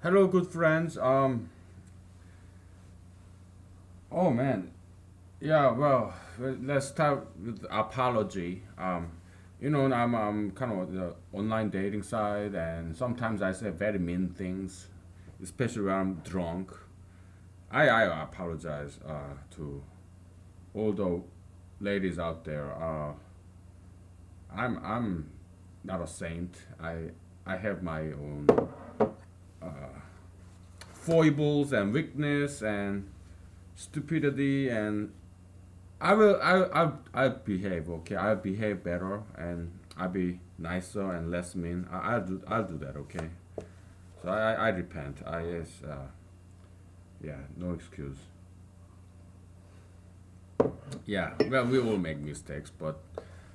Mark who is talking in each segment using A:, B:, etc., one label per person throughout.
A: Hello, good friends. Oh man, yeah. Let's start with apology. I'm kind of the online dating site, and sometimes I say very mean things, especially when I'm drunk. I apologize to all the ladies out there. I'm not a saint. I have my own foibles and weakness and stupidity, and I'll behave, okay. I'll behave better, and I'll be nicer and less mean. I'll do that, okay. So I repent. I yes, yeah, no excuse. Yeah, well, we all make mistakes, but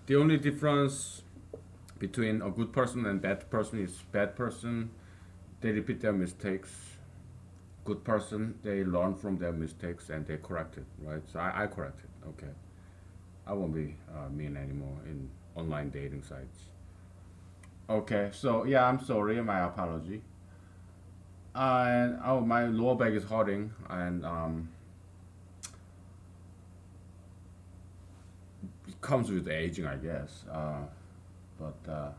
A: the only difference between a good person and bad person is bad person, they repeat their mistakes. Good person, they learn from their mistakes and they correct it, right? So I correct it, okay. I won't be mean anymore in online dating sites. Okay, so yeah, I'm sorry, my apology. And oh, my lower back is hurting, and it comes with aging, I guess. But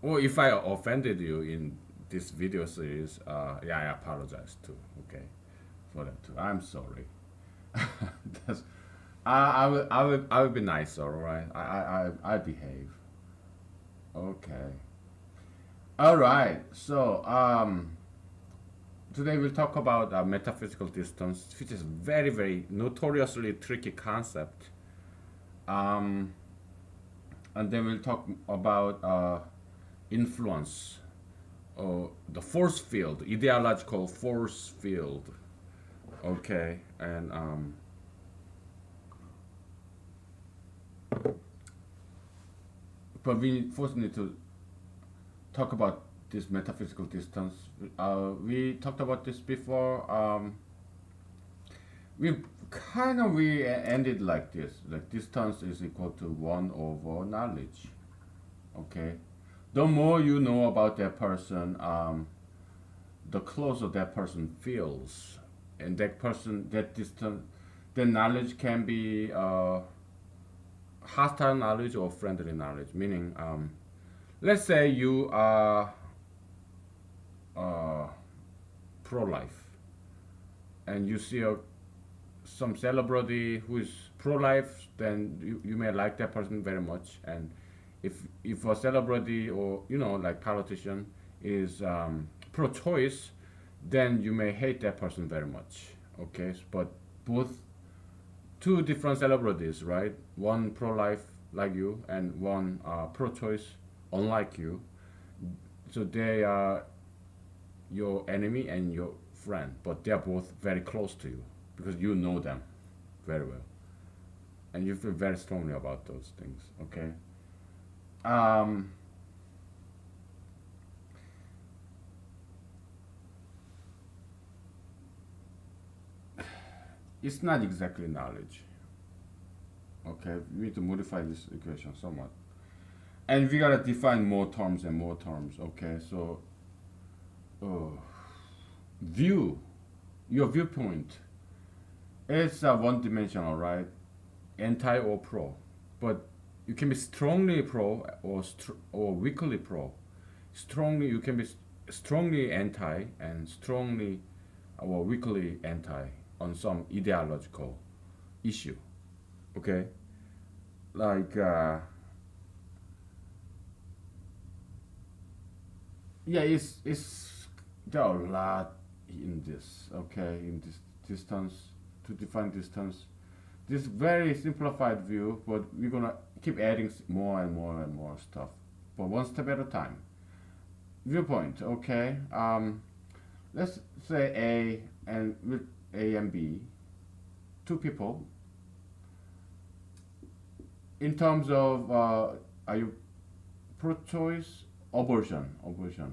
A: or if I offended you in this video series, yeah, I apologize too. Okay, for that too. I'm sorry. That's, I will be nicer, all right. I behave. Okay. All right. So today we'll talk about metaphysical distance, which is very, very notoriously tricky concept. Um, and then we'll talk about influence, or the force field, ideological force field. Okay, and but we first need to talk about this metaphysical distance. We talked about this before. We we ended like this. Like distance is equal to one over knowledge. Okay, the more you know about that person, the closer that person feels, and that person, that distance, the knowledge can be hostile knowledge or friendly knowledge. Meaning, let's say you are uh, pro-life, and you see some celebrity who is pro-life, then you may like that person very much. And if a celebrity, or like politician, is pro-choice, then you may hate that person very much. Okay, but both two different celebrities, right? One pro-life like you, and one pro-choice unlike you. So they are your enemy and your friend, but they are both very close to you because you know them very well, and you feel very strongly about those things. Okay. Um, it's not exactly knowledge. Okay, we need to modify this equation somewhat, and we gotta define more terms and more terms. Okay, so uh, view, your viewpoint, it's one-dimensional, right? Anti or pro, but you can be strongly pro or weakly pro. Strongly, you can be strongly anti and strongly or weakly anti on some ideological issue. Okay, like yeah, it's there are a lot in this. Okay, in this distance, to define distance. This very simplified view, but we're gonna keep adding more and more and more stuff, but one step at a time. Viewpoint, okay. Let's say A, and with A and B, two people. In terms of, are you pro-choice? Abortion,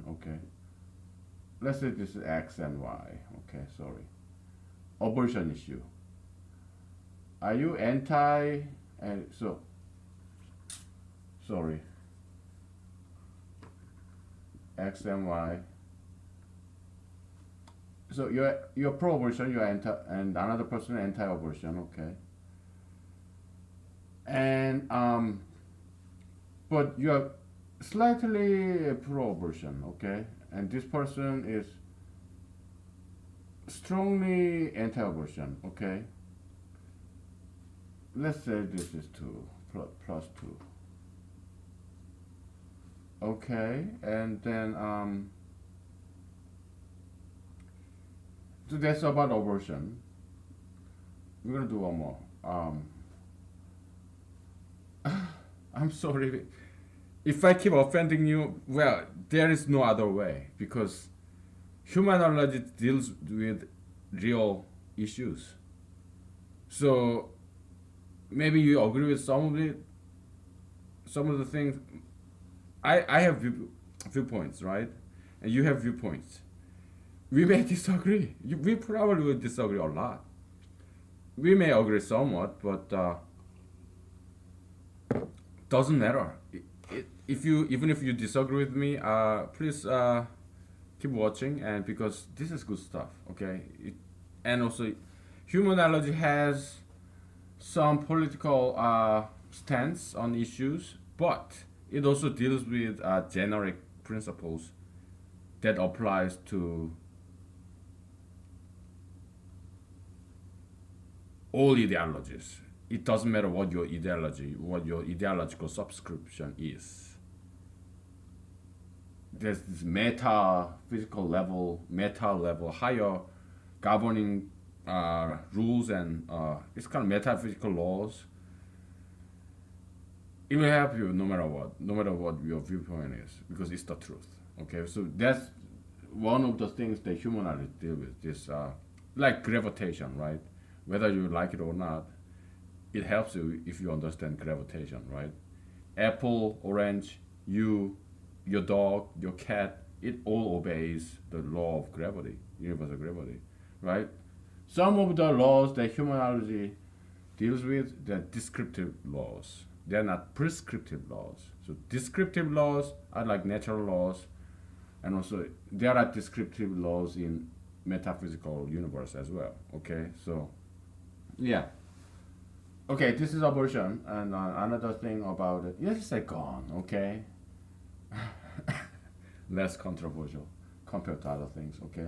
A: okay. Let's say this is X and Y, okay, sorry. Abortion issue. Are you anti, and sorry. X and Y. So you're pro-abortion, you're anti, and another person anti-abortion, okay. And but you're slightly pro-abortion, okay. And this person is strongly anti-abortion, okay. Let's say this is two plus two, okay. And then so that's about abortion. We're gonna do one more. I'm sorry if I keep offending you. Well, there is no other way because humanology deals with real issues. So maybe you agree with some of the things. I have viewpoints, right? And you have viewpoints. We may disagree. We probably will disagree a lot. We may agree somewhat, but doesn't matter. If you even if you disagree with me, please keep watching, and because this is good stuff, okay. And also, humanology has some political stance on issues, but it also deals with generic principles that applies to all ideologies. It doesn't matter what your ideology, what your ideological subscription is. There's this meta level, higher governing rules, and it's kind of metaphysical laws. It will help you no matter what your viewpoint is, because it's the truth. Okay, so that's one of the things that humanities deal with. This like gravitation, right? Whether you like it or not, it helps you if you understand gravitation, right? Apple, orange, you, your dog, your cat, it all obeys the law of gravity, universal gravity, right? Some of the laws that humanology deals with, they're descriptive laws. They're not prescriptive laws. So descriptive laws are like natural laws, and also there are descriptive laws in metaphysical universe as well. Okay, so yeah. Okay, this is abortion, and another thing about it. Yes, say gone. Okay, less controversial compared to other things. Okay,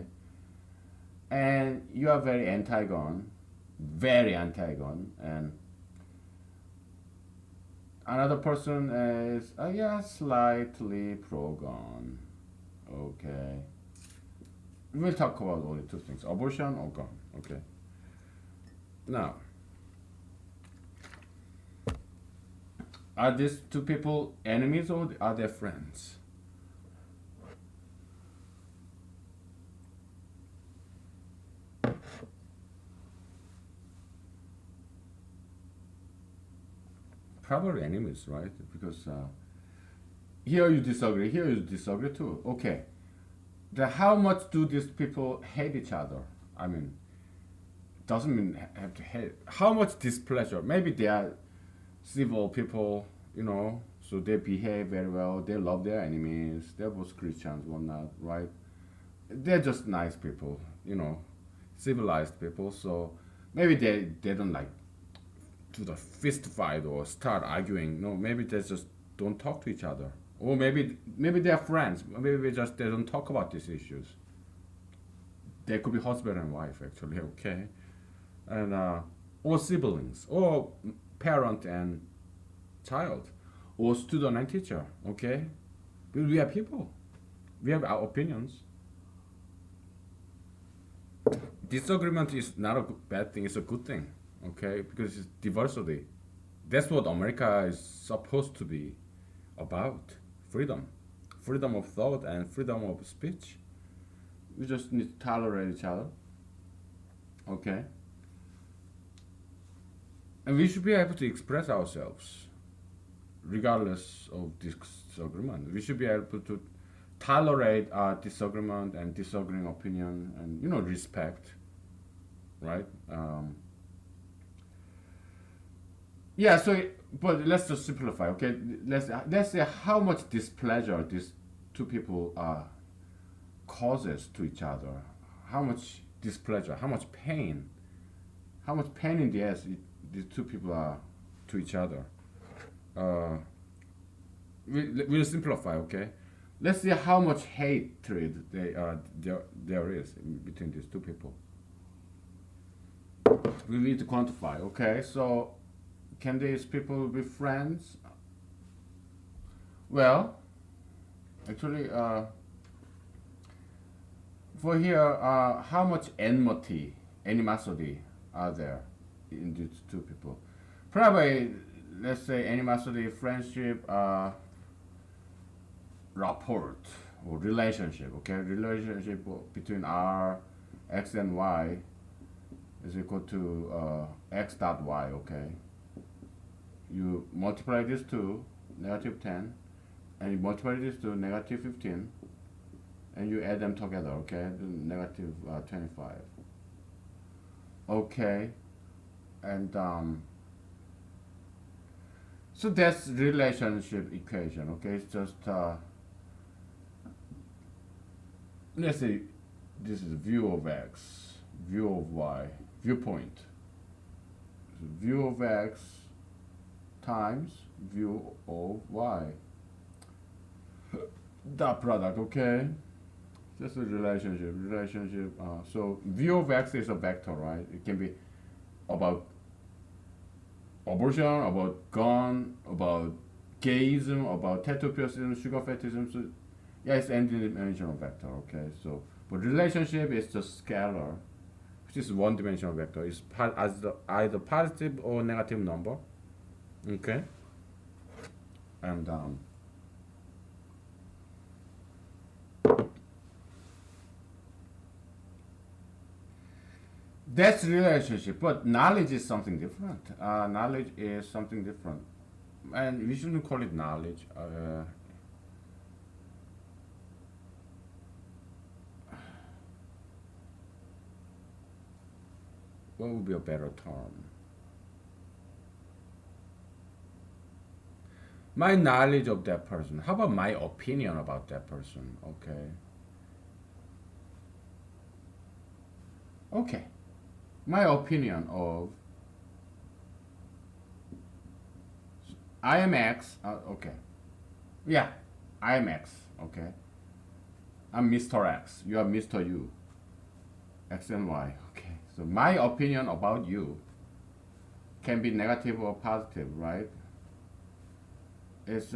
A: and you are very anti-gun, and another person is yeah, slightly pro-gun. Okay, we'll talk about only two things: abortion or gun. Okay, now. Are these two people enemies or are they friends? Probably enemies, right? Because here you disagree too. Okay, how much do these people hate each other? I mean, doesn't mean have to hate. How much displeasure? Maybe they are civil people, so they behave very well. They love their enemies. They're both Christians, whatnot, right? They're just nice people, civilized people. So maybe they don't like do the fist fight or start arguing. No, maybe they just don't talk to each other, or maybe they're friends. Maybe they don't talk about these issues. They could be husband and wife actually, okay, and or siblings, or parent and child, or student and teacher, okay? Because we are people. We have our opinions. Disagreement is not a bad thing, it's a good thing, okay? Because it's diversity. That's what America is supposed to be about. Freedom. Freedom of thought and freedom of speech. We just need to tolerate each other, okay? And we should be able to express ourselves regardless of disagreement. We should be able to tolerate disagreement and disagreeing opinion, and respect, right? Yeah. So, but let's just simplify. Okay. Let's say how much displeasure these two people causes to each other, how much displeasure, how much pain in the ass these two people are to each other. Uh, we'll simplify, okay? Let's see how much hatred there is between these two people. We need to quantify, okay? So, can these people be friends? Well, actually, for here, how much animosity are there in these two people? Probably, let's say animosity, friendship, rapport or relationship. Okay, relationship between R, X, and Y is equal to X dot Y. Okay, you multiply these two, negative 10, and you multiply these two, negative 15, and you add them together. Okay, negative 25. Okay, and so that's relationship equation. Okay, it's just let's say this is view of X, view of Y, viewpoint. So view of X times view of Y. Dot product, okay? Just a relationship. So view of X is a vector, right? It can be about abortion, about gun, about gayism, about tattoo piercing, sugar fetishism. So yeah, it's n-dimensional vector, okay? So, but relationship is just scalar, which is one-dimensional vector. It's either positive or negative number, okay? And that's relationship, but knowledge is something different. Knowledge is something different, and we shouldn't call it knowledge. What would be a better term? My knowledge of that person. How about my opinion about that person? Okay. Okay. My opinion of I am X. Okay. Yeah, I am X. Okay. I'm Mr. X. You are Mr. U. X and Y. Okay. So my opinion about you can be negative or positive, right? Is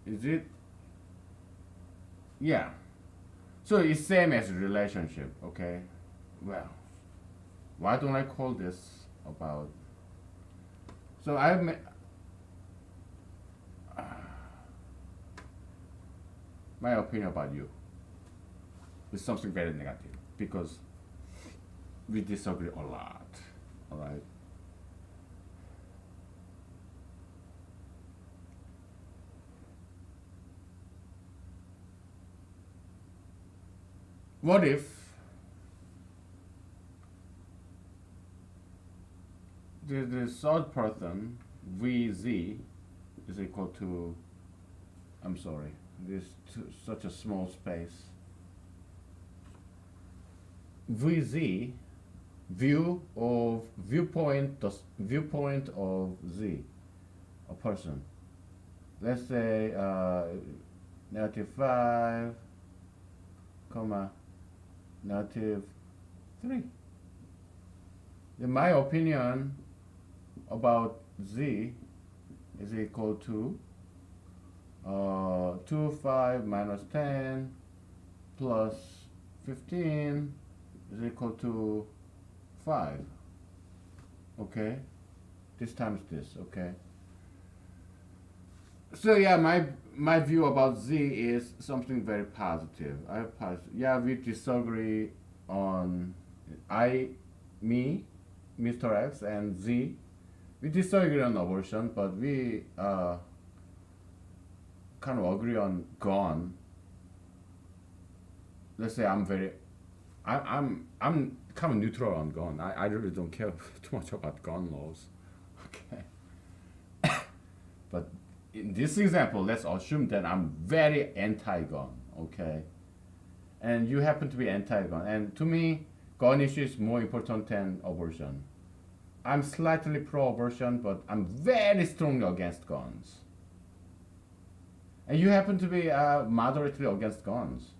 A: it? Yeah. So it's same as relationship. Okay. Well, why don't I call this about? So my opinion about you is something very negative because we disagree a lot. All right. What if the third person VZ is equal to, I'm sorry, this such a small space. VZ, viewpoint, the viewpoint of Z, a person. Let's say negative 5, comma, negative 3. In my opinion about Z is equal to 2, 5 minus 10 plus 15 is equal to 5. Okay? This times this, okay? So yeah, my view about Z is something very positive. Yeah, we disagree on me, Mr. X, and Z. We disagree on abortion, but we kind of agree on gun. Let's say I'm kind of neutral on gun. I really don't care too much about gun laws. Okay. But in this example, let's assume that I'm very anti-gun, okay? And you happen to be anti-gun. And to me, gun issue is more important than abortion. I'm slightly pro-abortion, but I'm very strongly against guns. And you happen to be moderately against guns.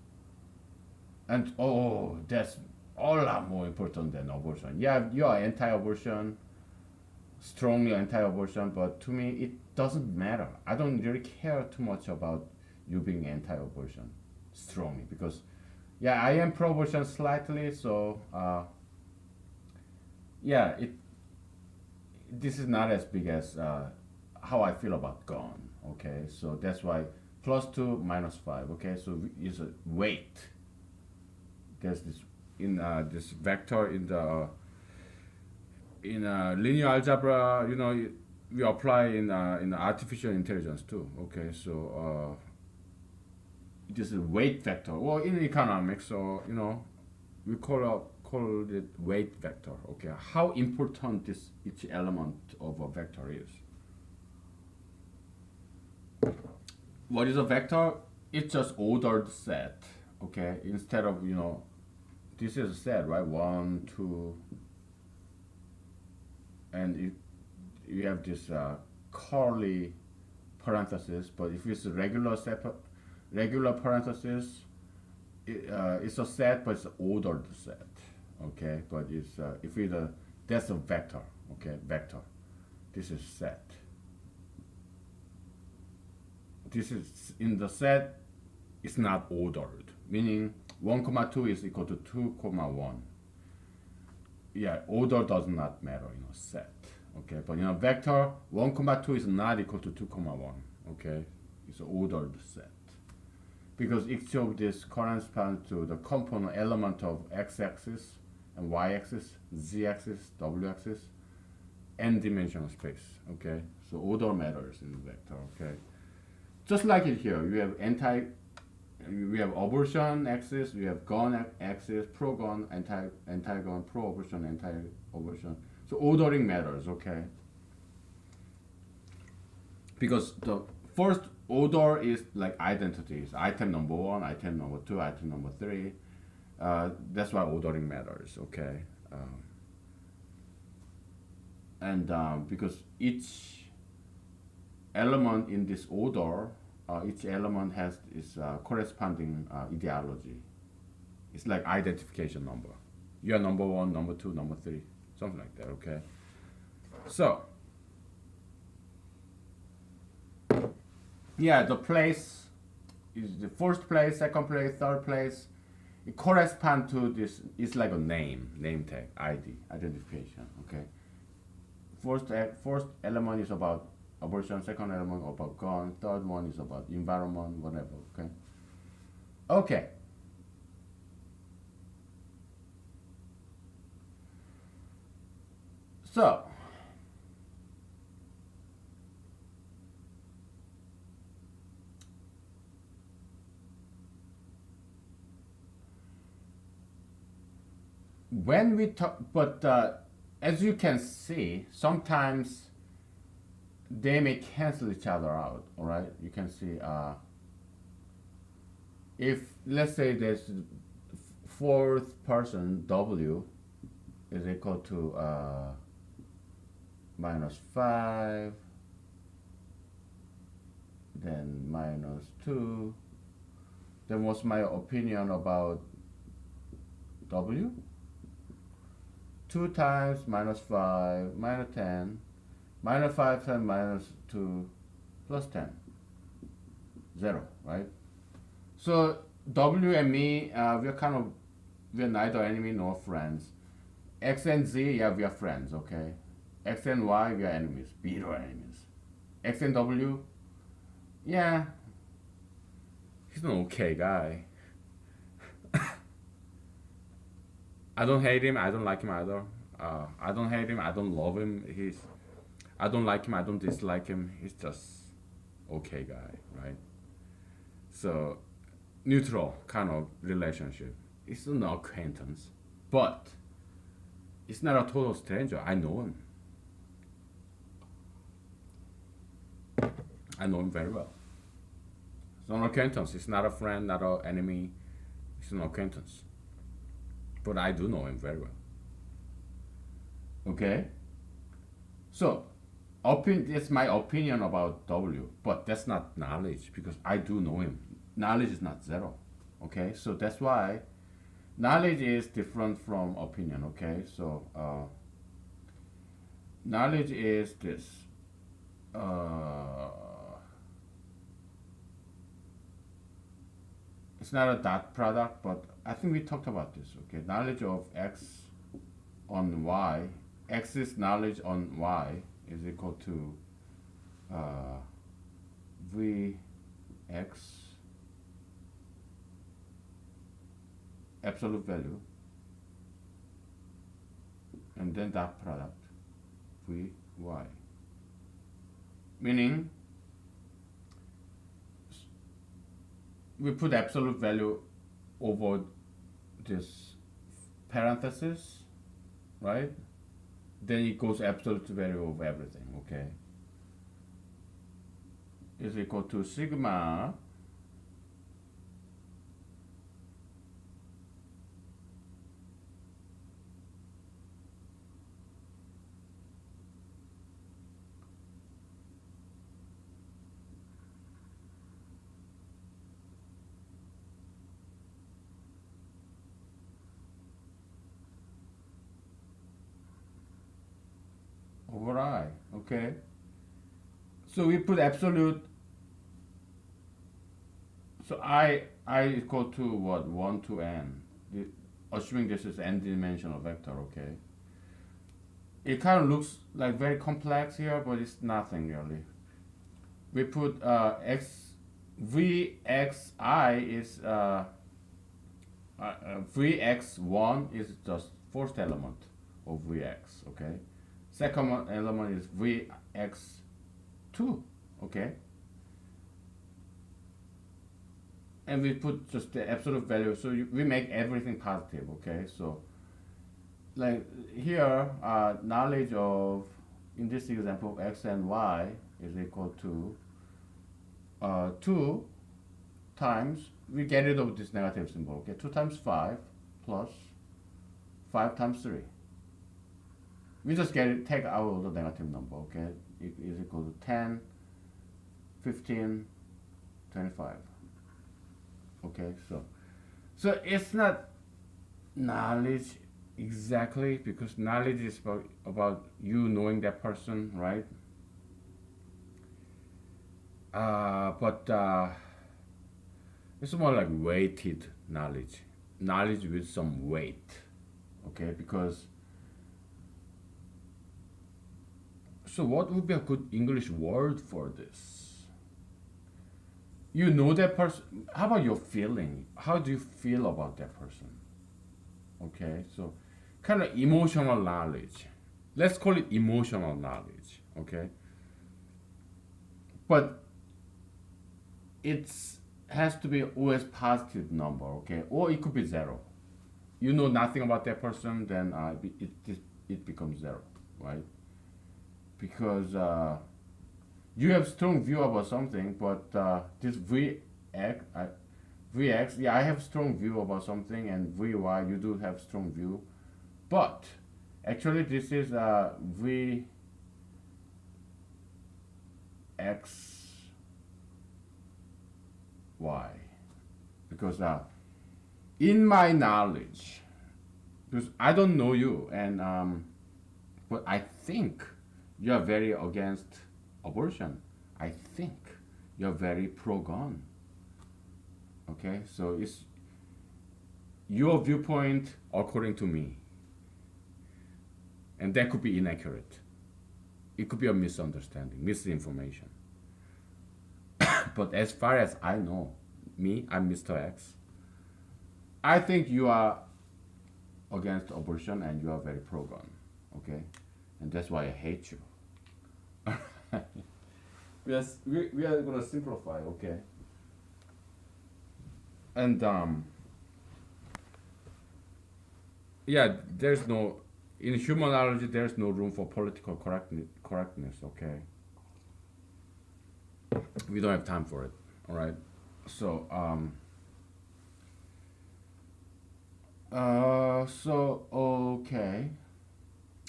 A: And oh, that's a lot more important than abortion. Yeah, you are anti-abortion, strongly anti-abortion, but to me it doesn't matter. I don't really care too much about you being anti-abortion strongly, because yeah, I am pro-abortion slightly, so yeah, it this is not as big as how I feel about gun. Okay, so that's why +2 -5. Okay, so is a weight. There's this in this vector in the in linear algebra. You know, we apply in artificial intelligence too. Okay, so this is weight vector. Well, in economics, so you know, we call it weight vector. Okay, how important this each element of a vector is. What is a vector? It's just ordered set. Okay, instead of, you know, this is a set, right? 1, 2, and you have this curly parenthesis. But if it's a regular parenthesis, it's a set, but it's an ordered set. Okay, but it's if it's a that's a vector. Okay, vector. This is set. This is in the set. It's not ordered, meaning 1, 2 is equal to 2, 1. Yeah, order does not matter in a set. Okay, but in a vector, 1, 2 is not equal to 2, 1. Okay, it's an ordered set, because each of this corresponds to the component element of x-axis and y-axis, z-axis, w-axis, n-dimensional space. Okay, so order matters in the vector. Okay, just like it here, we have abortion axis, we have gun axis, pro-gun, anti-gun, pro-abortion, anti-abortion. So ordering matters. Okay, because the first order is like identities. Item number 1, item number 2, item number 3. That's why ordering matters. Okay, and because each element in this order, each element has its corresponding ideology. It's like identification number. You are number 1, number 2, number 3, something like that. Okay, so yeah, the place is the first place, second place, third place. It corresponds to this. It's like a name tag, ID, identification. Okay. First element is about abortion. Second element about gun. Third one is about environment, whatever. Okay. Okay. So when we talk, but as you can see, sometimes they may cancel each other out. All right, you can see if let's say there's fourth person W is equal to -5, then -2. Then what's my opinion about W? 2 times -5 -10, -5 times -2 plus 10, 0, right? So W and me, we're neither enemy nor friends. X and Z, yeah, we are friends. Okay. X and Y, we are enemies, bitter enemies. X and W, yeah, he's an okay guy. I don't hate him. I don't like him either. I don't hate him. I don't love him. I don't like him. I don't dislike him. He's just okay guy, right? So neutral kind of relationship. It's an acquaintance, but it's not a total stranger. I know him. I know him very well. It's an acquaintance. It's not a friend, not an enemy. It's an acquaintance. But I do know him very well. Okay? So, it's my opinion about W, but that's not knowledge because I do know him. Knowledge is not zero. Okay? So that's why knowledge is different from opinion. Okay? So, knowledge is this. Uh, it's not a dot product, but I think we talked about this. Okay? Knowledge of X on Y, X's knowledge on Y is equal to Vx absolute value and then dot product Vy. Meaning we put absolute value over this parenthesis, right? Then it goes absolute value of everything, okay? Is equal to sigma over I, okay? So we put absolute, so I equal to what? 1 to n, assuming this is n-dimensional vector, okay? It kind of looks like very complex here, but it's nothing really. We put Vxi is Vx1 is just first element of Vx, okay? Second element is Vx2, okay? And we put just the absolute value, so we make everything positive, okay? So, like here, knowledge of, in this example, x and y is equal to 2 times, we get rid of this negative symbol, okay? 2 times 5 plus 5 times 3. We just take out the negative number, okay? It is equal to 10, 15, 25. Okay, so it's not knowledge exactly, because knowledge is about you knowing that person, right? But it's more like weighted knowledge with some weight, okay? Because, so what would be a good English word for this? You know that person. How about your feeling? How do you feel about that person? Okay, so kind of emotional knowledge. Let's call it emotional knowledge, okay? But it's has to be always positive number, okay? Or it could be zero. You know nothing about that person, then it becomes zero, right? Because you have strong view about something, but this Vx, yeah, I have strong view about something, and Vy, you do have strong view, but actually this is Vx y, because in my knowledge, because I don't know you, and but I think you are very against abortion. I think you're very pro-gun. Okay, so it's your viewpoint according to me, and that could be inaccurate. It could be a misunderstanding, misinformation. But as far as I know, me, I'm Mr. X. I think you are against abortion and you are very pro-gun. Okay, and that's why I hate you. we are gonna simplify, okay? And yeah, there's no, in humanology there's no room for political correctness, okay? We don't have time for it. All right. So okay.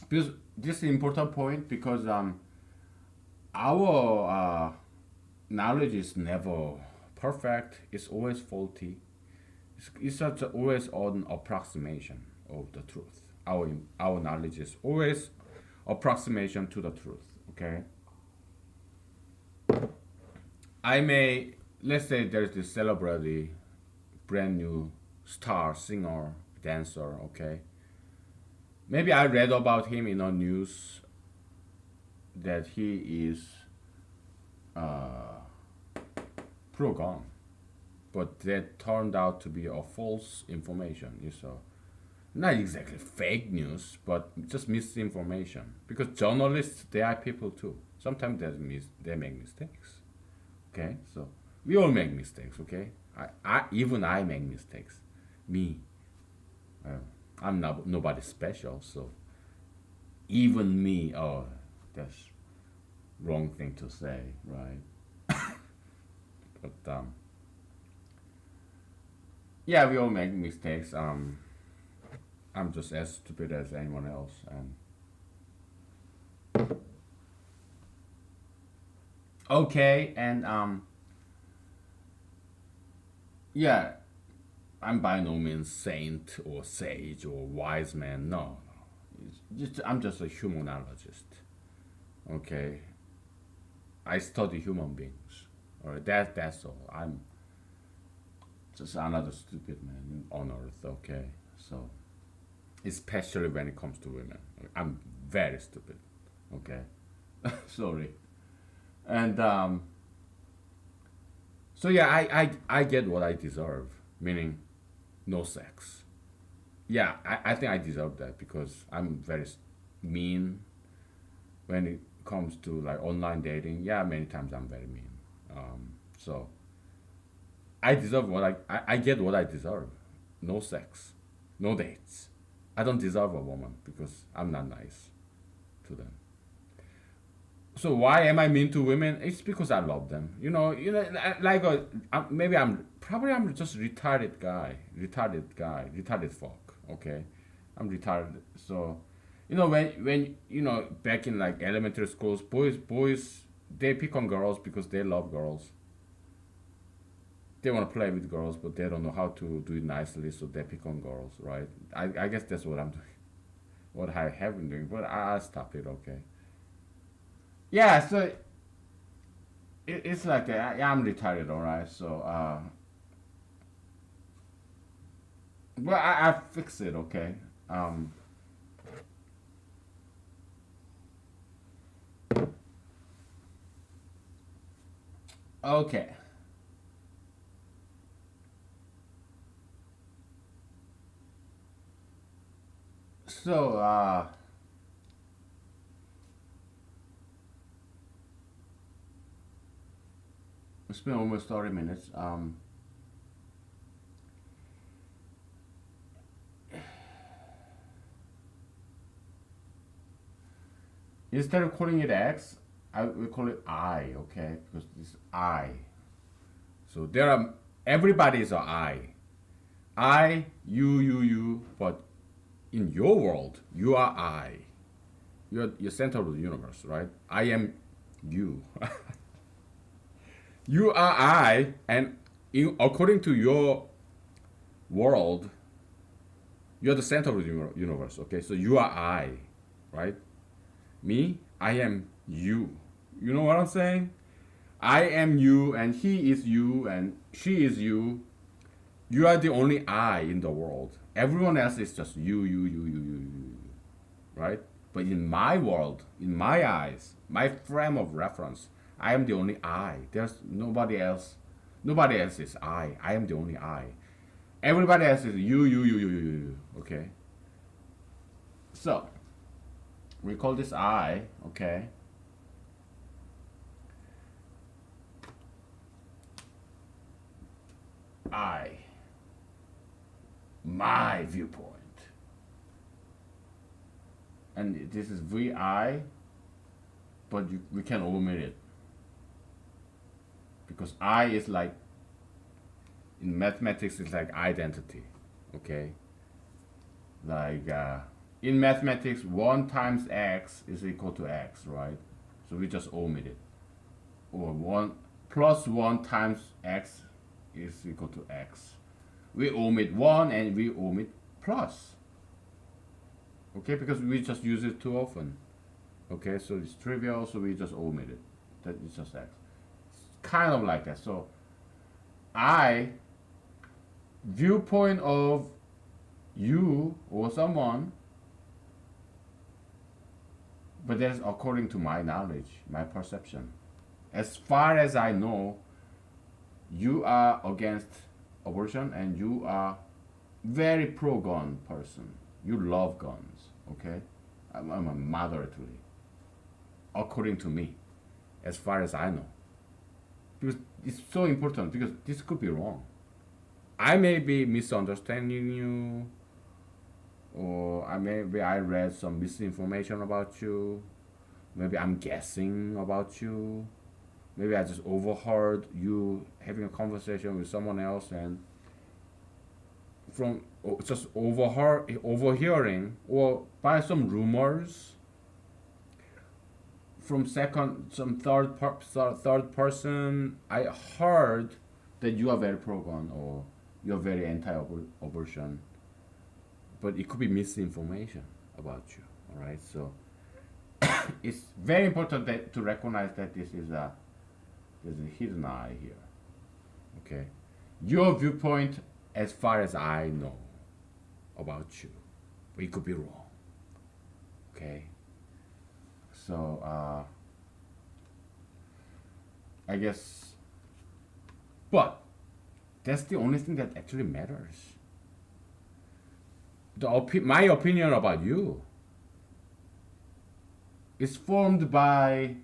A: Because this is an important point because our knowledge is never perfect. It's always faulty. It's such always an approximation of the truth. Our knowledge is always approximation to the truth. Okay. I may let's say there's this celebrity, brand new star, singer, dancer. Okay. Maybe I read about him in the news that he is uh, pro-gun, but that turned out to be a false information. It's not exactly fake news, but just misinformation. Because journalists, they are people too. Sometimes they make mistakes. Okay, so we all make mistakes. Okay, even I make mistakes. Me, uh, I'm not nobody special. So even me, oh, that's wrong thing to say, right? But yeah, we all make mistakes. I'm just as stupid as anyone else, and okay, and yeah, I'm by no means saint or sage or wise man. No, no. I'm just a humanologist. Okay, I study human beings. All right, that's all. I'm just another stupid man on earth. Okay, so especially when it comes to women, I'm very stupid. Okay, sorry. And so yeah, I get what I deserve, meaning no sex. Yeah, I think I deserve that because I'm very mean when it comes to like online dating. Yeah, many times I'm very mean. So I deserve I get what I deserve. No sex, no dates. I don't deserve a woman because I'm not nice to them. So why am I mean to women? It's because I love them. Like maybe I'm just retarded fuck. Okay, I'm retarded. So, when back in like elementary schools, boys they pick on girls because they love girls. They want to play with girls, but they don't know how to do it nicely, so they pick on girls, right? I guess that's what I'm doing, what I have been doing, but I'll stop it. Okay. Yeah. So it's like that. I'm retired, all right. So, but I fix it, okay. Um, okay. So, it's been almost 30 minutes. Instead of calling it X, I will call it I, okay? Because this I. So everybody is a I. You, but in your world, you are I. You're center of the universe, right? I am you. You are I, and according to your world, you're the center of the universe. Okay, so you are I, right? Me, I am you. You know what I'm saying? I am you, and he is you, and she is you. You are the only I in the world. Everyone else is just you, right? But in my world, in my eyes, my frame of reference, I am the only I. There's nobody else. Nobody else is I. I am the only I. Everybody else is you. Okay? So, we call this I, okay? I. My viewpoint. And this is VI, but we can omit it. because I is like, in mathematics, it's like identity. Okay? Like, in mathematics, 1 times x is equal to x, right? So we just omit it. Or 1 plus 1 times x is equal to x. We omit 1 and we omit plus. Okay, because we just use it too often. Okay, so it's trivial, so we just omit it. That is just x. It's kind of like that. So I, viewpoint of you or someone, but that's according to my knowledge, my perception. As far as I know, you are against abortion and you are very pro-gun person. You love guns, okay? I'm a moderately, according to me, as far as I know. Because it's so important, because this could be wrong. I may be misunderstanding you, or maybe I read some misinformation about you. Maybe I'm guessing about you. Maybe I just overheard you having a conversation with someone else, and from just overhearing, or by some rumors from some third person, I heard that you are very pro-gun or you're very anti-abortion, but it could be misinformation about you. All right, so it's very important to recognize that there's a hidden eye here. Okay, your viewpoint, as far as I know about you, but it could be wrong. Okay, so I guess, but that's the only thing that actually matters. My opinion about you is formed by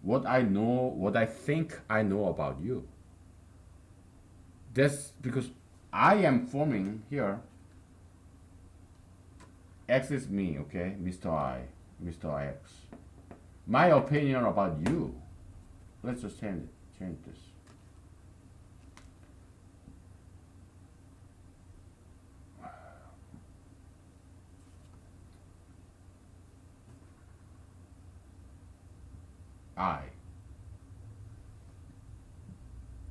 A: what I know, what I think I know about you. That's because I am forming here. X is me, okay? Mr. I, Mr. X. My opinion about you. Let's just change this. I.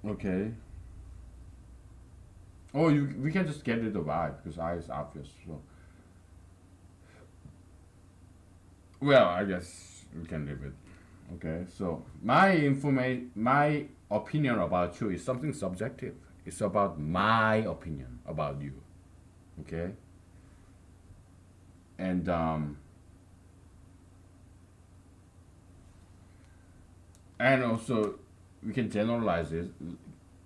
A: Okay. Oh, we can just get rid of I because I is obvious. So, well, I guess we can leave it. Okay. So my opinion about you is something subjective. It's about my opinion about you. Okay. And also we can generalize it.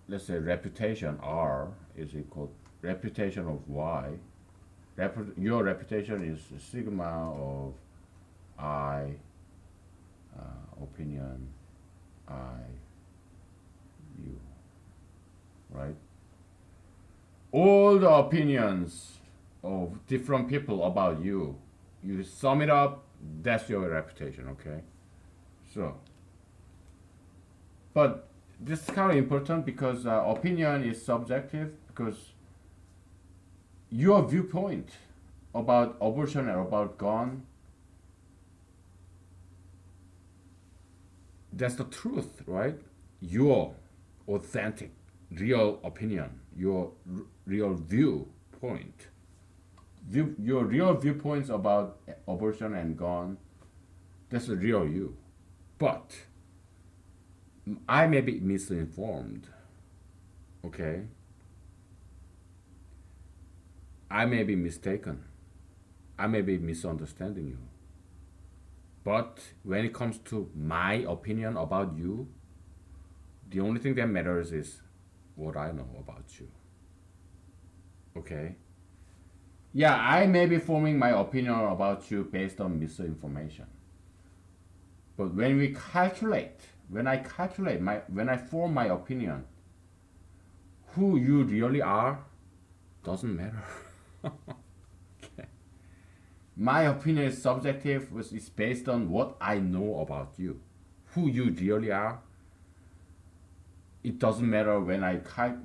A: Let's say reputation R is equal reputation of Y. Your reputation is sigma of I, opinion I, you, right? All the opinions of different people about you, you sum it up, that's your reputation, okay? So, but this is kind of important because opinion is subjective, because your viewpoint about abortion or about gun, that's the truth, right? Your authentic, real opinion, your real viewpoint. Your real viewpoints about abortion and gun, that's the real you. But I may be misinformed, okay? I may be mistaken. I may be misunderstanding you. But when it comes to my opinion about you, the only thing that matters is what I know about you. Okay? Yeah, I may be forming my opinion about you based on misinformation. But when I form my opinion, who you really are doesn't matter. Okay. My opinion is subjective, which is based on what I know about you. Who you really are, it doesn't matter when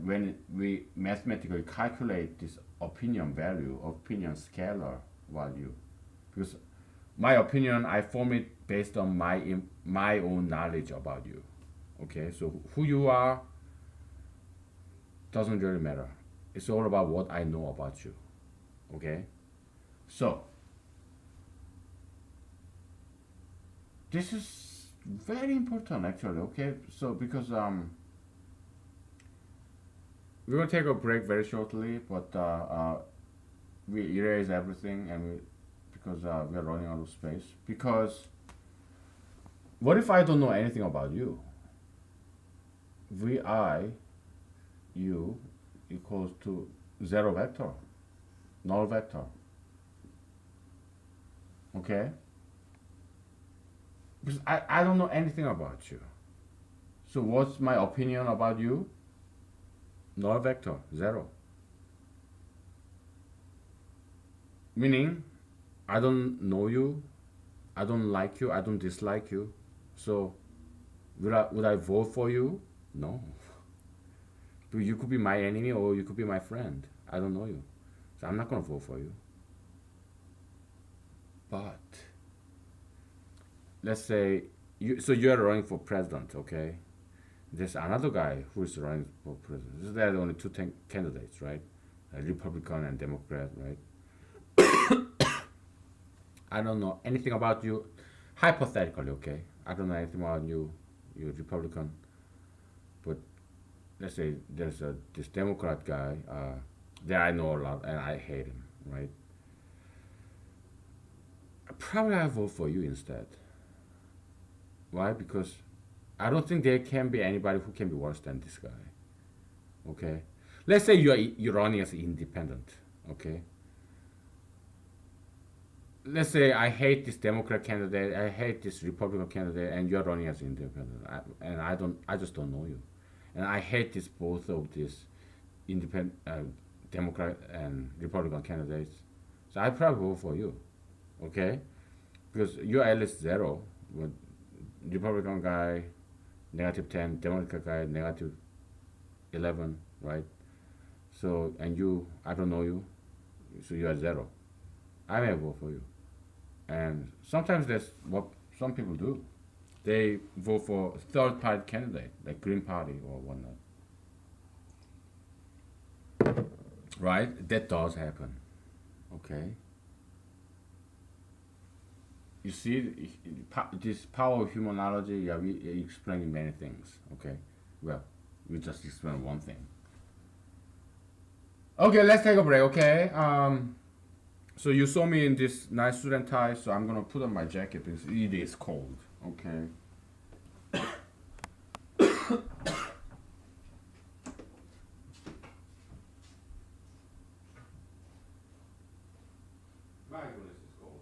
A: when we mathematically calculate this opinion value, opinion scalar value, because my opinion I form it based on my own knowledge about you. Okay, so who you are doesn't really matter. It's all about what I know about you. Okay, so this is very important actually. Okay, so because we're gonna take a break very shortly, but we erase everything and because we're running out of space. Because what if I don't know anything about you? Vi u equals to zero vector, null vector. Okay, because I don't know anything about you. So what's my opinion about you? Null vector, zero. Meaning, I don't know you, I don't like you, I don't dislike you. So would I vote for you? No. But you could be my enemy or you could be my friend. I don't know you. So I'm not gonna vote for you. But let's say you're running for president, okay? There's another guy who's running for president. There are only two candidates, right? A Republican and Democrat, right? I don't know anything about you, hypothetically, okay? I don't know anything about you. You're Republican, but let's say there's this Democrat guy that I know a lot and I hate him, right? Probably I vote for you instead. Why? Because I don't think there can be anybody who can be worse than this guy. Okay, let's say you're running as an independent. Okay, let's say I hate this Democrat candidate, I hate this Republican candidate, and you're running as an independent, and I just don't know you, and I hate this both of these independent Democrat and Republican candidates. So I probably vote for you. Okay, because you're at least zero, but Republican guy -10, Democrat guy -11, right? So and you, I don't know you, so you are zero. I may vote for you, and sometimes that's what some people do. They vote for third party candidate like Green Party or whatnot, right? That does happen. Okay, you see this power of humanology. Yeah, we explaining many things. Okay, well, we just explain one thing. Okay, let's take a break. Okay. So you saw me in this nice suit and tie, so I'm gonna put on my jacket because it is cold. Okay. My goodness, it's cold.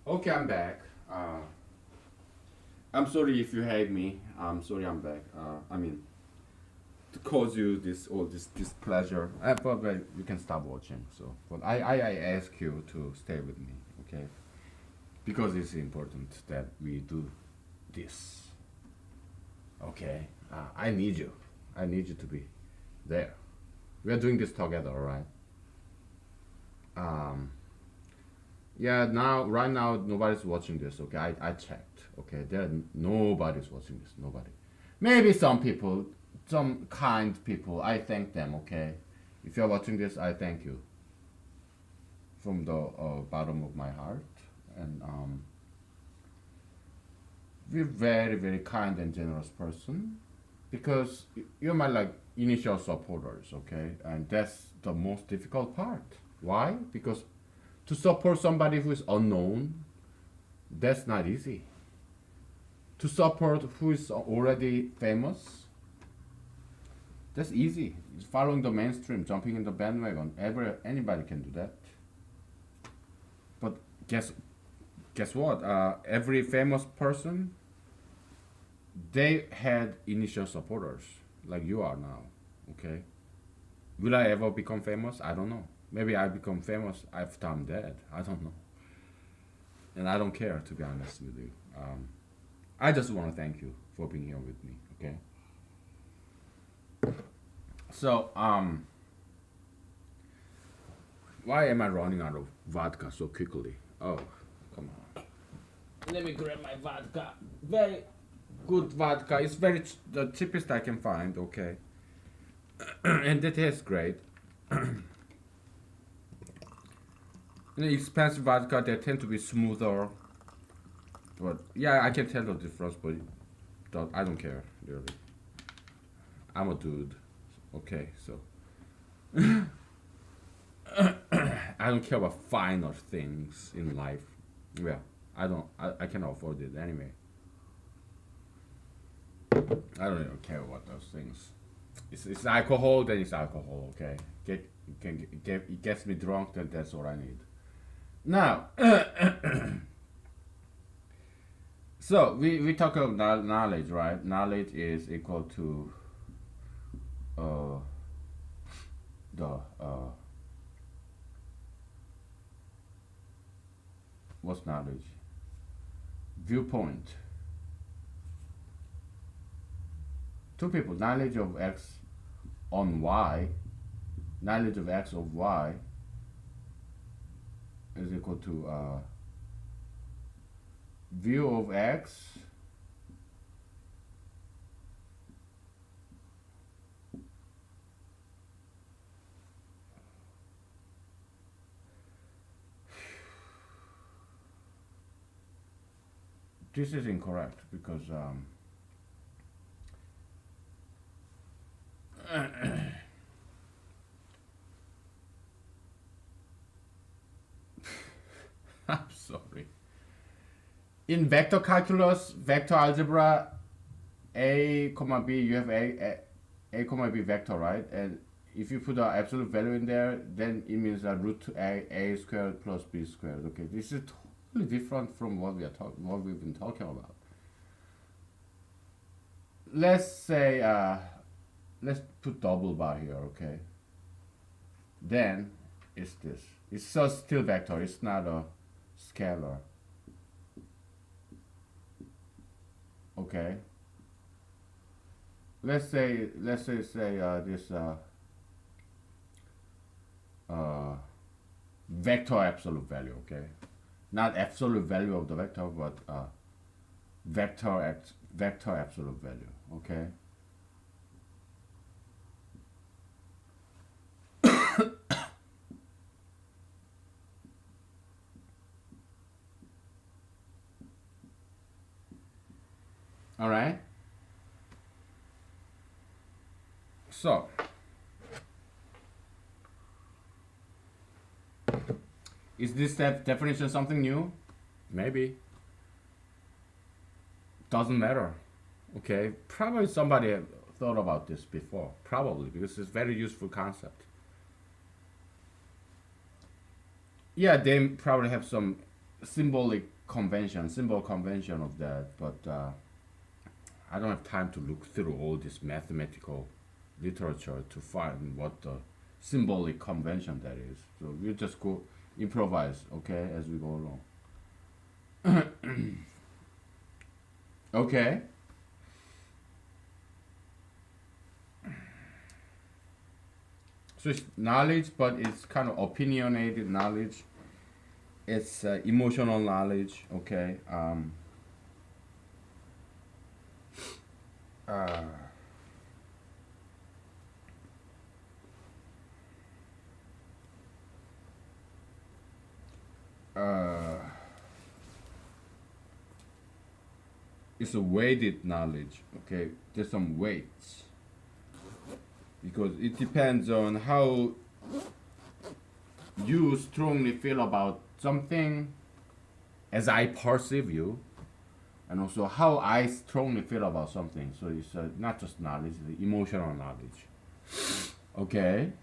A: Okay, I'm back. I'm sorry if you hate me. I'm sorry I'm back. I mean, to cause you this all this pleasure. But you can stop watching. So, but I ask you to stay with me, okay? Because it's important that we do this, okay? I need you. I need you to be there. We are doing this together, all right? Um, yeah. Now, right now, nobody's watching this. Okay, I checked. Okay, nobody's watching this. Nobody. Maybe some people, some kind people. I thank them. Okay, if you're watching this, I thank you from the bottom of my heart. And you're very very kind and generous person because you're my like initial supporters. Okay, and that's the most difficult part. Why? Because to support somebody who is unknown, that's not easy. To support who is already famous, that's easy. It's following the mainstream, jumping in the bandwagon. Anybody can do that. But guess what? Every famous person, they had initial supporters, like you are now. Okay. Will I ever become famous? I don't know. Maybe I become famous after I'm dead. I don't know. And I don't care, to be honest with you. I just want to thank you for being here with me. Okay. So why am I running out of vodka so quickly? Oh, come on. Let me grab my vodka. Very good vodka. It's the cheapest I can find. Okay. And it tastes great. Expensive vodka, they tend to be smoother. But yeah, I can tell the difference, but I don't care really. I'm a dude. Okay, so I don't care about finer things in life. Yeah, I don't. I cannot afford it anyway. I don't even care about those things. It's alcohol, then it's alcohol. Okay, it gets me drunk, then that's all I need. Now, so we talk about knowledge, right? Knowledge is equal to uh, the what's knowledge? Viewpoint. Two people, knowledge of X on Y, knowledge of X of Y is equal to view of X this is incorrect because I'm sorry. In vector calculus, vector algebra, a comma b, you have a comma b vector, right? And if you put an absolute value in there, then it means that root a squared plus b squared. Okay, this is totally different from what we've been talking about. Let's say let's put double bar here, okay? Then it's this. It's still vector. It's not a scalar. Okay. Let's say this vector absolute value. Okay, not absolute value of the vector, but vector absolute value. Okay. All right. So is this definition something new? Maybe. Doesn't matter. Okay. Probably somebody have thought about this before. Probably because it's a very useful concept. Yeah, they probably have some symbolic convention, symbol convention of that, but I don't have time to look through all this mathematical literature to find what the symbolic convention that is. So we'll just go improvise, okay, as we go along. Okay. So it's knowledge, but it's kind of opinionated knowledge. It's emotional knowledge, okay. Uh, uh, it's a weighted knowledge, okay. There's some weights because it depends on how you strongly feel about something as I perceive you, and also how I strongly feel about something. So it's not just knowledge, it's emotional knowledge. Okay.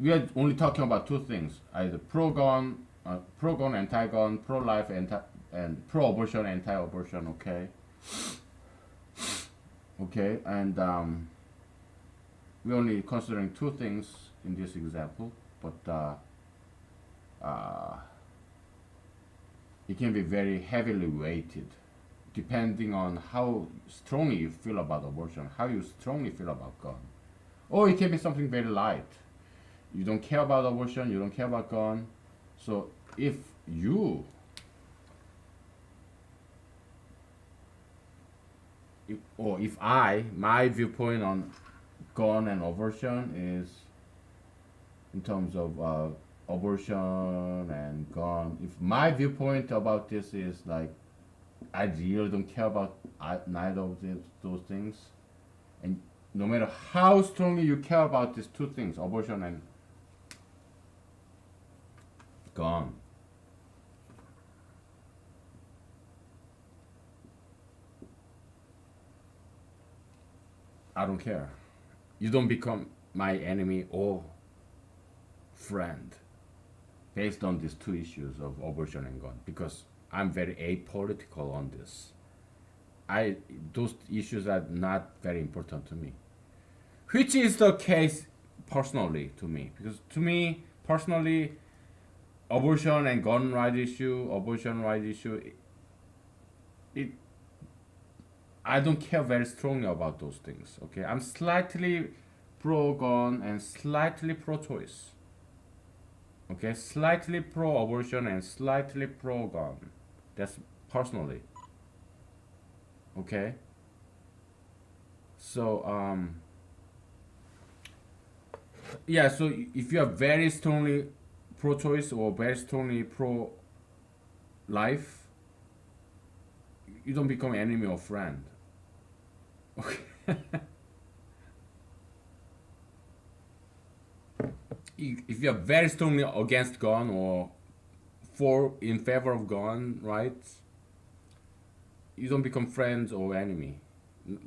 A: We are only talking about two things: either pro-gun, anti-gun, pro-life, and pro-abortion, anti-abortion. Okay. Okay, and we're only considering two things in this example, but uh, it can be very heavily weighted depending on how strongly you feel about abortion, how you strongly feel about gun. Or it can be something very light. You don't care about abortion, you don't care about gun. So if you, or if my viewpoint on gun and abortion is in terms of abortion and gun, if my viewpoint about this is like I really don't care about neither of those things, and no matter how strongly you care about these two things, abortion and gun, I don't care. You don't become my enemy or friend based on these two issues of abortion and gun, because I'm very apolitical on this. I Those issues are not very important to me, which is the case personally to me, because to me personally, abortion and gun right issue, abortion right issue, it I don't care very strongly about those things. Okay, I'm slightly pro gun and slightly pro choice. Okay, slightly pro abortion and slightly pro gun. That's personally. Okay. So yeah. So if you are very strongly pro choice or very strongly pro life, you don't become enemy or friend. Okay. If you're very strongly against gun or for in favor of gun rights, you don't become friends or enemy.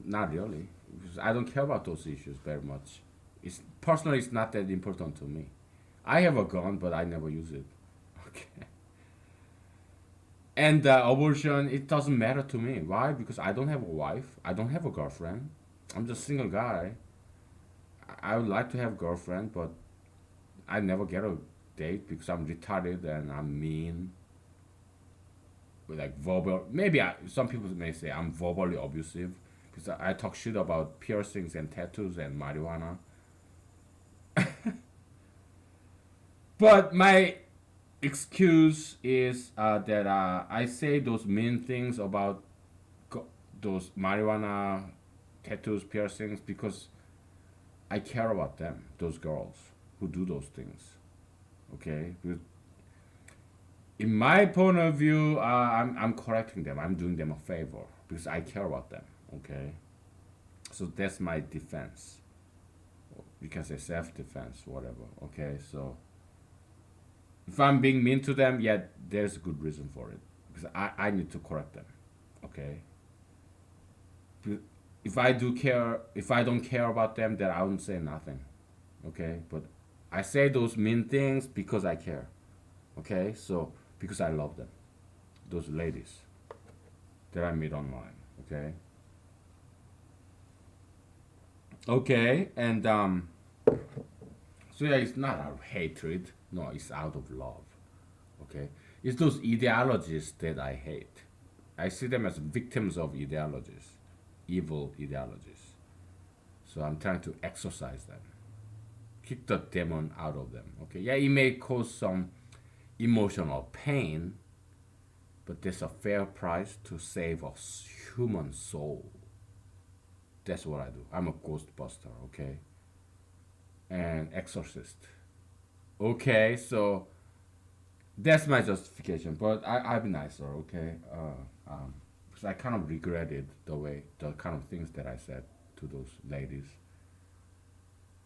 A: Not really, because I don't care about those issues very much. It's personally, it's not that important to me. I have a gun, but I never use it. Okay. And abortion, it doesn't matter to me. Why? Because I don't have a wife. I don't have a girlfriend. I'm just a single guy. I would like to have a girlfriend, but I never get a date because I'm retarded and I'm mean. Like verbal, maybe some people may say I'm verbally abusive because I talk shit about piercings and tattoos and marijuana. But my excuse is that I say those mean things about those marijuana, tattoos, piercings because I care about them, those girls who do those things. Okay, because in my point of view, I'm correcting them. I'm doing them a favor because I care about them. Okay, so that's my defense. You can say self-defense, whatever. Okay, so if I'm being mean to them, yeah, there's a good reason for it because I need to correct them. Okay, if I do care, if I don't care about them, then I wouldn't say nothing. Okay, but I say those mean things because I care. Okay, so because I love them. Those ladies that I meet online. Okay. Okay, and so yeah, it's not out of hatred. No, it's out of love. Okay, it's those ideologies that I hate. I see them as victims of ideologies, evil ideologies. So I'm trying to exorcise them, kick the demon out of them. Okay, yeah, it may cause some emotional pain, but there's a fair price to save a human soul. That's what I do. I'm a ghostbuster, okay? And exorcist. Okay, so that's my justification. But I'll be nicer, okay? Because I kind of regretted the kind of things that I said to those ladies.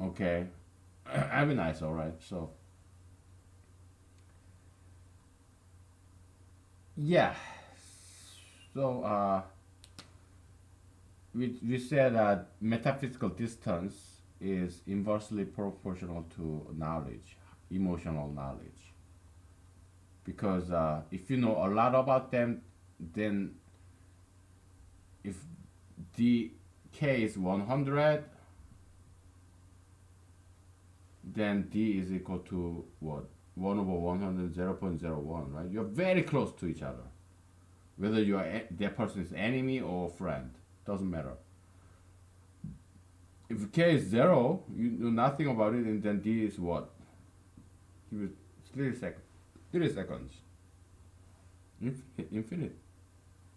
A: Okay, I'll be nice, all right? So, yeah. So, we said that metaphysical distance is inversely proportional to knowledge, emotional knowledge. Because if you know a lot about them, then if the k is 100, then d is equal to what? 1 over 100, 0.01, right? You're very close to each other. Whether that person is enemy or friend, doesn't matter. If k is 0, you know nothing about it, and then d is what? Give it 30 seconds. 30 seconds. Infinite.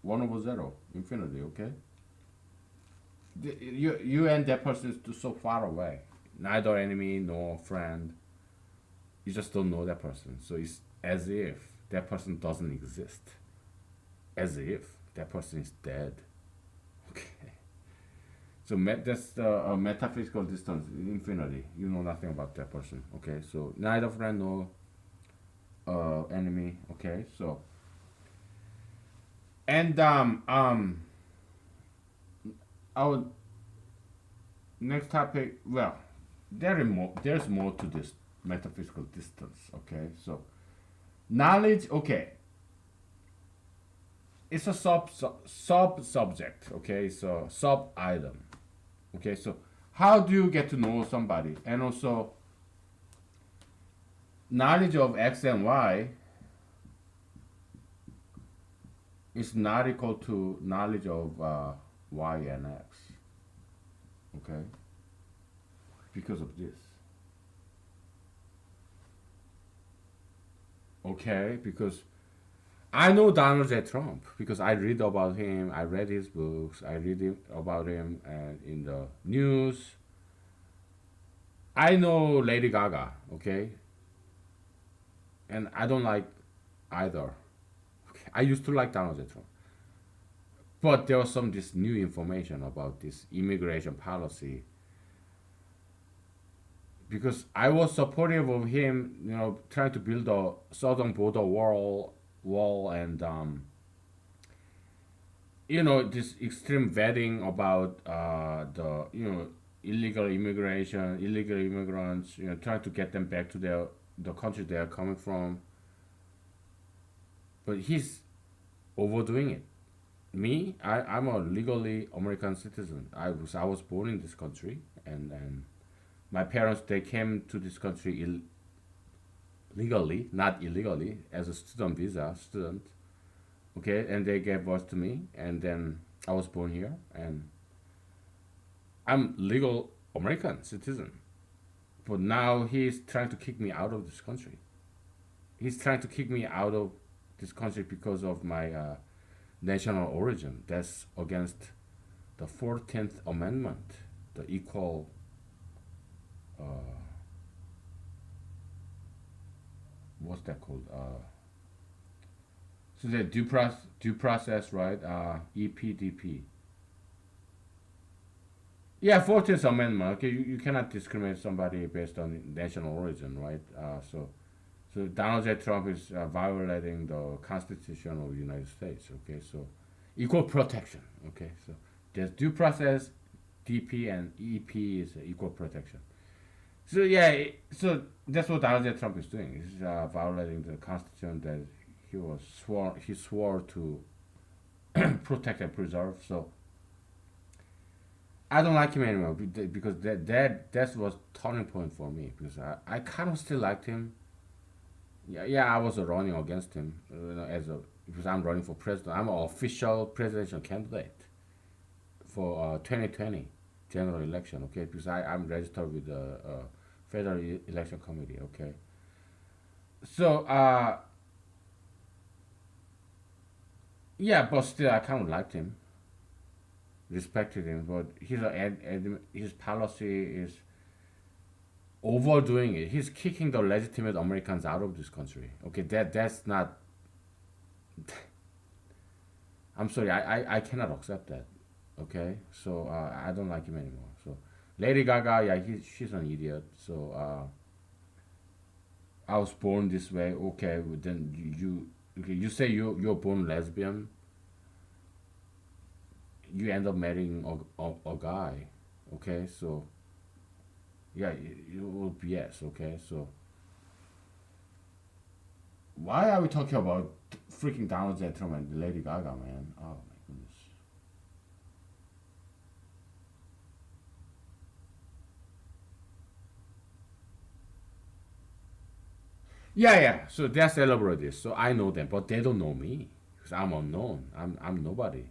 A: 1 over 0. Infinity, okay? You and that person is so far away. Neither enemy nor friend. You just don't know that person. So it's as if that person doesn't exist. As if that person is dead. Okay. So that's the metaphysical distance, infinity. You know nothing about that person. Okay, so neither friend nor enemy. Okay, so and our next topic. Well, there's more to this metaphysical distance. Okay, so knowledge. Okay, it's a sub subject. Okay, so sub item. Okay, so how do you get to know somebody? And also, knowledge of X and Y is not equal to knowledge of Y and X. Okay, because of this. Okay, because I know Donald J. Trump because I read about him. I read his books. I read about him in the news. I know Lady Gaga. Okay, and I don't like either. Okay, I used to like Donald J. Trump, but there was some this new information about this immigration policy because I was supportive of him. You know, trying to build a southern border wall and you know this extreme vetting about the illegal immigration, illegal immigrants. You know, trying to get them back to the country they are coming from. But he's overdoing it. Me, I'm a legally American citizen. I was born in this country, and my parents they came to this country legally, not illegally, as a student. Okay, and they gave birth to me, and then I was born here, and I'm legal American citizen. But now he's trying to kick me out of this country. He's trying to kick me out of this country because of my national origin. That's against the 14th Amendment, the equal. Uh, what's that called? So the due process, right? EPDP. Yeah, 14th Amendment. Okay, you cannot discriminate somebody based on national origin, right? So Donald J. Trump is violating the Constitution of the United States. Okay, so equal protection. Okay, so there's due process, DP, and EP is equal protection. So yeah, so that's what Donald J. Trump is doing. He's violating the Constitution that He swore to protect and preserve. So I don't like him anymore because that was turning point for me because I kind of still liked him. Yeah, yeah, I was running against him, as a because I'm running for president. I'm an official presidential candidate for 2020 general election. Okay, because I'm registered with the Federal Election Committee. Okay, so yeah, but still I kind of liked him, respected him, but his policy is overdoing it. He's kicking the legitimate Americans out of this country. Okay, that's not. I'm sorry, I cannot accept that. Okay, so I don't like him anymore. So Lady Gaga, yeah, she's an idiot. So I was born this way. Okay, well, then okay, you say you're born lesbian. You end up marrying a guy. Okay, so yeah, it will be yes. Okay, so why are we talking about freaking Donald J. Trump and Lady Gaga, man? Oh my goodness. Yeah, yeah. So they're celebrities. So I know them, but they don't know me because I'm unknown. I'm nobody.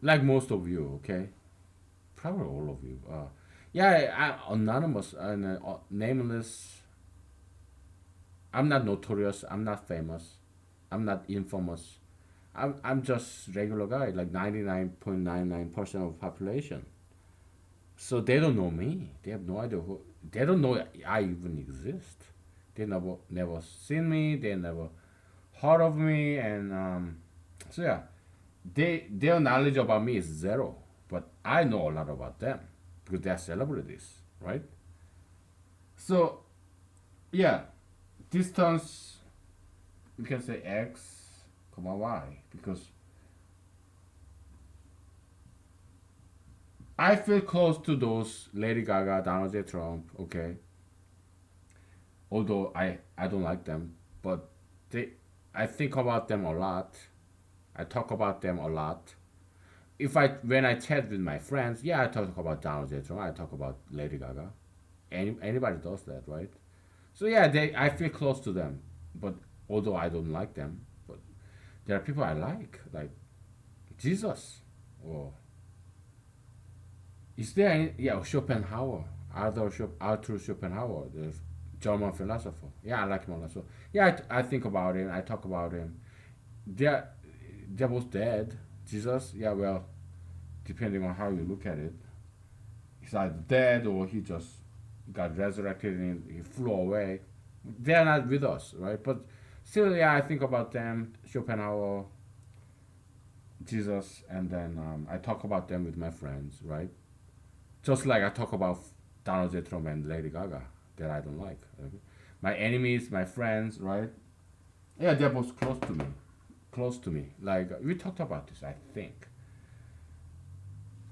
A: Like most of you, okay? Probably all of you. Yeah, anonymous and nameless. I'm not notorious. I'm not famous. I'm not infamous. I'm just regular guy, like 99.99% of population. So they don't know me. They have no idea who. They don't know I even exist. They never seen me. They never heard of me, and so yeah, their knowledge about me is zero. But I know a lot about them because they're celebrities, right? So yeah, distance we can say x comma y because I feel close to those Lady Gaga, Donald J. Trump, okay, although I don't like them, but they I think about them a lot. I talk about them a lot. If I when I chat with my friends, yeah, I talk about Donald J. Trump. I talk about Lady Gaga. Anybody does that, right? So yeah, they I feel close to them, but although I don't like them, but there are people I like Jesus, or is there any, yeah, Schopenhauer, Arthur Schopenhauer, the German philosopher. Yeah, I like him a lot. So yeah, I think about him. I talk about him. They're they're both dead. Jesus, yeah, well, depending on how you look at it, he's either dead or he just got resurrected and he flew away. They're not with us, right? But still, yeah, I think about them, Schopenhauer, Jesus, and then I talk about them with my friends, right? Just like I talk about Donald J. Trump and Lady Gaga that I don't like. Okay? My enemies, my friends, right? Yeah, they're both close to me. Close to me. Like we talked about this, I think.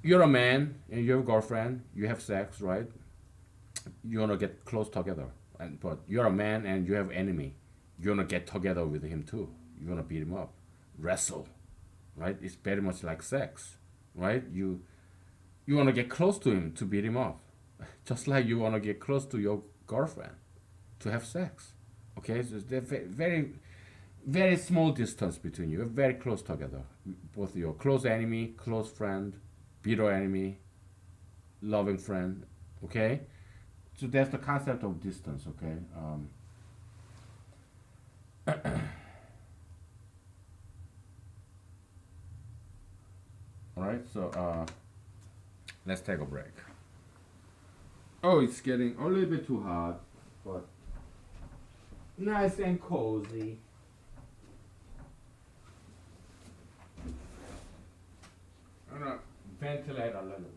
A: You're a man and you have a girlfriend, you have sex, right? You wanna get close together. And but you're a man and you have enemy. You wanna get together with him too. You wanna beat him up. Wrestle. Right? It's very much like sex. Right? You wanna get close to him to beat him up. Just like you wanna get close to your girlfriend to have sex. Okay? So there's very very small distance between you. You're very close together. Both your close enemy, close friend, bitter enemy, loving friend. Okay? So that's the concept of distance, okay? All right, so let's take a break. Oh, it's getting a little bit too hot, but nice and cozy. I'm gonna ventilate a little bit.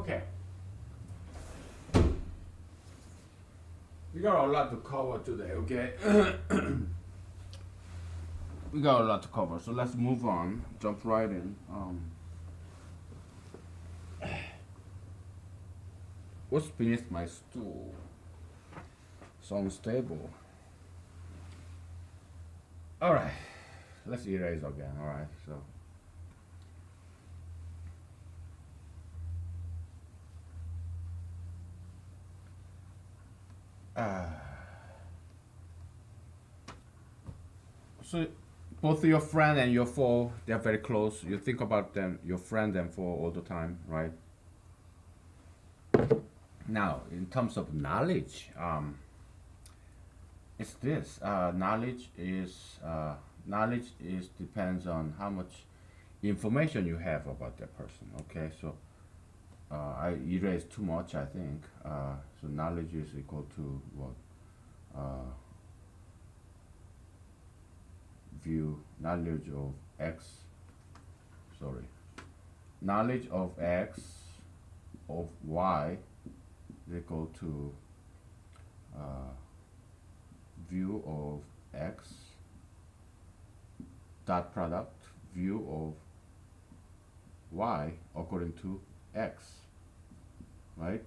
A: Okay. We got a lot to cover today, okay? We got a lot to cover, so let's move on. Jump right in. What's beneath my stool? So unstable. All right, let's erase again. All right, so. Uh, so both your friend and your foe, they're very close. You think about them, your friend and foe all the time, right? Now, in terms of knowledge, it's this. Knowledge is depends on how much information you have about that person. Okay, so I erased too much, I think. So knowledge is equal to what? Uh, view knowledge of x. Sorry, knowledge of x of y is equal to view of x dot product view of y according to x, right?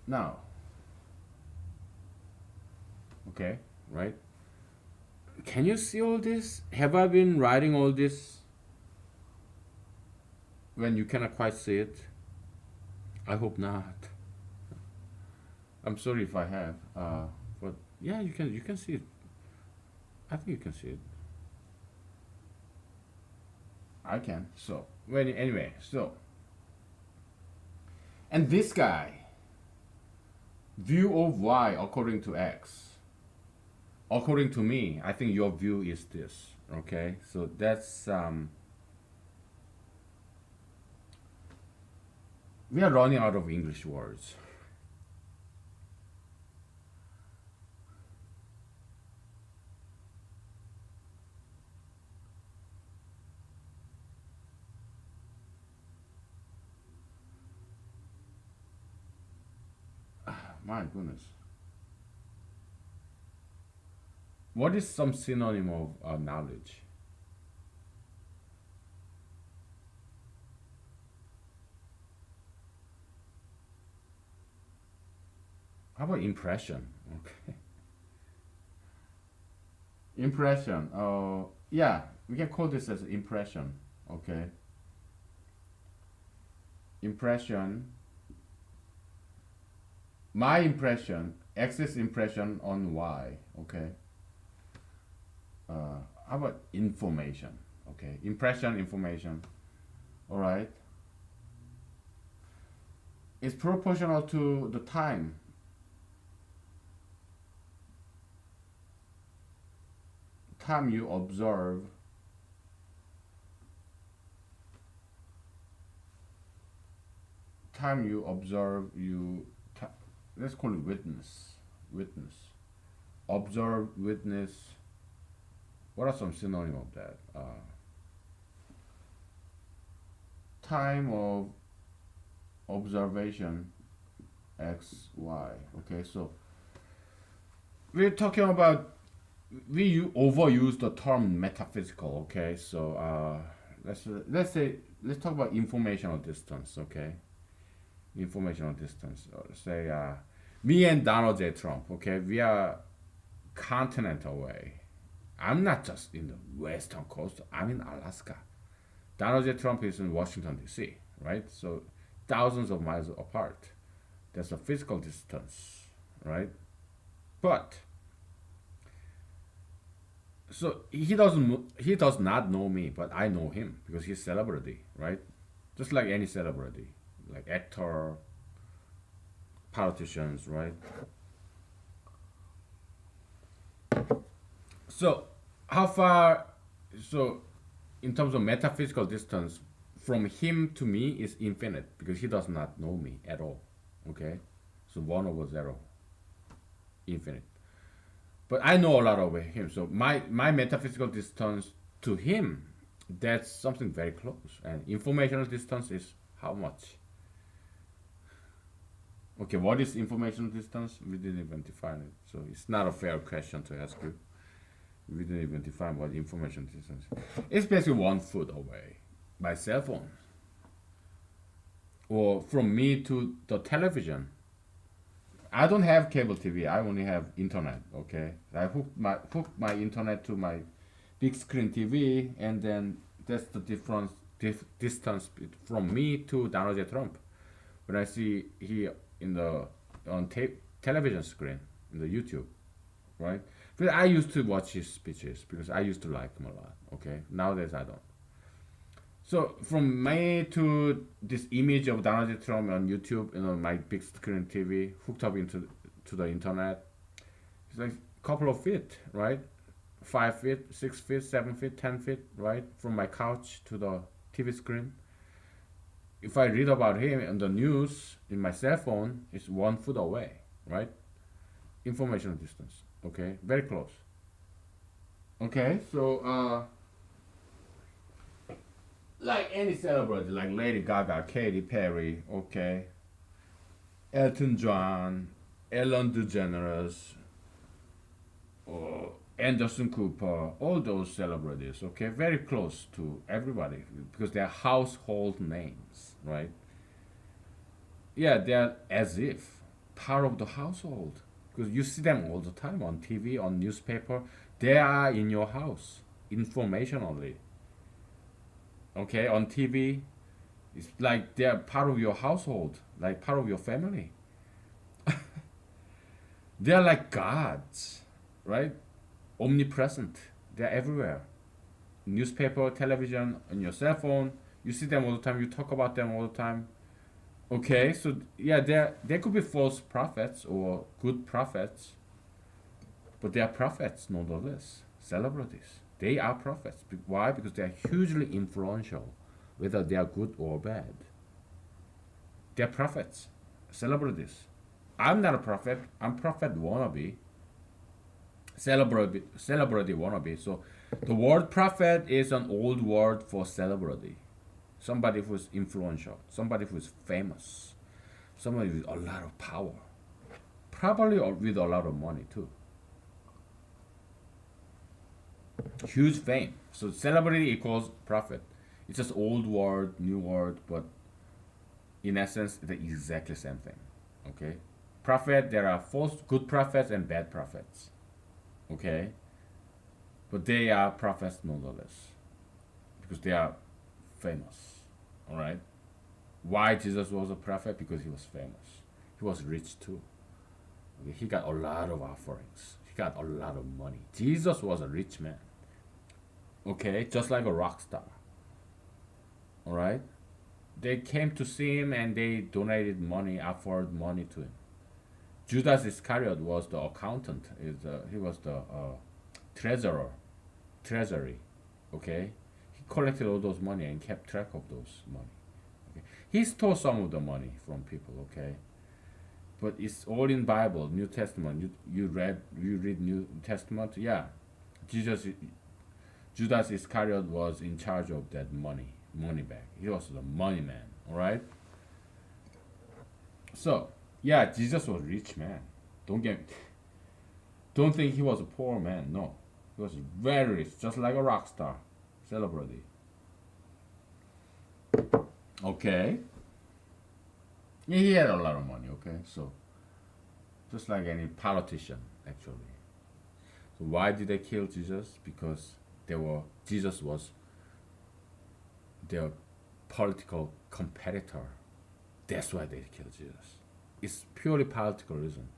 A: Now, okay, right? Can you see all this? Have I been writing all this when you cannot quite see it? I hope not. I'm sorry if I have, but yeah, you can see it. I think you can see it. I can. So, well, anyway, so, and this guy, view of y according to x. According to me, I think your view is this. Okay, so that's we are running out of English words. My goodness. What is some synonym of knowledge? How about impression? Okay. Impression. Yeah, we can call this as impression. Okay. Impression. My impression, X's impression on Y. Okay. How about information? Okay. Impression, information. All right. It's proportional to the time you observe let's call it witness observe, witness. What are some synonym of that? Time of observation x y. Okay, so we're talking about, overuse the term metaphysical. Okay, so let's talk about informational distance. Okay, informational distance. Say me and Donald J. Trump. Okay, we are continent away. I'm not just in the western coast. I'm in Alaska. Donald J. Trump is in Washington D.C. Right, so thousands of miles apart. That's a physical distance, right? But so he does not know me, but I know him because he's celebrity, right? Just like any celebrity, like actor, politicians, right? So how far? So in terms of metaphysical distance, from him to me is infinite because he does not know me at all. Okay, so 1/0, infinite. But I know a lot about him. So my metaphysical distance to him, that's something very close. And informational distance is how much? Okay, what is information distance? We didn't even define it, so it's not a fair question to ask you. We didn't even define what information distance is. It's basically 1 foot away by cell phone, or from me to the television. I don't have cable TV. I only have internet. Okay, I hook my internet to my big screen TV, and then that's the difference distance from me to Donald J. Trump. When I see he in the on television screen in the YouTube, right? But I used to watch his speeches because I used to like him a lot. Okay, nowadays I don't. So from me to this image of Donald J. Trump on YouTube, my big screen TV hooked up into to the internet, it's like a couple of feet, right? 5 feet, 6 feet, 7 feet, 10 feet, right? From my couch to the TV screen. If I read about him on the news in my cell phone, it's 1 foot away, right? Information distance, okay? Very close. Okay, so like any celebrity, like Lady Gaga, Katy Perry, okay, Elton John, Ellen DeGeneres, or Anderson Cooper, all those celebrities, okay, very close to everybody because they're household names, right? Yeah, they're as if part of the household because you see them all the time on TV, on newspaper. They are in your house informationally, okay, on TV. It's like they're part of your household, like part of your family. They're like gods, right? Omnipresent. They're everywhere. Newspaper, television, on your cell phone. You see them all the time. You talk about them all the time. Okay, so yeah, there could be false prophets or good prophets, but they are prophets nonetheless. Celebrities. They are prophets. Why? Because they are hugely influential, whether they are good or bad. They are prophets. Celebrities. I'm not a prophet. I'm prophet wannabe. Celebrity wannabe. So the word prophet is an old word for celebrity. Somebody who's influential. Somebody who's famous. Somebody with a lot of power. Probably with a lot of money too. Huge fame. So celebrity equals prophet. It's just old word, new word, but in essence, the exactly same thing. Okay? Prophet, there are false good prophets and bad prophets. Okay? But they are prophets nonetheless. Because they are famous. Alright? Why Jesus was a prophet? Because he was famous. He was rich too. Okay? He got a lot of offerings. He got a lot of money. Jesus was a rich man. Okay? Just like a rock star. Alright? They came to see him and they donated money, offered money to him. Judas Iscariot was the accountant. He was the treasurer, treasury. Okay, he collected all those money and kept track of those money. Okay, he stole some of the money from people. Okay, but it's all in Bible, New Testament. You read New Testament. Yeah, Judas Iscariot was in charge of that money bag. He was the money man. All right. So yeah, Jesus was a rich man. Don't think he was a poor man. No, he was very rich, just like a rock star, celebrity. Okay, yeah, he had a lot of money. Okay, so just like any politician, actually. So why did they kill Jesus? Because Jesus was their political competitor. That's why they killed Jesus. It's purely political reason.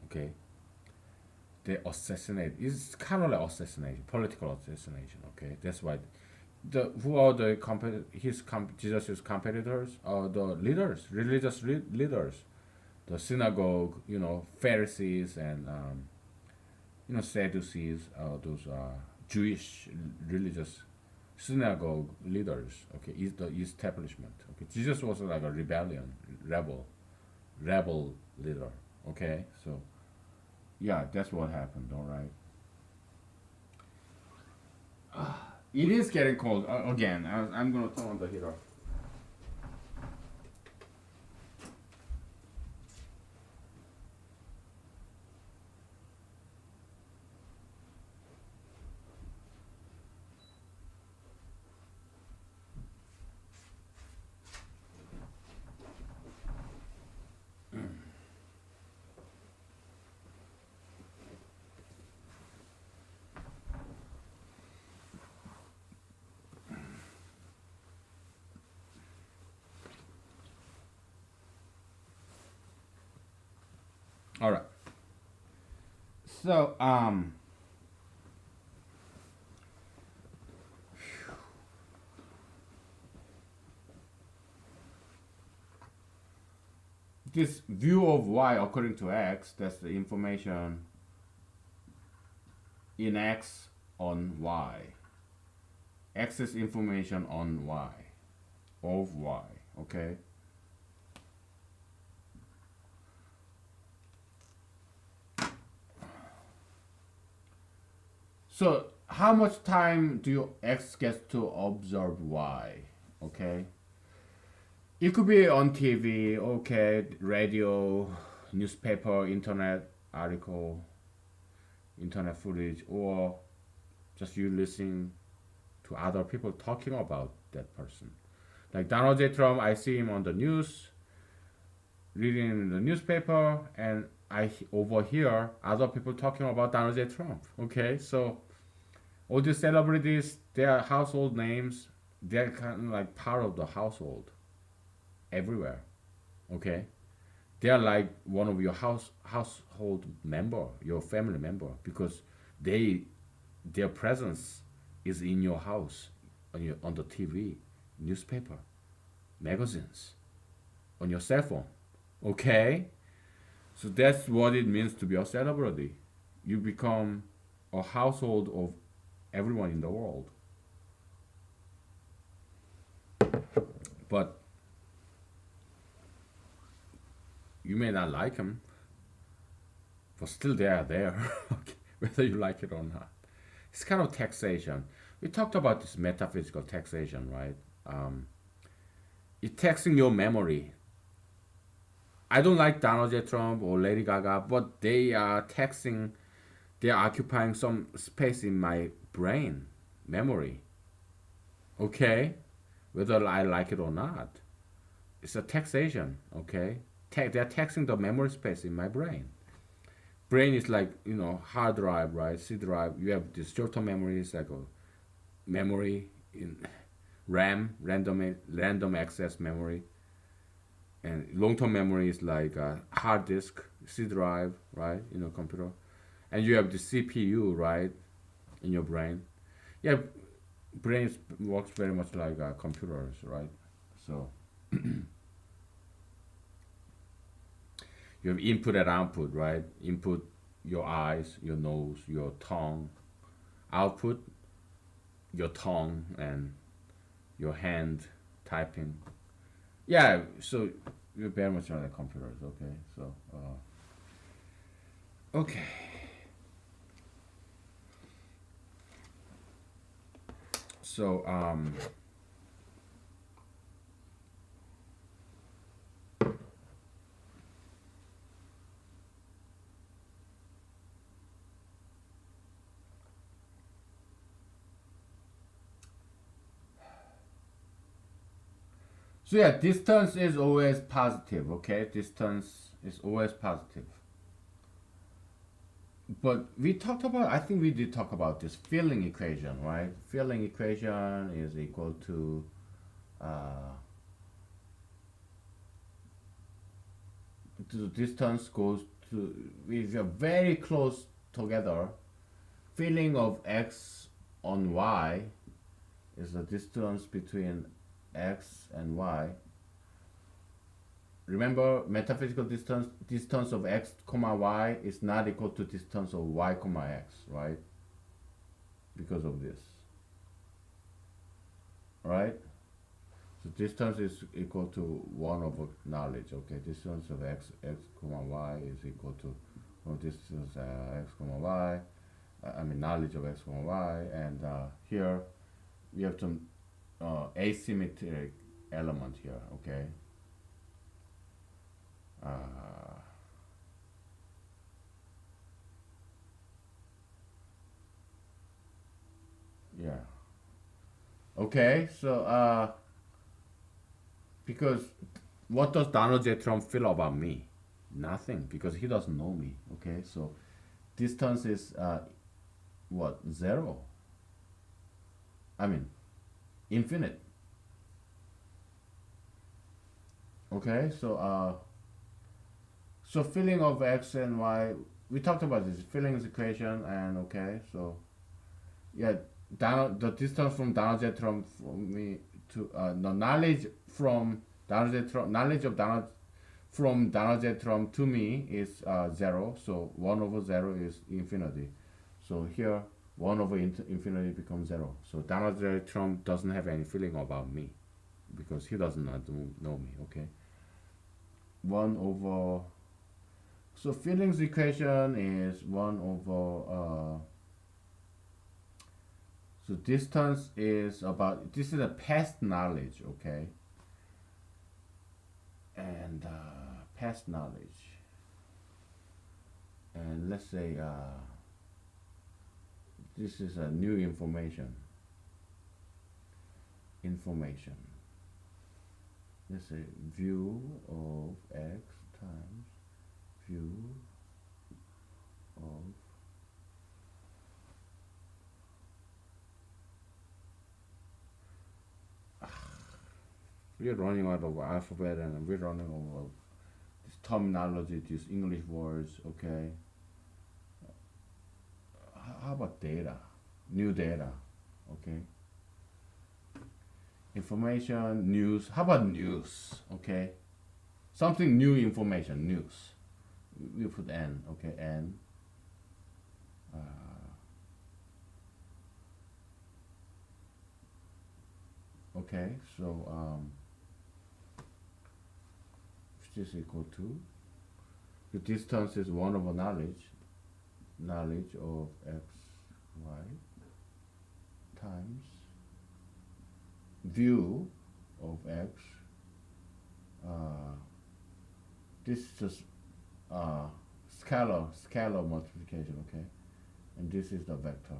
A: Okay. They assassinate. It's kind of like assassination, political assassination. Okay. That's why. Who are the Jesus' competitors? Are the leaders, religious leaders, the synagogue, Pharisees and Sadducees, those Jewish religious synagogue leaders. Okay, is the establishment. Okay, Jesus was like a rebel leader. Okay, so yeah, that's what happened. All right. It is getting cold again. I'm gonna turn on the heater. All right. So this view of y according to x, that's the information in x on y. X is information on y, of y, okay? So how much time do you x gets to observe y, okay? It could be on TV, okay, radio, newspaper, internet article, internet footage, or just you listening to other people talking about that person. Like Donald J. Trump, I see him on the news, reading the newspaper, and I overhear other people talking about Donald J. Trump. Okay, so all these celebrities, their household names, they're kind of like part of the household everywhere. Okay, they're like one of your household member, your family member, because they their presence is in your house, on the TV, newspaper, magazines, on your cell phone. Okay, so that's what it means to be a celebrity. You become a household of everyone in the world. But you may not like them, but still they are there, okay, whether you like it or not. It's kind of taxation. We talked about this metaphysical taxation, right? Um, it's taxing your memory. I don't like Donald J. Trump or Lady Gaga, but they are taxing, they are occupying some space in my brain, memory. Okay? Whether I like it or not. It's a taxation, okay? They're taxing the memory space in my brain. Brain is like, hard drive, right? C drive. You have this short-term memory, it's like a memory in RAM, random access memory. And long-term memory is like a hard disk, C drive, right? Computer. And you have the CPU, right, in your brain. Yeah, brain works very much like computers, right? So you have input and output, right? Input, your eyes, your nose, your tongue. Output, your tongue and your hand typing. Yeah, so you're very much like computers, okay? So, okay. So, so yeah, distance is always positive, okay? Distance is always positive. But we talked about, I think we did talk about this feeling equation, right? Feeling equation is equal to the distance goes to, if you're very close together, feeling of x on y is the distance between x and y. Remember, metaphysical distance of x comma y is not equal to distance of y comma x, right? Because of this, right? So distance is equal to 1 over knowledge, okay? Distance of x comma y is equal to distance x comma y. I mean knowledge of x comma y, and here we have some asymmetric element here, okay? Uh, yeah. Okay, so because what does Donald J. Trump feel about me? Nothing, because he doesn't know me. Okay, so distance is what, zero? I mean, infinite. Okay, So feeling of x and y, we talked about this feelings equation, and okay, so yeah, the distance from Donald Trump from me to the knowledge from Donald Trump, knowledge of Donald from Donald J. Trump to me is 0. So 1 over 0 is infinity. So here 1 over infinity becomes 0. So Donald J. Trump doesn't have any feeling about me because he doesn't know me. Okay. 1 over. So feelings equation is 1 over. So distance is about. This is a past knowledge. Okay. And past knowledge. And let's say this is a new information. Let's say view of x times view of we're running out of alphabet and we're running out of this terminology, these English words. Okay, how about data? New data. Okay, information, news. How about news? Okay, something new information, news. We put n. Okay, n. Uh, okay, so which is equal to the distance is 1 over knowledge of x, y times view of x. This is just scalar multiplication, okay? And this is the vector.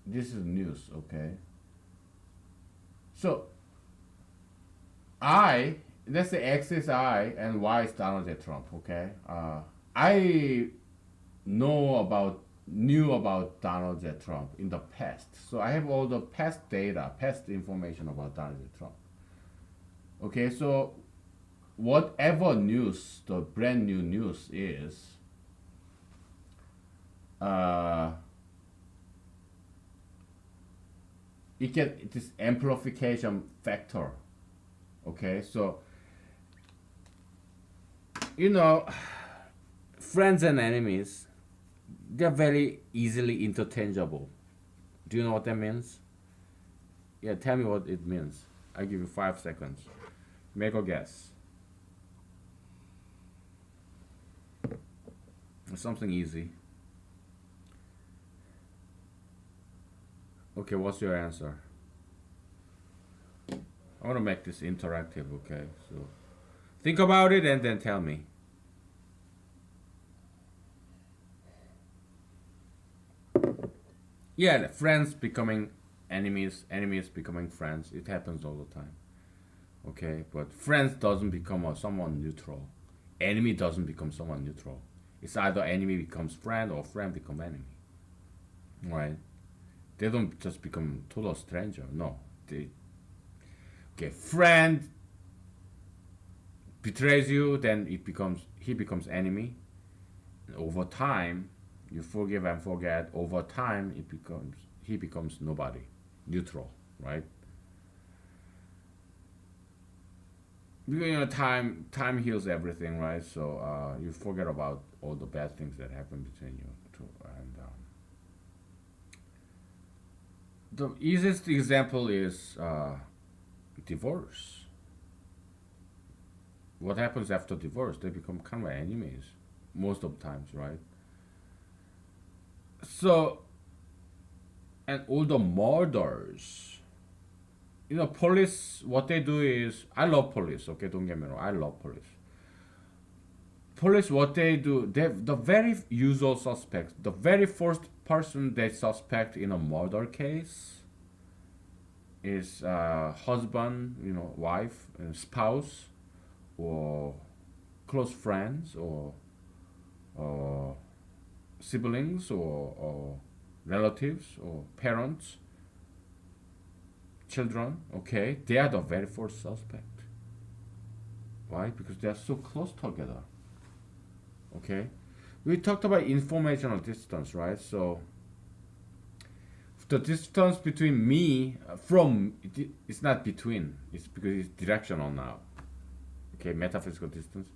A: This is news, okay? So let's say x is I and y is Donald J. Trump, okay? I knew about Donald J. Trump in the past. So I have all the past data, past information about Donald J. Trump. Okay, so whatever news, the brand new news is, it gets this amplification factor. Okay, so friends and enemies, they're very easily interchangeable. Do you know what that means? Yeah, tell me what it means. I give you 5 seconds. Make a guess. Something easy. Okay, what's your answer? I want to make this interactive, okay? So think about it and then tell me. Yeah, friends becoming enemies, enemies becoming friends. It happens all the time. Okay, but friends doesn't become someone neutral. Enemy doesn't become someone neutral. It's either enemy becomes friend or friend become enemy. Right? They don't just become total stranger. No. Friend betrays you, then he becomes enemy. And over time, you forgive and forget. Over time, he becomes nobody, neutral, right? Because time heals everything, right? So you forget about all the bad things that happen between you two. And the easiest example is divorce. What happens after divorce? They become kind of enemies most of the times, right? So, and all the murders, police, what they do is, I love police, okay, don't get me wrong, I love police. Police, what they do, the very usual suspects, the very first person they suspect in a murder case is husband, wife, spouse, or close friends, or siblings, or relatives, or parents, children. Okay, they are the very first suspect. Why? Because they are so close together. Okay, we talked about informational distance, right? So the distance between me from it's not between. It's because it's directional now. Okay, metaphysical distance.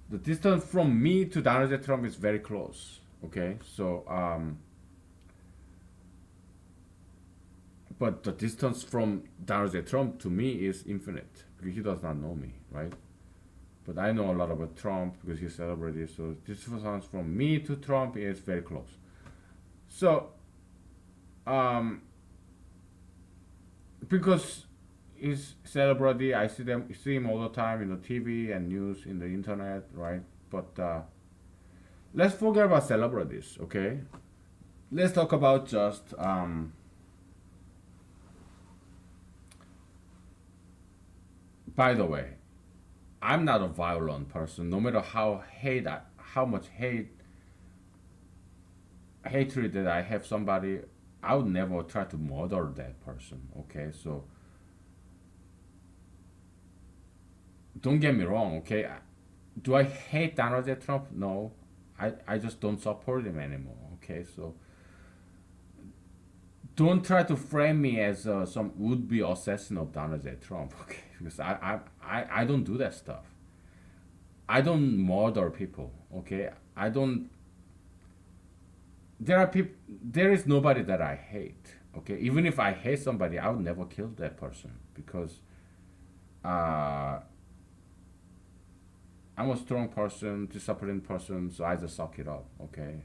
A: The distance from me to Donald Trump is very close. Okay, so but the distance from Donald Trump to me is infinite because he does not know me, right? But I know a lot about Trump because he's celebrated. So distance from me to Trump is very close. So um, because he's celebrity, I see him all the time in the TV and news in the internet, right? But let's forget about celebrities, okay? Let's talk about just by the way, I'm not a violent person. No matter how much hatred that I have somebody, I would never try to murder that person. Okay, so don't get me wrong. Okay, do I hate Donald J. Trump? No, I just don't support him anymore. Okay, so don't try to frame me as some would-be assassin of Donald J. Trump. Okay, because I don't do that stuff. I don't murder people. Okay, I don't. There are people. There is nobody that I hate. Okay, even if I hate somebody, I would never kill that person because uh, I'm a strong person, disciplined person, so I just suck it up. Okay.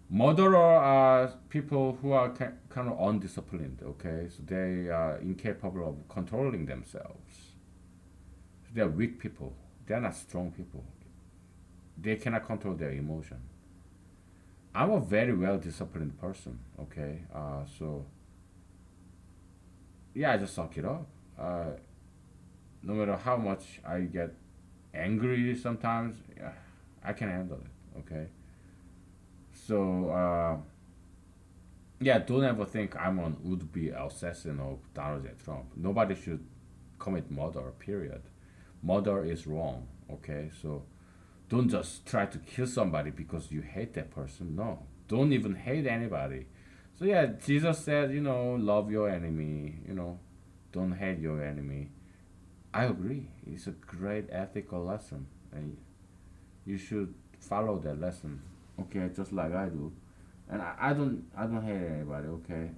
A: Murderer are people who are kind of undisciplined. Okay, so they are incapable of controlling themselves. So they are weak people. They are not strong people. They cannot control their emotion. I'm a very well disciplined person. Okay, so yeah, I just suck it up. No matter how much I get angry sometimes, yeah, I can handle it. Okay, so yeah, don't ever think I'm an would-be assassin of Donald J. Trump. Nobody should commit murder. Period. Murder is wrong. Okay, so don't just try to kill somebody because you hate that person. No, don't even hate anybody. So yeah, Jesus said, love your enemy. Don't hate your enemy. I agree. It's a great ethical lesson, and you should follow that lesson. Okay, just like I do, and I don't hate anybody. Okay,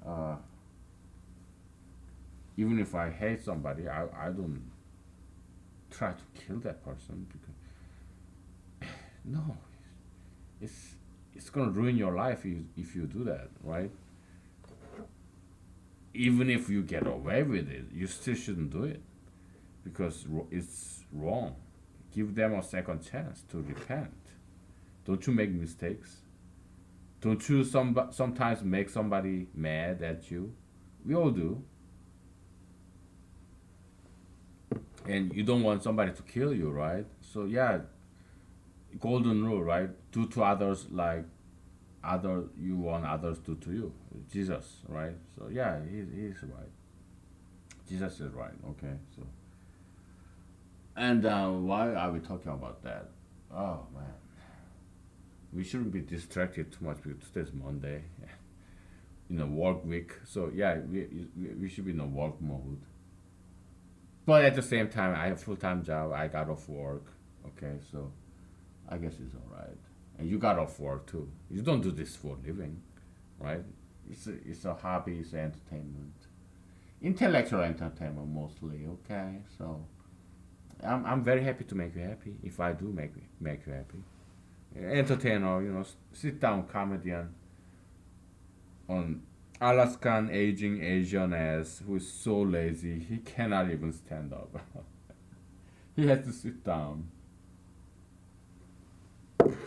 A: even if I hate somebody, I don't try to kill that person because no, it's it's gonna ruin your life if you do that, right? Even if you get away with it, you still shouldn't do it because it's wrong. Give them a second chance to repent. Don't you make mistakes? Don't you sometimes make somebody mad at you? We all do, and you don't want somebody to kill you, right? So yeah, golden rule, right? Do to others like other you want others do to you. Jesus, right? So yeah, he's right. Jesus is right. Okay, so and why are we talking about that? Oh man, we shouldn't be distracted too much because today's Monday, work week. So yeah, we should be in a work mode. But at the same time, I have a full time job. I got off work. Okay, so I guess it's all right. And you got off work too. You don't do this for a living, right? It's a hobby. It's entertainment, intellectual entertainment mostly. Okay, so I'm very happy to make you happy. If I do make you happy, entertainer, sit down comedian on Alaskan aging Asian ass who is so lazy he cannot even stand up. He has to sit down.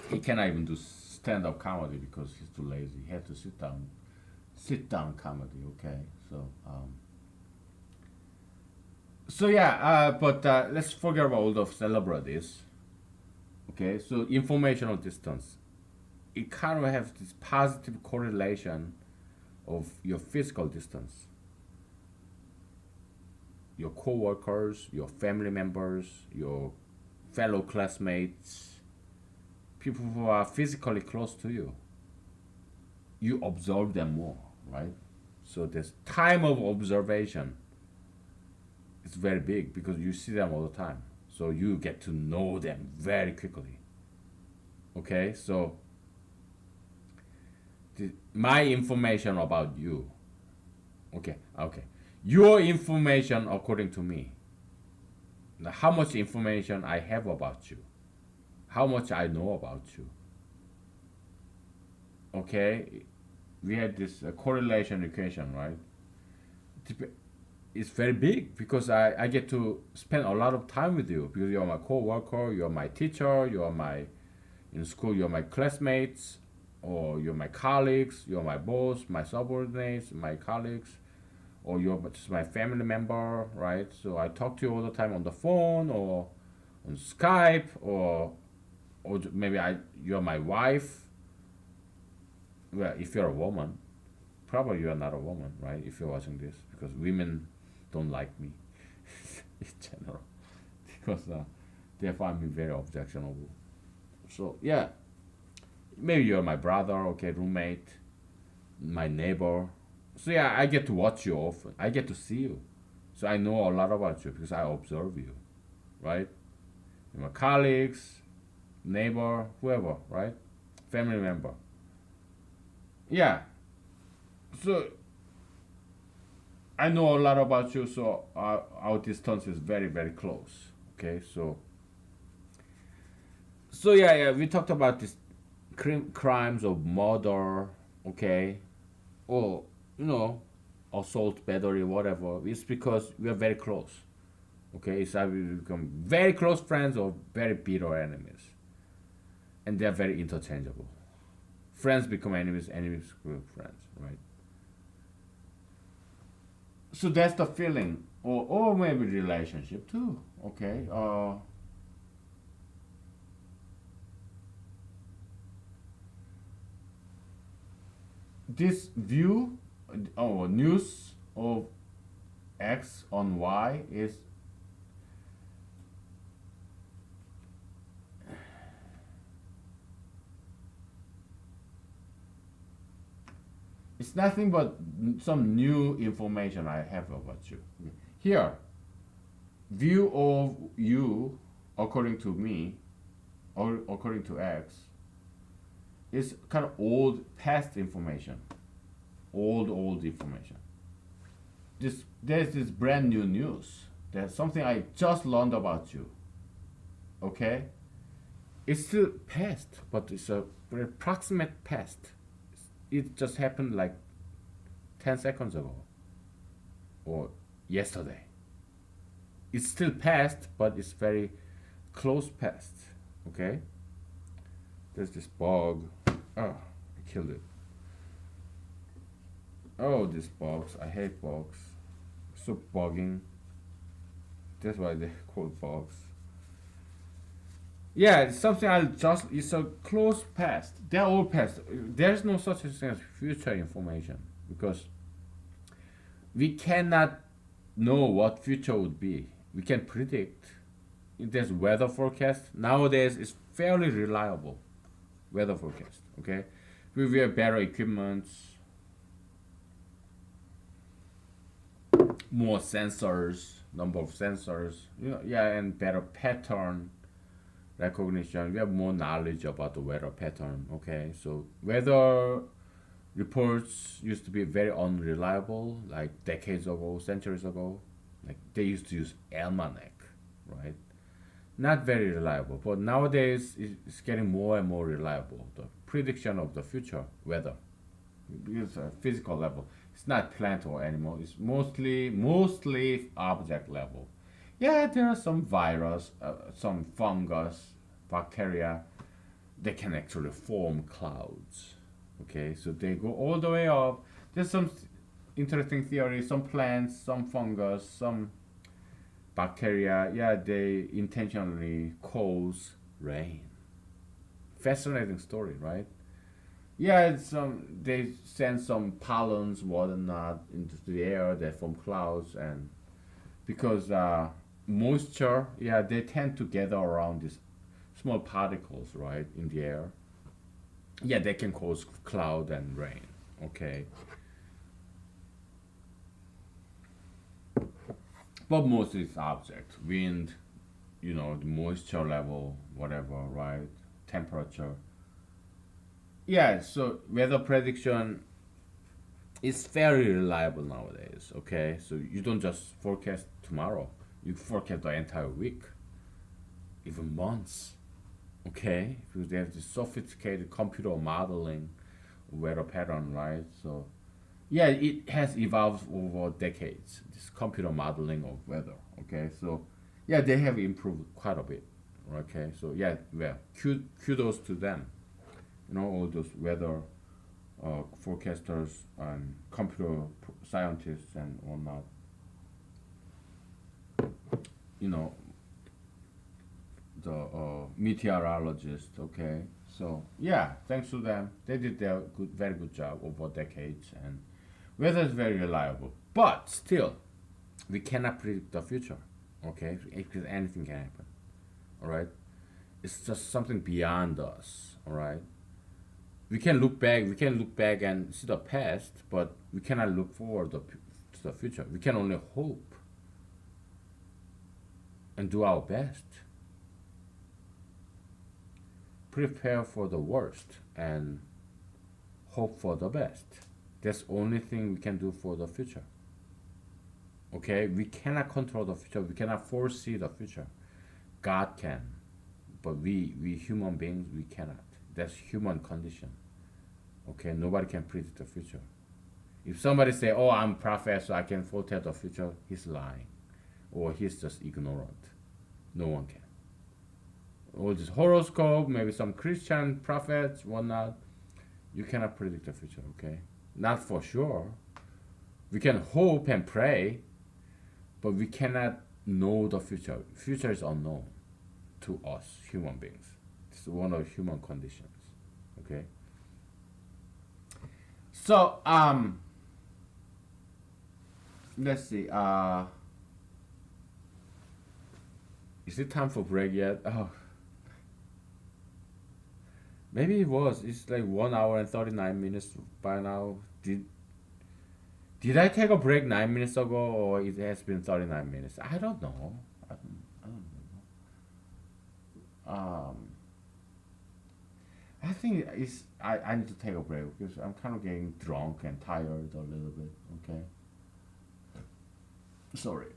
A: He cannot even do stand up comedy because he's too lazy. He has to sit down comedy. Okay, so yeah, but let's forget about all the celebrities. Okay, so informational distance. It kind of has this positive correlation of your physical distance. your co-workers, your family members, your fellow classmates, people who are physically close to you. You observe them more, right? So this time of observation is very big because you see them all the time. So you get to know them very quickly. Okay, so my information about you. Okay. Your information according to me. Now, how much information I have about you. How much I know about you. Okay, we had this correlation equation, right? It's very big because I get to spend a lot of time with you because you're my co-worker, you're my teacher, you're my in school, you're my classmates, or you're my colleagues, you're my boss, my subordinates, my colleagues, or you're just my family member, right? So I talk to you all the time on the phone or on Skype, or maybe you're my wife. Well, if you're a woman, probably you're not a woman, right? If you're watching this, because women don't like me in general, because they find me very objectionable. So yeah, maybe you're my brother, okay, roommate, my neighbor. So yeah, I get to watch you often. I get to see you, so I know a lot about you because I observe you, right? You're my colleagues, neighbor, whoever, right? Family member. Yeah. So I know a lot about you, so our distance is very, very close. Okay, so yeah, we talked about this crimes of murder, okay, or you know, assault, battery, whatever. It's because we are very close. Okay, it's either we become very close friends or very bitter enemies, and they are very interchangeable. Friends become enemies, enemies become friends, right? So that's the feeling, or maybe relationship too. Okay, this view or news of X on Y is it's nothing but some new information I have about you. Here, view of you according to me or according to X is kind of old past information. Old information. There's this brand new news. There's something I just learned about you. Okay? It's still past, but it's a very approximate past. It just happened like 10 seconds ago or yesterday. It's still past, but it's very close past. Okay? There's this bug. Oh, I killed it. Oh, these bugs. I hate bugs. So bugging. That's why they call bugs. Yeah, it's something it's a close past. They're all past. There's no such thing as future information because we cannot know what future would be. We can predict. There's weather forecast. Nowadays, it's fairly reliable weather forecast. Okay, we have better equipment, more sensors, number of sensors. Yeah, and better pattern recognition. We have more knowledge about the weather pattern. Okay, so weather reports used to be very unreliable, like decades ago, centuries ago. Like they used to use almanac, right? Not very reliable, but nowadays it's getting more and more reliable. The prediction of the future weather, it's a physical level. It's not plant or animal. It's mostly object level. Yeah, there are some virus, some fungus, bacteria. They can actually form clouds. Okay, so they go all the way up. There's some interesting theory. Some plants, some fungus, some bacteria. Yeah, they intentionally cause rain. Fascinating story, right? Yeah, they send some pollens, whatnot, into the air. They form clouds, and because moisture, yeah, they tend to gather around these small particles, right, in the air. Yeah, they can cause cloud and rain. Okay, but most of these objects, wind, the moisture level, whatever, right, temperature. Yeah, so weather prediction is very reliable nowadays. Okay, so you don't just forecast tomorrow; you forecast the entire week, even months. Okay, because they have this sophisticated computer modeling weather pattern, right? So yeah, it has evolved over decades. This computer modeling of weather. Okay, so yeah, they have improved quite a bit. Okay, so yeah, well, kudos to them. All those weather forecasters and computer scientists and whatnot. You know, the meteorologists. Okay, so yeah, thanks to them, they did their very good job over decades, and weather is very reliable. But still, we cannot predict the future. Okay, because anything can happen. All right, it's just something beyond us. All right, we can look back. We can look back and see the past, but we cannot look forward to the future. We can only hope and do our best. Prepare for the worst and hope for the best. That's the only thing we can do for the future. Okay, we cannot control the future. We cannot foresee the future. God can, but we human beings, we cannot. That's human condition. Okay, nobody can predict the future. If somebody say, "Oh, I'm a prophet, so I can foretell the future," he's lying, or he's just ignorant. No one can. All this horoscope, maybe some Christian prophets, whatnot. You cannot predict the future. Okay, not for sure. We can hope and pray, but we cannot know the future. Future is unknown to us human beings. It's one of human conditions. Okay. So let's see. Is it time for break yet? Oh, maybe it was. It's like 1 hour and 39 minutes by now. Did I take a break 9 minutes ago, or it has been 39 minutes? I don't know. I don't know. I think I need to take a break because I'm kind of getting drunk and tired a little bit. Okay. Sorry.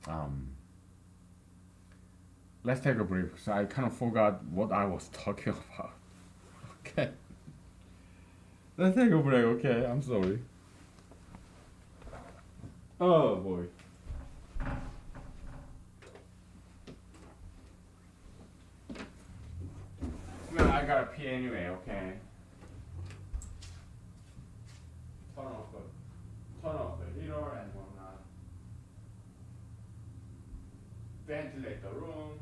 A: Um, let's take a break. So I kind of forgot what I was talking about. Okay. Let's take a break. Okay. I'm sorry. Oh boy. Well, I gotta pee anyway. Okay. Turn off the heater and whatnot. Ventilate the room.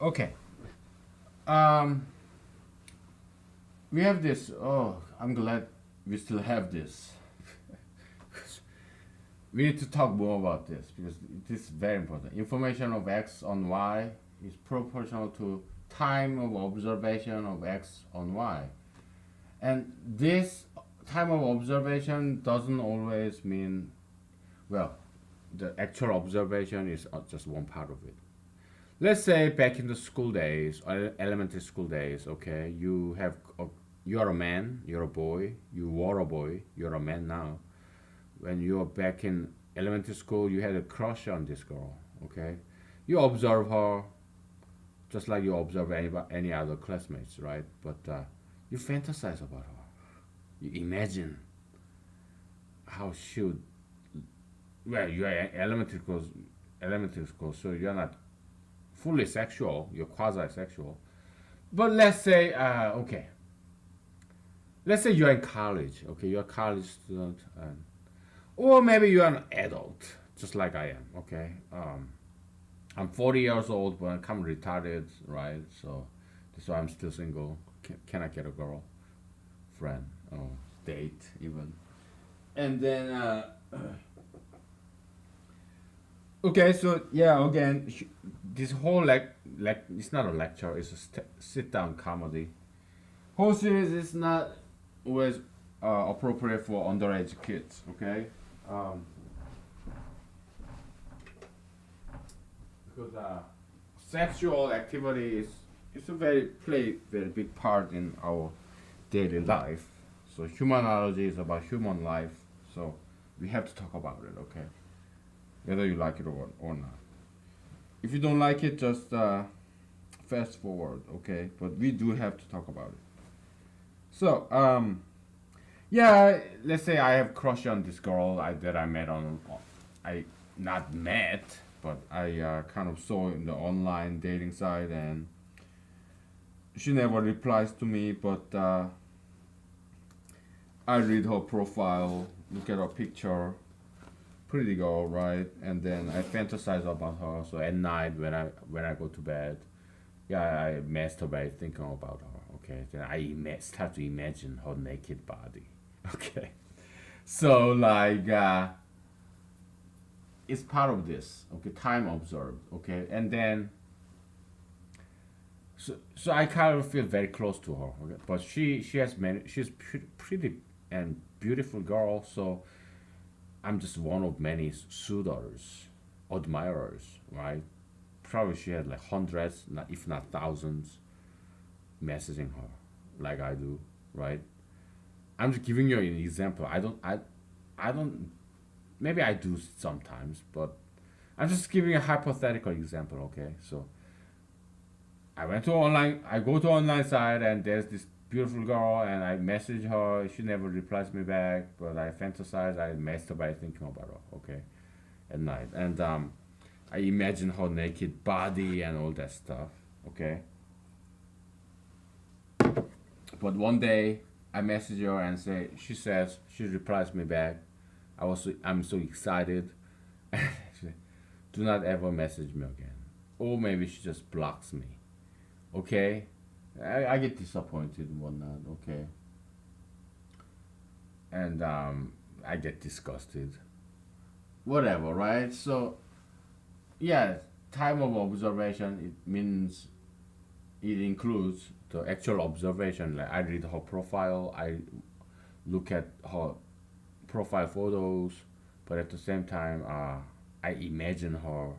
A: Okay. Um, we have this. Oh, I'm glad we still have this. We need to talk more about this because it is very important. Information of x on y is proportional to time of observation of x on y. And this time of observation doesn't always mean, well, the actual observation is just one part of it. Let's say back in the school days, or elementary school days, okay, you're a man, you're a boy, you were a boy, you're a man now. When you were back in elementary school, you had a crush on this girl, okay? You observe her just like you observe any other classmates, right? But you fantasize about her. You imagine how she would. Well, you are in elementary school, so you're not fully sexual. You're quasi-sexual. But let's say you're in college. Okay, you're a college student, or maybe you're an adult, just like I am. Okay, I'm 40 years old, but I'm kind of retarded, right? So that's why I'm still single. Can I get a girl friend or date even? And then okay, so yeah, again, this whole it's not a lecture; it's a sit-down comedy. Whole series is not always appropriate for underage kids. Okay, um, because sexual activity is a very big part in our daily life. So humanology is about human life. So we have to talk about it. Okay, whether you like it or not. If you don't like it, just fast forward, okay? But we do have to talk about it. So, yeah, let's say I have crush on this girl that I met I not met, but I kind of saw in the online dating site, and she never replies to me. But I read her profile, look at her picture, pretty girl, right? And then I fantasize about her. So at night when I go to bed, yeah, I masturbate thinking about her. Okay, then start to imagine her naked body. Okay, so it's part of this. Okay, time observed. Okay, and then so I kind of feel very close to her. Okay, but she's pretty and beautiful girl. So I'm just one of many suitors, admirers, right? Probably she had like hundreds, if not thousands, messaging her, like I do, right? I'm just giving you an example. I don't. Maybe I do sometimes, but I'm just giving a hypothetical example. Okay, so I go to online site and there's this beautiful girl and I message her. She never replies me back, but I fantasize, I masturbate thinking about her. Okay, at night, and I imagine her naked body and all that stuff. Okay, but one day I message her and she replies me back. I'm so excited. Do not ever message me again, or maybe she just blocks me. Okay, I get disappointed and whatnot. Okay, and I get disgusted. Whatever, right? So yeah, time of observation it means it includes the actual observation. Like I read her profile, I look at her profile photos, but at the same time, I imagine her,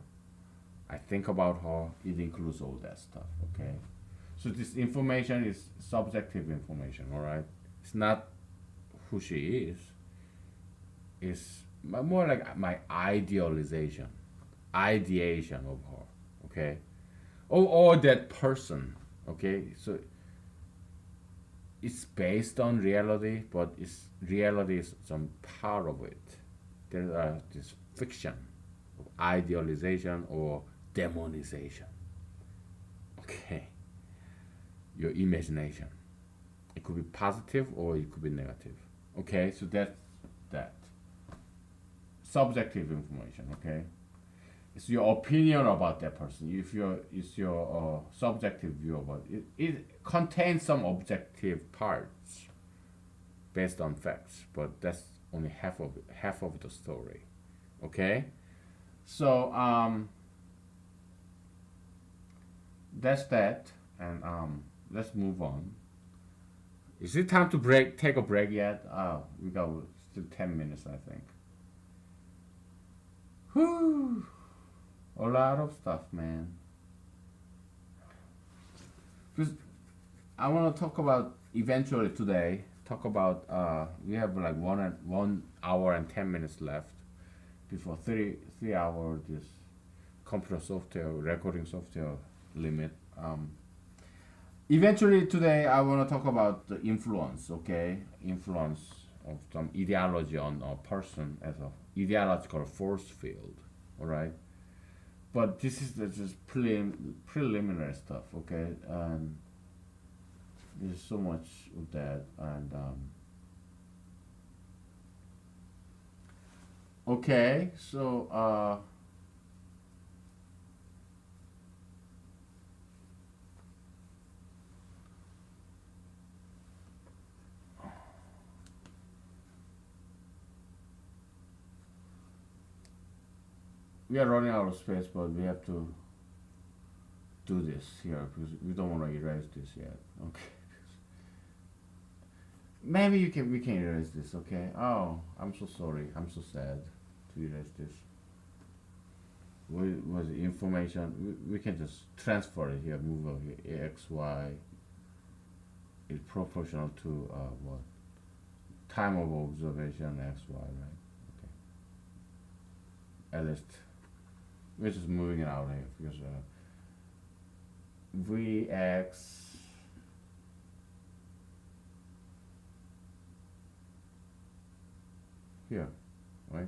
A: I think about her. It includes all that stuff. Okay, so this information is subjective information. All right, it's not who she is. It's more like my ideation of her. Okay, or that person. Okay, so it's based on reality, but reality is some part of it. There are this fiction of idealization or demonization. Okay, your imagination. It could be positive or it could be negative. Okay, so that's that. Subjective information. Okay, It's your opinion about that person. If your it's your subjective view about it, it contains some objective parts based on facts, but that's only half of the story. Okay, so that's that, and let's move on. Is it time to break? Take a break yet? Oh, we got still 10 minutes, I think. Whew, a lot of stuff, man. Because I want to talk about eventually today. Talk about we have like 1 hour and 10 minutes left before 3 hour this computer software recording software limit. Eventually today I want to talk about the influence. Okay, influence of some ideology on a person as a ideological force field. All right, but this is just preliminary stuff. Okay, and there's so much of that, and okay, so we are running out of space, but we have to do this here because we don't want to erase this yet. Okay. Maybe we can erase this, okay? Oh, I'm so sorry. I'm so sad to erase this. What was the information? We can just transfer it here, move over here. X, Y is proportional to what? Time of observation, X, Y, right? Okay. At least we're just moving it out here because Vx here, right?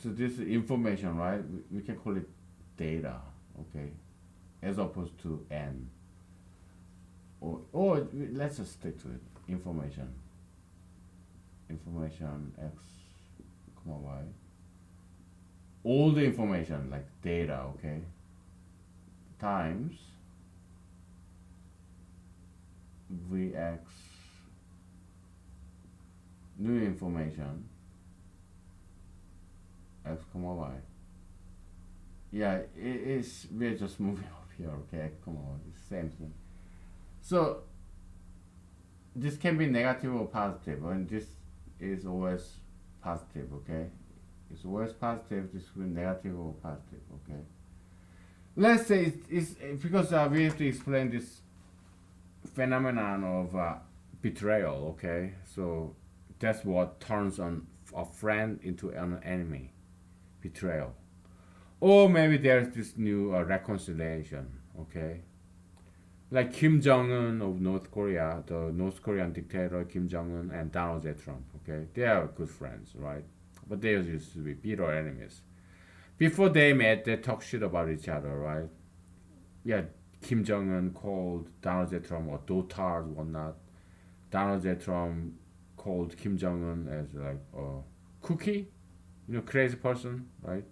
A: So this is information, right? We can call it data, okay, as opposed to n. Or let's just stick to it. Information. Information x, comma y. All the information like data, okay, times Vx new information x comma y. Yeah, it is. We're just moving up here. Okay, x comma y. It's the same thing. So this can be negative or positive, and this is always positive. Okay, it's always positive. This will be negative or positive. Okay. Let's say it's because we have to explain this phenomenon of betrayal. Okay, so that's what turns on a friend into an enemy. Betrayal, or maybe there's this new reconciliation. Okay, like Kim Jong Un of North Korea, the North Korean dictator Kim Jong Un and Donald J. Trump. Okay, they are good friends, right? But they used to be bitter enemies. Before they met, they talk shit about each other, right? Yeah, Kim Jong Un called Donald J. Trump a dotard, whatnot. Donald J. Trump called Kim Jong Un as like a cookie, crazy person, right?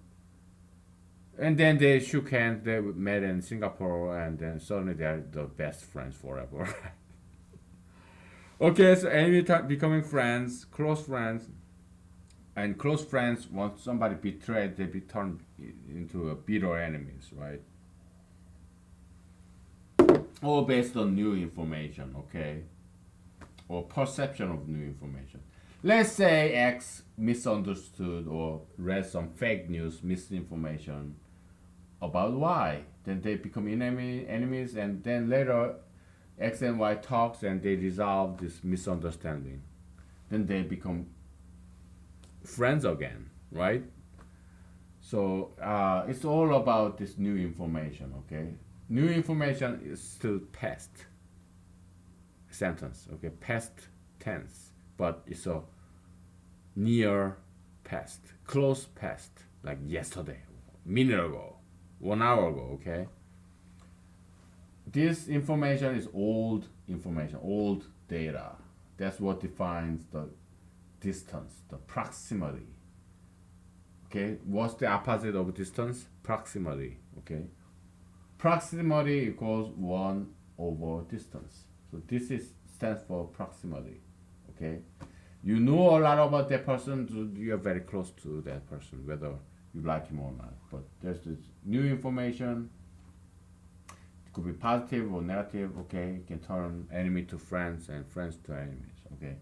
A: And then they shook hands. They met in Singapore, and then suddenly they are the best friends forever. Okay, so enemy becoming friends, close friends, and close friends. Once somebody betrayed, they be turned into a bitter enemies, right? All based on new information, okay, or perception of new information. Let's say X misunderstood or read some fake news, misinformation about Y. Then they become enemies, and then later X and Y talks and they resolve this misunderstanding. Then they become friends again, right? So it's all about this new information, okay? New information is still past sentence, okay? Past tense, but it's a near past, close past, like yesterday, minute ago, 1 hour ago, okay? This information is old information, old data. That's what defines distance, the proximity. Okay, what's the opposite of distance? Proximity. Okay, proximity equals 1 over distance. So this is stands for proximity. Okay, you know a lot about that person, so you're very close to that person, whether you like him or not. But there's this new information. It could be positive or negative. Okay, you can turn enemy to friends and friends to enemies. Okay.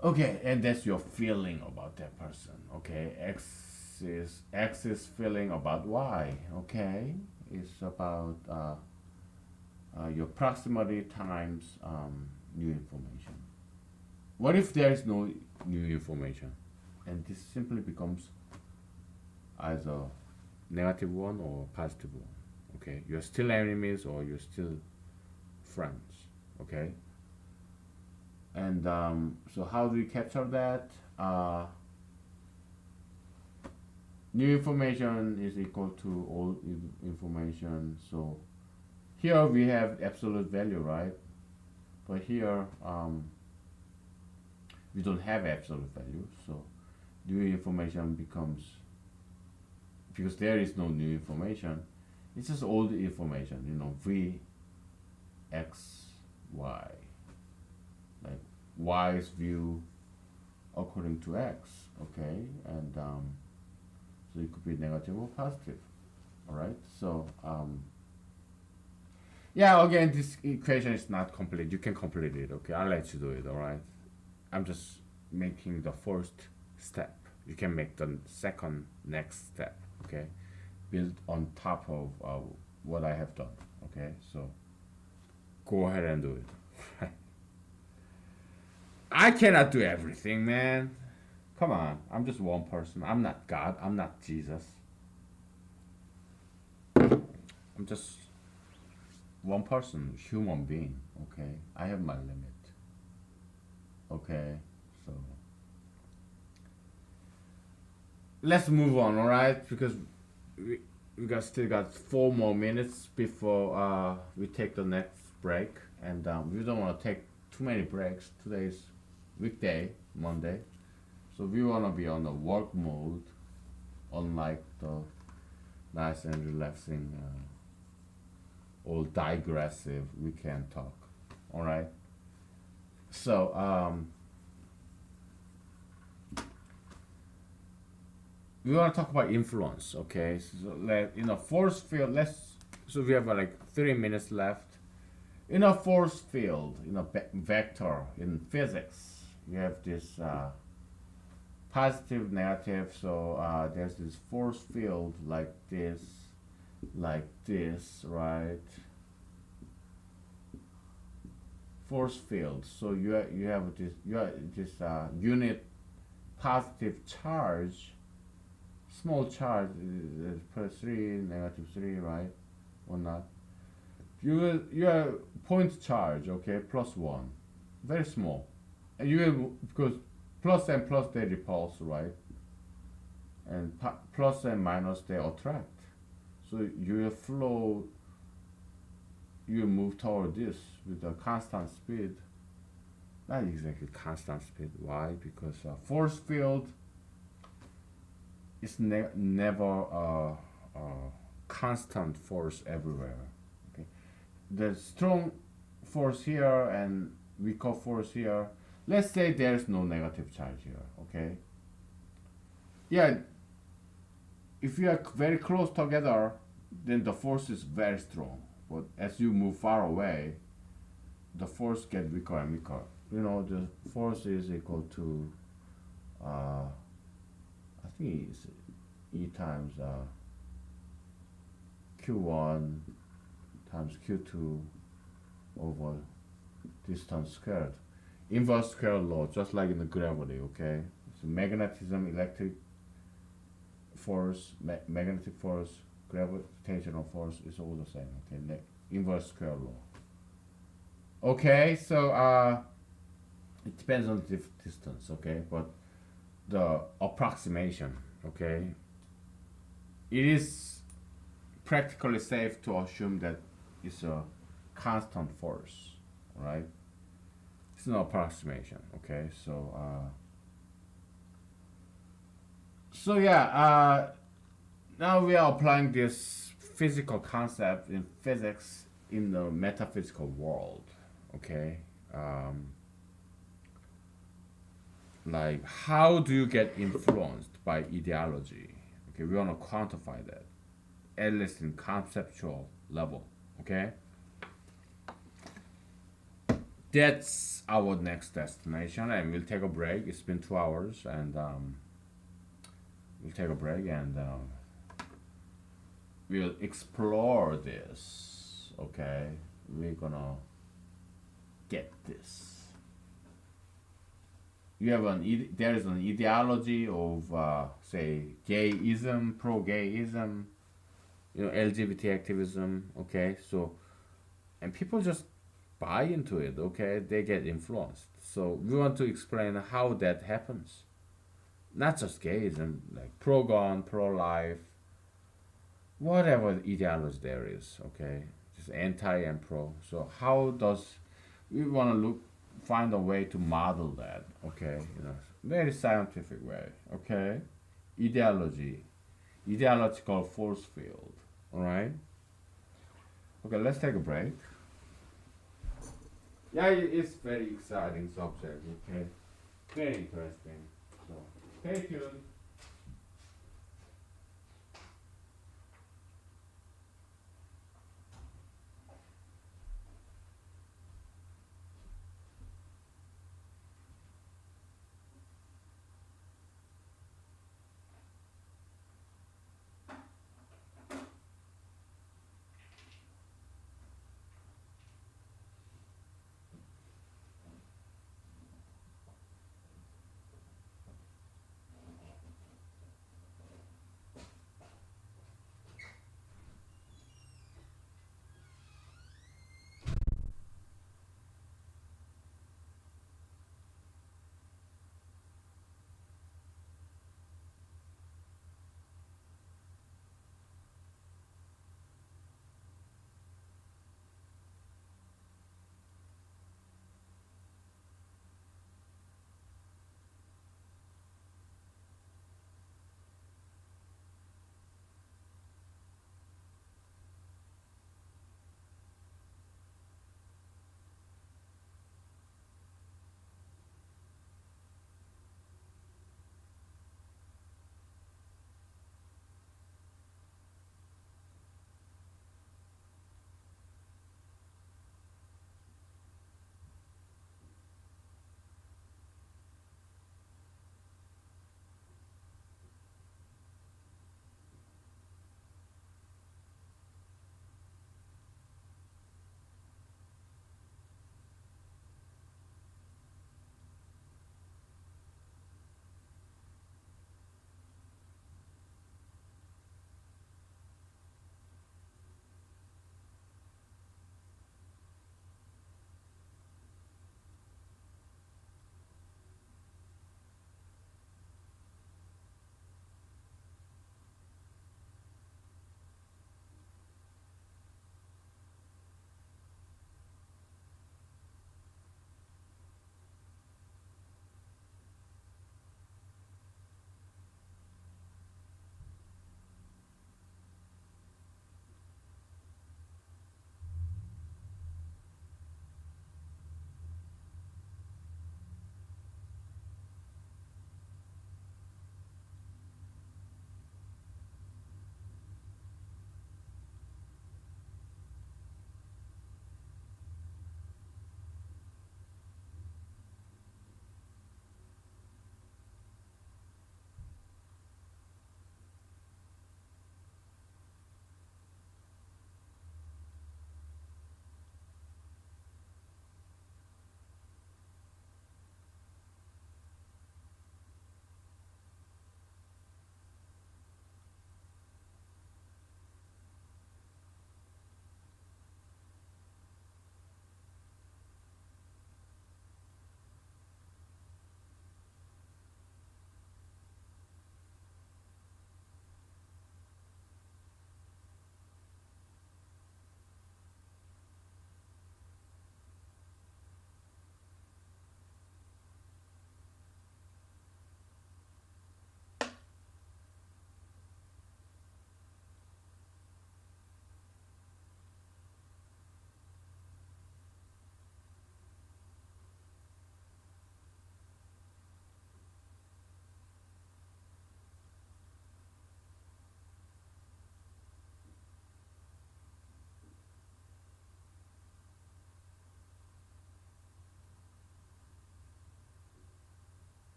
A: Okay, and that's your feeling about that person. Okay, X is feeling about Y. Okay, it's about your proximity times new information. What if there is no new information, and this simply becomes either negative one or positive one? Okay, you're still enemies or you're still friends. Okay, and so how do we capture that? New information is equal to old information. So here we have absolute value, right? But here we don't have absolute value. So new information becomes, because there is no new information, it's just old information, v, x, y. Like y's view according to x, okay? And so it could be negative or positive, all right? So yeah, again, this equation is not complete. You can complete it, okay? I'll let you do it, all right? I'm just making the first step. You can make the second next step, okay? Build on top of what I have done, okay? So go ahead and do it. I cannot do everything, man. Come on, I'm just one person. I'm not God. I'm not Jesus. I'm just one person, human being, okay? I have my limit, okay? So let's move on, all right? Because we still got 4 more minutes before we take the next break, and we don't want to take too many breaks. Today's weekday, Monday, so we want to be on the work mode, unlike the nice and relaxing, all digressive weekend talk. All right. So we want to talk about influence. Okay. So force field. So we have like 3 minutes left. In a force field, vector in physics, you have this positive, negative. So there's this force field like this, right? Force field. So you have this unit positive charge, small charge, +3, -3, right? Or not? You have point charge, okay, +1, very small, and you have, because plus and plus they repulse, right? And plus and minus they attract. So your flow, you move toward this with a constant speed. Not exactly constant speed. Why? Because force field is never a constant force everywhere. Okay, the strong force here and weaker force here. Let's say there's no negative charge here. Okay. Yeah. If you are very close together, then the force is very strong. But as you move far away, the force gets weaker and weaker. The force is equal to, I think it's E times Q1 times Q2 over distance squared. Inverse square law, just like in the gravity, okay? So magnetism, electric force, magnetic force, gravitational force is all the same, okay? Inverse square law. Okay, so it depends on the distance, okay? But the approximation, okay? It is practically safe to assume that it's a constant force, right? It's no approximation. Okay, so yeah. Now we are applying this physical concept in physics in the metaphysical world. Okay, um, like how do you get influenced by ideology? Okay, we want to quantify that at least in conceptual level. Okay, that's our next destination, and we'll take a break. It's been 2 hours, and we'll take a break, and we'll explore this. Okay, we're gonna get this. You have there is an ideology of say gayism, pro-gayism, LGBT activism. Okay, so and people just buy into it. Okay, they get influenced. So we want to explain how that happens. Not just gayism, like pro-gun, pro-life, whatever ideology there is. Okay, just anti and pro. So how does we want to find a way to model that? Okay, very scientific way. Okay, ideology, ideological force field. All right. Okay, let's take a break. Yeah, it's very exciting subject. Okay, very interesting. So stay tuned.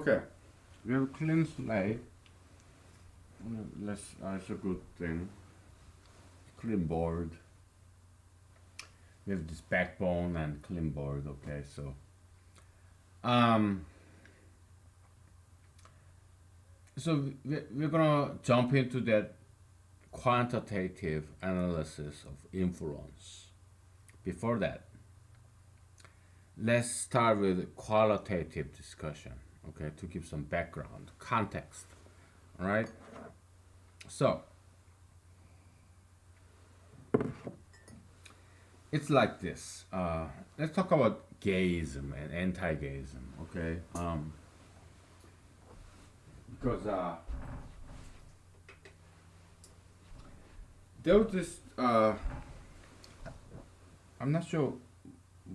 A: Okay, we have a clean slate. That's a good thing. Clean board. We have this backbone and clean board. Okay, so um, we're gonna jump into that quantitative analysis of influence. Before that, let's start with qualitative discussion. Okay, to give some background context. All right. So it's like this. Let's talk about gayism and anti-gayism. Okay. Because there was this. I'm not sure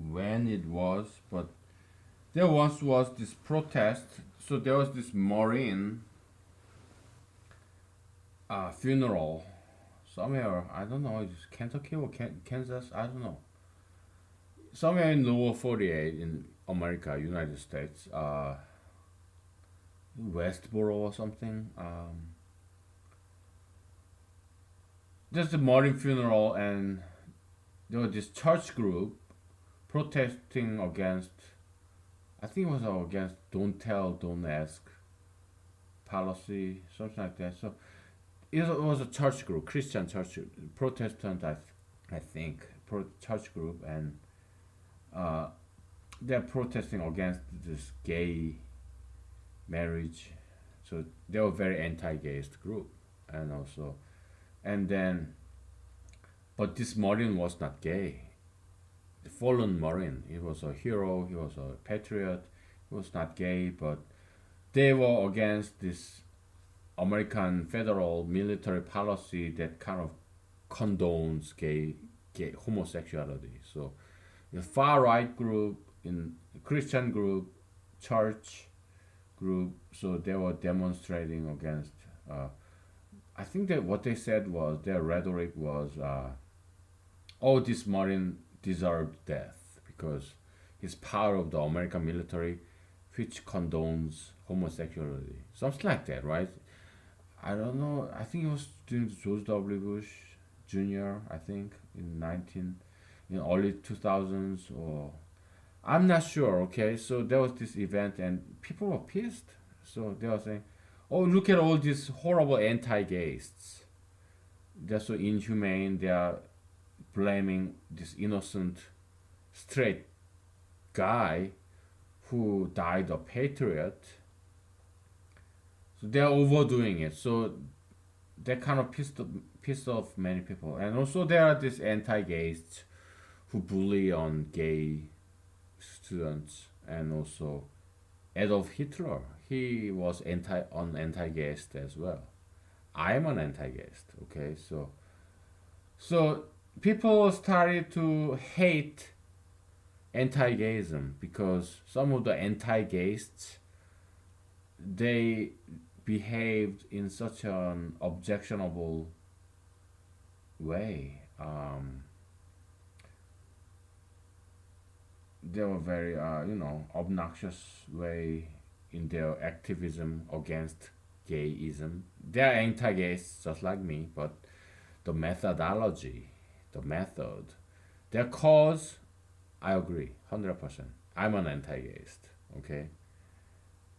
A: when it was, but there once was this protest. So there was this Marine funeral somewhere. I don't know. It's Kentucky or Kansas. I don't know. Somewhere in Lower 48 in America, United States. Westboro or something. There's a Marine funeral, and there was this church group protesting against. I think it was against "Don't tell, don't ask" policy, something like that. So it was a church group, Christian church, Protestant, I think, church group, and uh, they're protesting against this gay marriage. So they were very anti-gayist group, and also, and then, but this Marine was not gay. The fallen Marine, he was a hero, he was a patriot, he was not gay, but they were against this American federal military policy that kind of condones gay homosexuality. So the far right group, in Christian group, church group, so they were demonstrating against. I think that what they said was their rhetoric was, "Oh, this Marine deserved death because he's part of the American military, which condones homosexuality." Something like that, right? I don't know. I think it was during George W. Bush Jr. I think in early 2000s, or I'm not sure. Okay, so there was this event and people were pissed. So they were saying, "Oh, look at all these horrible anti-gaysts. They're so inhumane. They are blaming this innocent straight guy who died a patriot." So they're overdoing it. So that kind of pissed off many people. And also there are these anti-gaysts who bully on gay students, and also Adolf Hitler. He was anti-gayist as well. I am an anti-gayist. Okay, so people started to hate anti-gayism because some of the anti-gaysts, they behaved in such an objectionable way. They were very, obnoxious way in their activism against gayism. They are anti-gays just like me, but the methodology, the method, their cause, I agree, 100%. I'm an anti-gayist, okay?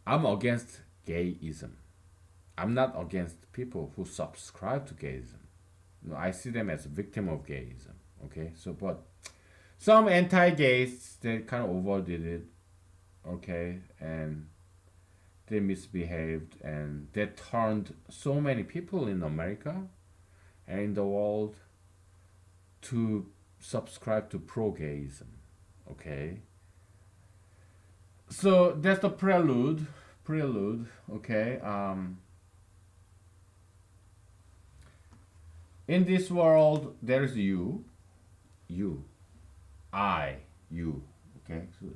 A: I'm against gayism. I'm not against people who subscribe to gayism. No, I see them as a victim of gayism. Okay, so but some anti-gays, they kind of overdid it. Okay, and they misbehaved, and they turned so many people in America and in the world to subscribe to pro-gayism. Okay, so that's the prelude. Okay. In this world, there is you, I, you. Okay, so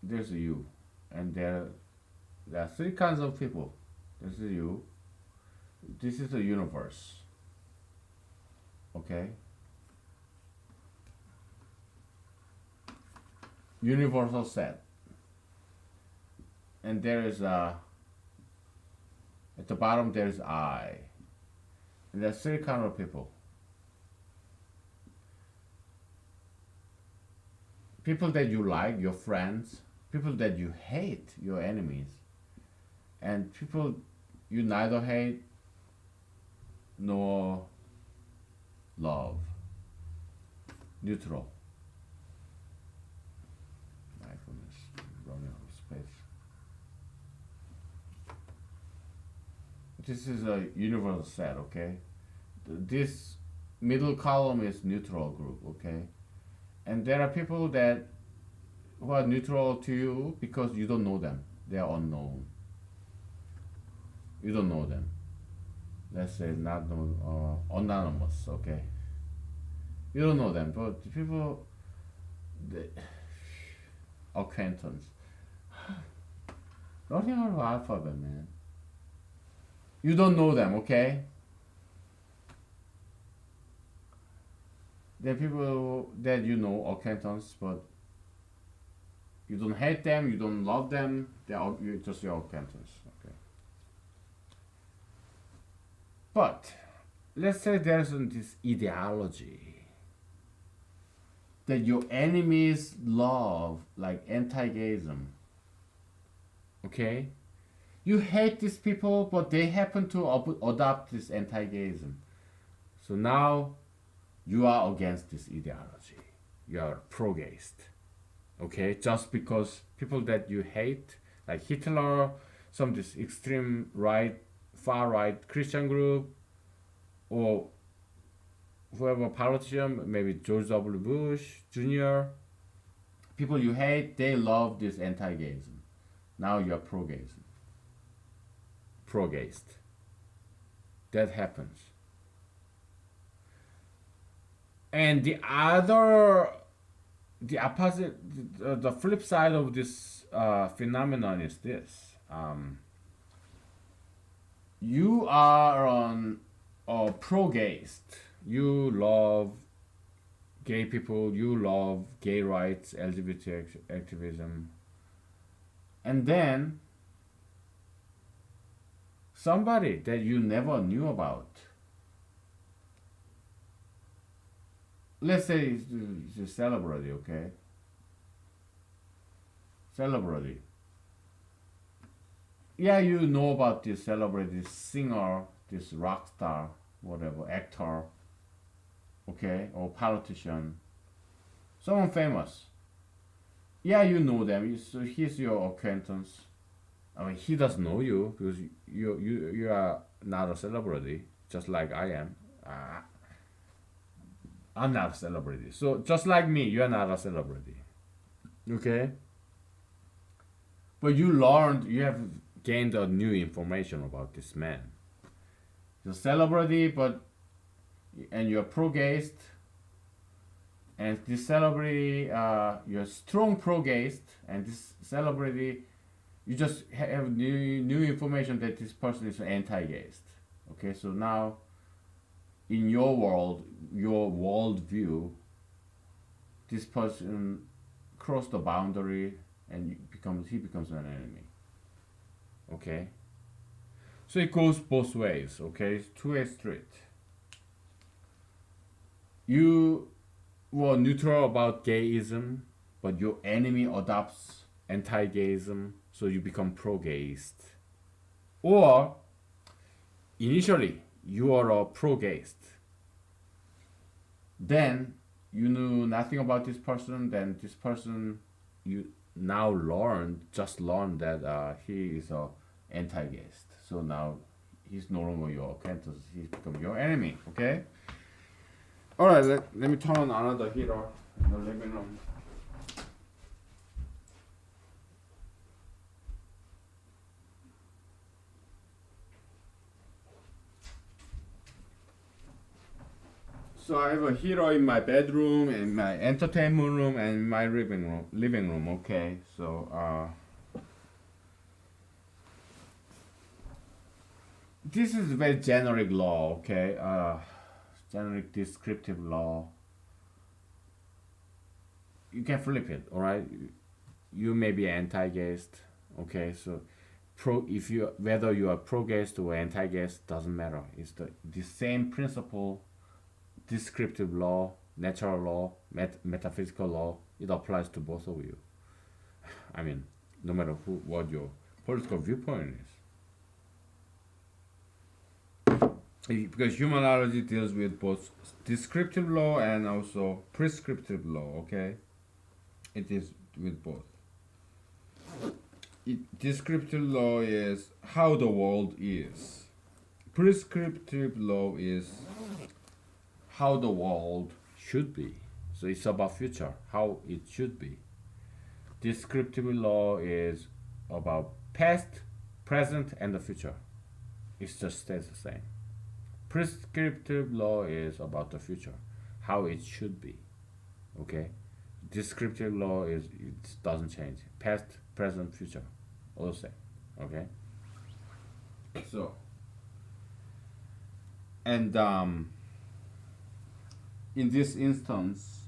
A: there's a you, and there are three kinds of people. This is you. This is the universe. Okay. Universal set. and there is a, at the bottom there's I. And there's three kind of people. People that you like, your friends. People that you hate, your enemies. And people you neither hate nor love. Neutral. My goodness, running out of space. This is a universal set, okay? This middle column is neutral group, okay? And there are people that who are neutral to you because you don't know them. They are unknown. You don't know them. Let's say not known, anonymous, okay? You don't know them, but the people, the acquaintance. Learning out of alphabet, man. You don't know them, okay? There are people that you know, acquaintance, but you don't hate them, you don't love them. They are just your acquaintance, okay? But let's say there's this ideology that your enemies love, like anti-gayism. Okay? You hate these people, but they happen to adopt this anti-gayism. So now you are against this ideology. You are pro-gayist. Okay? Just because people that you hate, like Hitler, some this extreme right, far right Christian group, or whoever politician, maybe George W. Bush Jr., people you hate, they love this anti-gayism. Now you are pro-gayism. Pro-gayist. That happens. And the opposite, the flip side of this phenomenon is this. You are on a pro-gayist. You love gay people, you love gay rights, LGBT activism. And then somebody that you never knew about, let's say it's a celebrity, okay? Celebrity. Yeah, you know about this celebrity, this singer, this rock star, whatever, actor, okay, or politician, someone famous. Yeah, you know them. So he's your acquaintance. I mean, he doesn't know you because you are not a celebrity, just like I am. I'm not a celebrity. So just like me, you are not a celebrity. Okay. But you have gained a new information about this man. He's a celebrity, and you're pro-gayist, and this celebrity, you're a strong pro-gayist, and this celebrity, you just have new information that this person is anti-gayist. Okay, so now, in your world, your worldview, this person crossed the boundary, and he becomes an enemy. Okay, so it goes both ways. Okay, it's two-way street. You were neutral about gayism, but your enemy adopts anti-gayism, so you become pro-gayist. Or initially you are a pro-gayist, then you knew nothing about this person, then this person you now just learned that he is a anti-gayist. So now he's no longer your acquaintance, he's become your enemy. Okay. All right. Let me turn on another heater in the living room. So I have a heater in my bedroom, in my entertainment room, and in my living room. Okay, so this is a very generic law. Okay, generic descriptive law. You can flip it. All right, you may be anti-gayist, Okay, so if you whether you are pro guest or anti guest doesn't matter. It's the same principle, descriptive law, natural law, metaphysical law. It applies to both of you. I mean, no matter what your political viewpoint is. Because humanology deals with both descriptive law and also prescriptive law. Okay, it is with both. Descriptive law is how the world is. Prescriptive law is how the world should be. So it's about future, how it should be. Descriptive law is about past, present, and the future. It just stays the same. Prescriptive law is about the future, how it should be. Okay. Descriptive law is it doesn't change. Past, present, future, all the same. Okay. So and in this instance,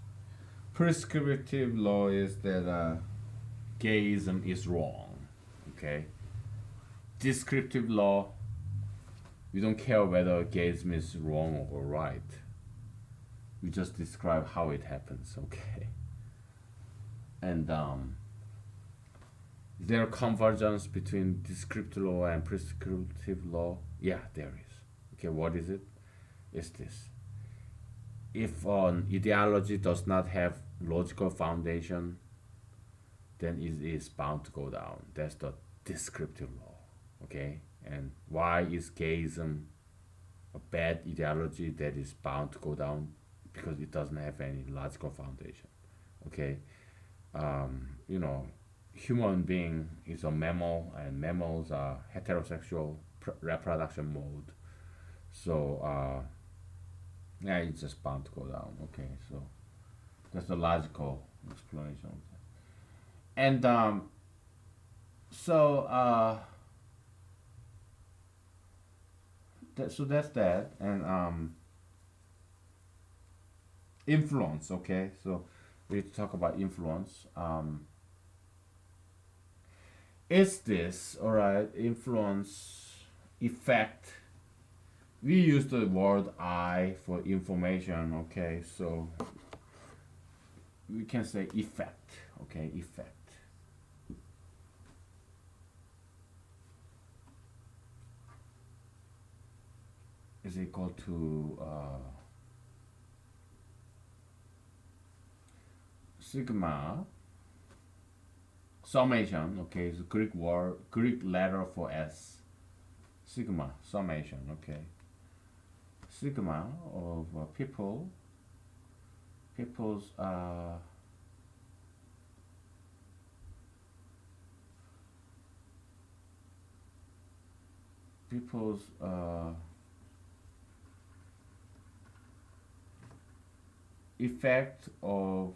A: prescriptive law is that gayism is wrong. Okay. Descriptive law, we don't care whether gayism is wrong or right. We just describe how it happens. Okay. And is there a convergence between descriptive law and prescriptive law? Yeah, there is. Okay, what is it? It's this. If an ideology does not have logical foundation, then it is bound to go down. That's the descriptive law. Okay? And why is gayism a bad ideology that is bound to go down? Because it doesn't have any logical foundation. Okay? You know, human being is a mammal, and mammals are heterosexual reproduction mode. So yeah, it's just bound to go down. Okay, so that's the logical explanation. And so so that's that. And influence. Okay, so we need to talk about influence. Is this all right? Influence, effect. We use the word I for information. Okay, so we can say effect. Okay, effect is equal to sigma summation. Okay, it's a Greek letter for S. Sigma summation. Okay, sigma of people's people's effect of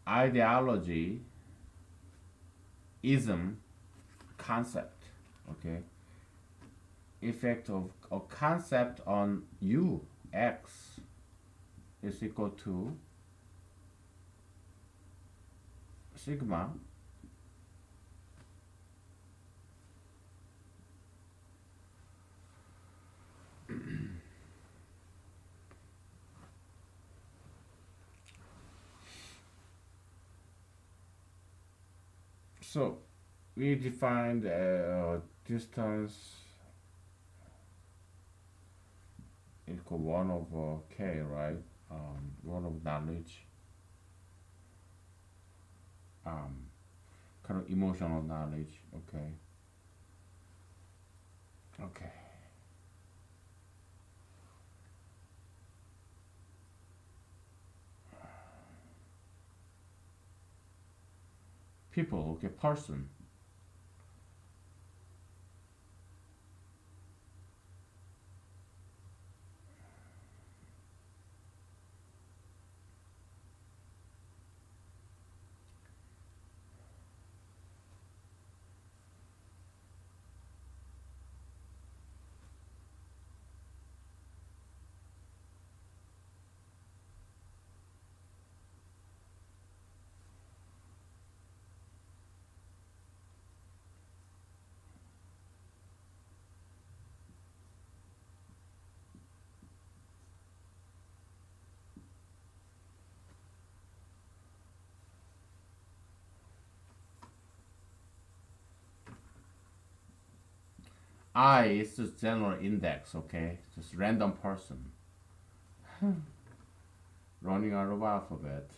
A: ideology ism concept. Okay, effect of a concept on you x is equal to sigma so we defined distance equal 1 over k, right? 1 of knowledge, kind of emotional knowledge. Okay. Okay. People. Okay. Person. I is just general index, okay? Just random person. Running out of alphabet.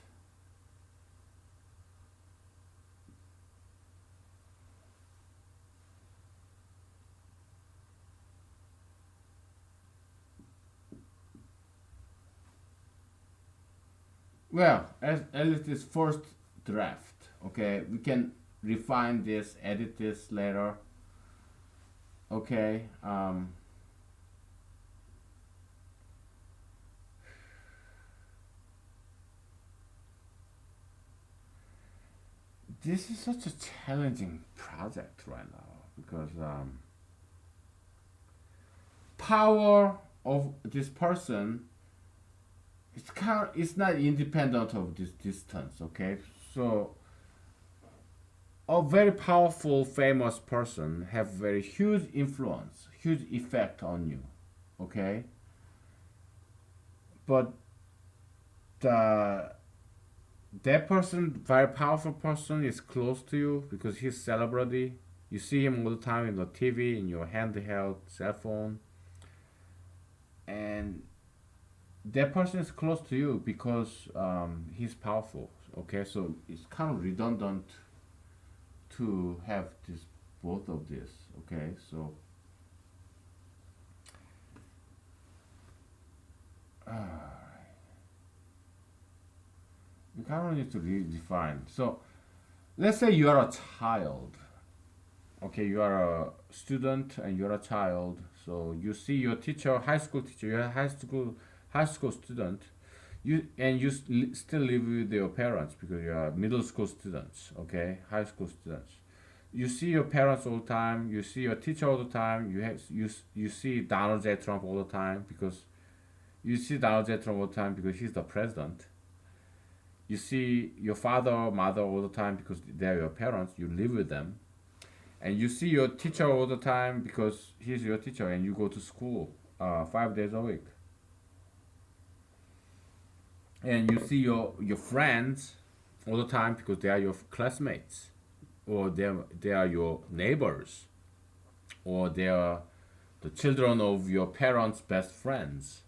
A: Well, as it is first draft, okay? We can refine this, edit this later, okay? This is such a challenging project right now because power of this person it's not independent of this distance, okay? So a very powerful famous person have very huge influence, huge effect on you, okay? But the that person, very powerful person, is close to you because he's celebrity. You see him all the time in the TV, in your handheld cell phone, and that person is close to you because he's powerful. Okay, so it's kind of redundant to have this both of this. Okay, so you kind of need to redefine. So let's say you are a child. Okay, you are a student and you're a child. So you see your teacher, high school teacher. You're a high school student. You still live with your parents because you are middle school students. Okay, high school students. You see your parents all the time. You see your teacher all the time. You see Donald J. Trump all the time because you see Donald J. Trump all the time because he's the president. You see your father or mother all the time because they're your parents. You live with them, and you see your teacher all the time because he's your teacher, and you go to school 5 days a week. And you see your friends all the time because they are your classmates, or they are your neighbors, or they are the children of your parents' best friends.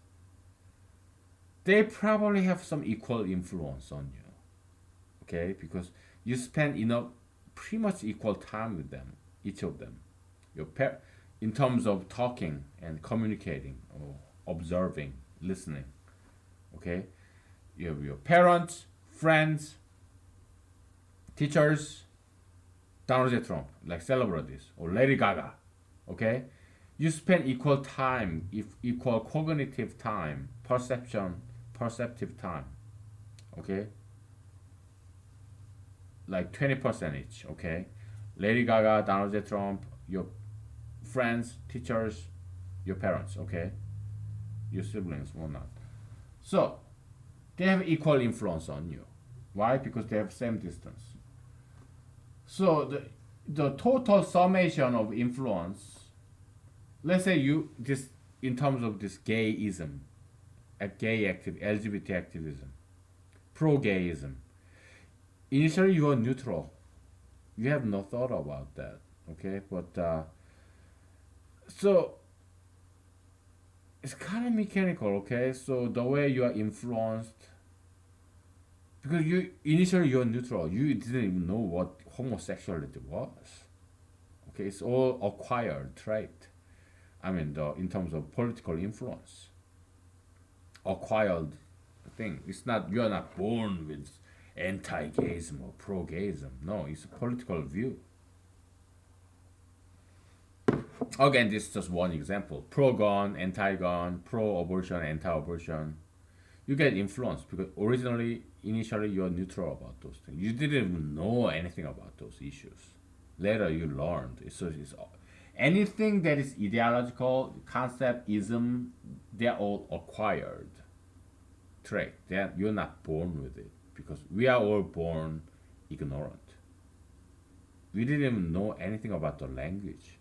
A: They probably have some equal influence on you, okay? Because you spend pretty much equal time with them, each of them. In terms of talking and communicating or observing, listening, okay? You have your parents, friends, teachers, Donald J. Trump, like celebrities, or Lady Gaga, okay? You spend equal time, if equal cognitive time, perceptive time, okay? Like 20% each, okay? Lady Gaga, Donald J. Trump, your friends, teachers, your parents, okay? Your siblings, whatnot. So, they have equal influence on you. Why? Because they have same distance. So the total summation of influence, let's say you this in terms of this gayism, LGBT activism, pro-gayism. Initially, you are neutral. You have no thought about that. Okay, but so it's kind of mechanical. Okay, so the way you are influenced, because you're neutral. You didn't even know what homosexuality was. Okay, it's all acquired trait. I mean, in terms of political influence, acquired thing. It's not you are not born with anti-gayism or pro-gayism. No, it's a political view. Again, this is just one example. Pro-gun, anti-gun, pro-abortion, anti-abortion. You get influenced because initially, you're neutral about those things. You didn't even know anything about those issues. Later, you learned. It's anything that is ideological, concept, ism, they're all acquired trait. You're not born with it because we are all born ignorant. We didn't even know anything about the language.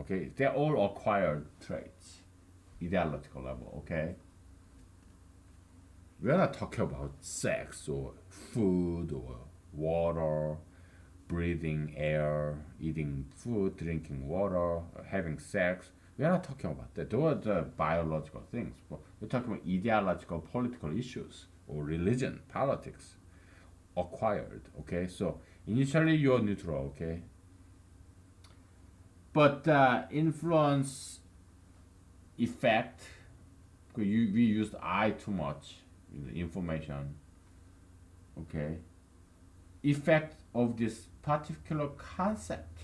A: Okay, they're all acquired traits, ideological level. Okay, we're not talking about sex or food or water, breathing air, eating food, drinking water, having sex. We're not talking about that. Those are the biological things. But we're talking about ideological, political issues or religion, politics, acquired. Okay, so initially you're neutral. Okay, but influence effect. We used I too much in the information. Okay, effect of this particular concept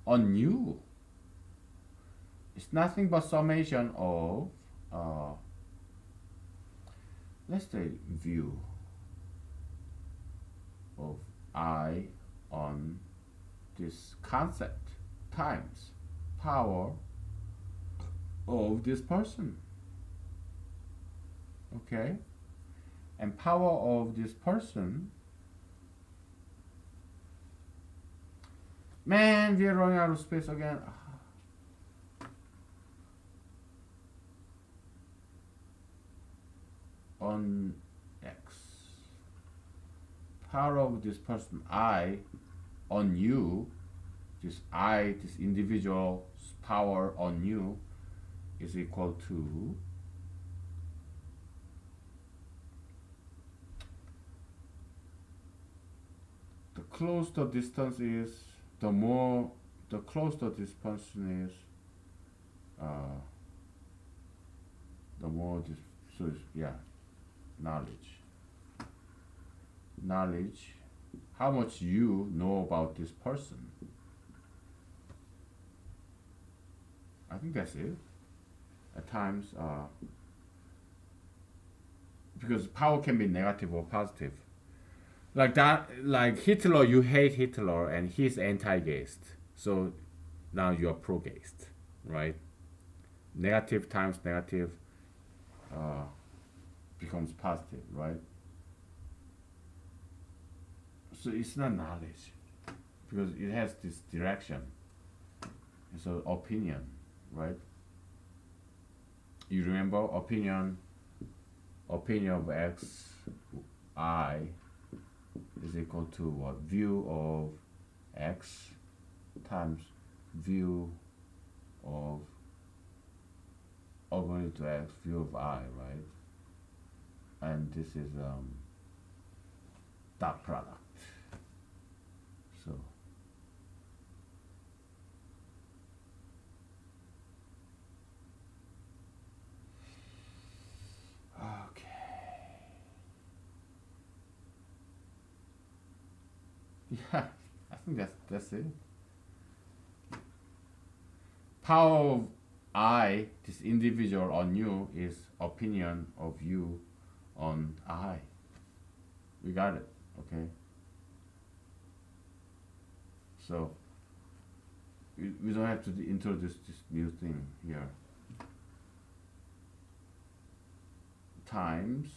A: on you. It's nothing but summation of, let's say, view of I on this concept times power of this person. Okay? And power of this person. Man, we are running out of space again. On X. Power of this person, I, on you, this I, this individual's power on you is equal to the closer the distance is, the closer this person is, the more this, so it's, yeah, knowledge. Knowledge, how much you know about this person. I think that's it. At times, because power can be negative or positive. Like that, like Hitler, you hate Hitler and he's anti-gayist. So now you're pro-gayist, right? Negative times negative becomes positive, right? So it's not knowledge because it has this direction. It's an opinion, right? You remember opinion of X, I is equal to what? View of X times view of going to X, view of I, right? And this is dot product. So okay. Yeah, I think that's it. Power of I, this individual on you, is opinion of you on I. We got it, okay? So we don't have to introduce this new thing here. Times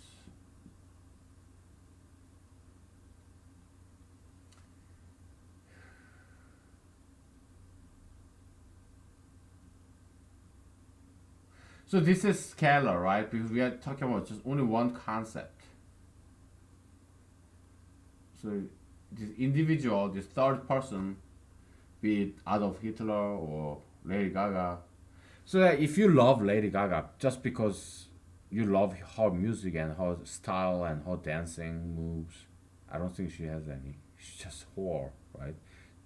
A: so this is scalar, right? Because we are talking about just only one concept. So this individual, this third person, be it Adolf Hitler or Lady Gaga. So that if you love Lady Gaga just because you love her music and her style and her dancing moves, I don't think she has any. She's just whore, right?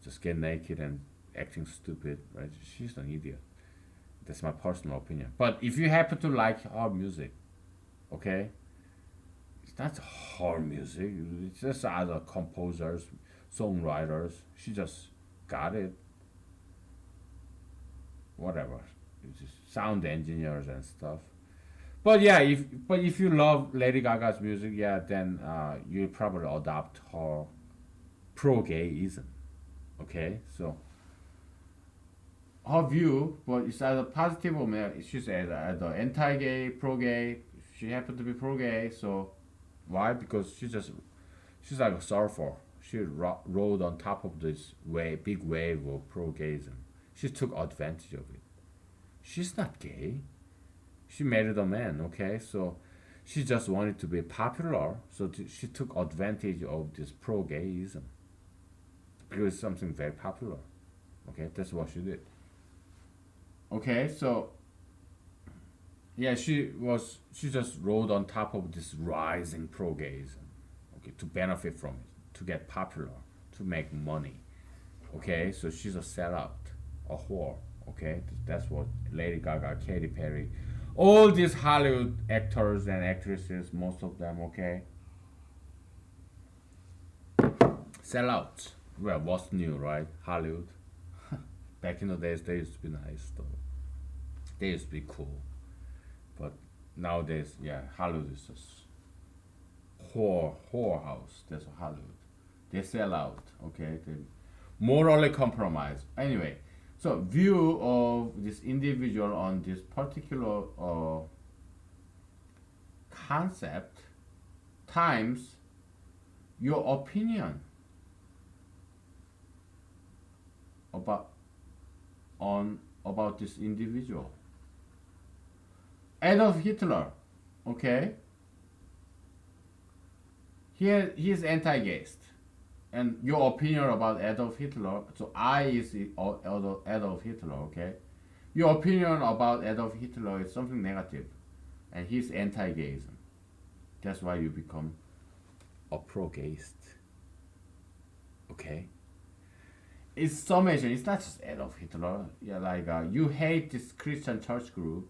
A: Just get naked and acting stupid, right? She's an idiot. That's my personal opinion. But if you happen to like her music, okay, it's not her music. It's just other composers, songwriters. She just got it. Whatever. It's just sound engineers and stuff. But yeah, if you love Lady Gaga's music, yeah, then you'll probably adopt her pro-gayism. Okay, so her view, but it's either positive or negative. She's either anti-gay, pro-gay. She happened to be pro-gay, so why? Because she's like a surfer. She rode on top of this big wave of pro-gayism. She took advantage of it. She's not gay. She married a man, okay? So she just wanted to be popular, so she took advantage of this pro-gayism. because something very popular. Okay, that's what she did. Okay, so yeah, she just rode on top of this rising pro-gayism, okay, to benefit from it, to get popular, to make money. Okay, so she's a sellout, a whore. Okay, that's what Lady Gaga, Katy Perry, all these Hollywood actors and actresses, most of them, okay, sellouts. Well, what's new, right? Hollywood. Back in the days, they used to be nice, though. They used to be cool, but nowadays, yeah, Hollywood is just whorehouse. That's Hollywood. They sell out. Okay, they morally compromised. Anyway, so view of this individual on this particular concept times your opinion about about this individual. Adolf Hitler, okay, he is anti-gayist, and your opinion about Adolf Hitler. So I is Adolf Hitler, okay. Your opinion about Adolf Hitler is something negative, and he's anti-gayism. That's why you become a pro-gayist, okay. It's summation. It's not just Adolf Hitler. Yeah, like you hate this Christian church group,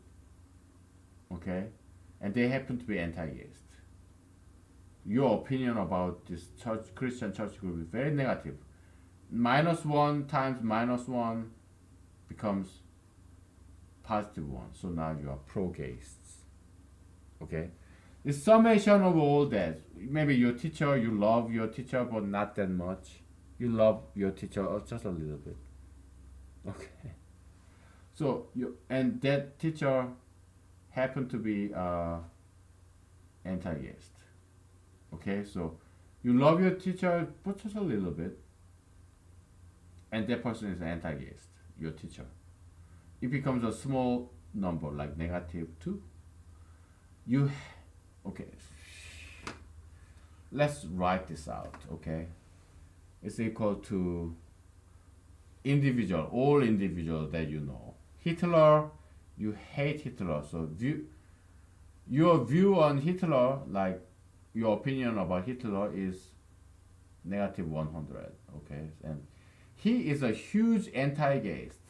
A: okay, and they happen to be anti-gayist. Your opinion about this Christian church group is very negative. -1 times -1 becomes +1. So now you are pro-gaysts. Okay? It's summation of all that. Maybe your teacher, you love your teacher, but not that much. You love your teacher just a little bit. Okay. So you and that teacher happened to be anti-gayist. Okay, so you love your teacher, but just a little bit, and that person is anti-gayist, your teacher. It becomes a small number, like -2. You, okay. Let's write this out. Okay, it's equal to individual, all individual that you know. Hitler, you hate Hitler, so your view on Hitler, like your opinion about Hitler is -100, okay, and he is a huge anti-gayist,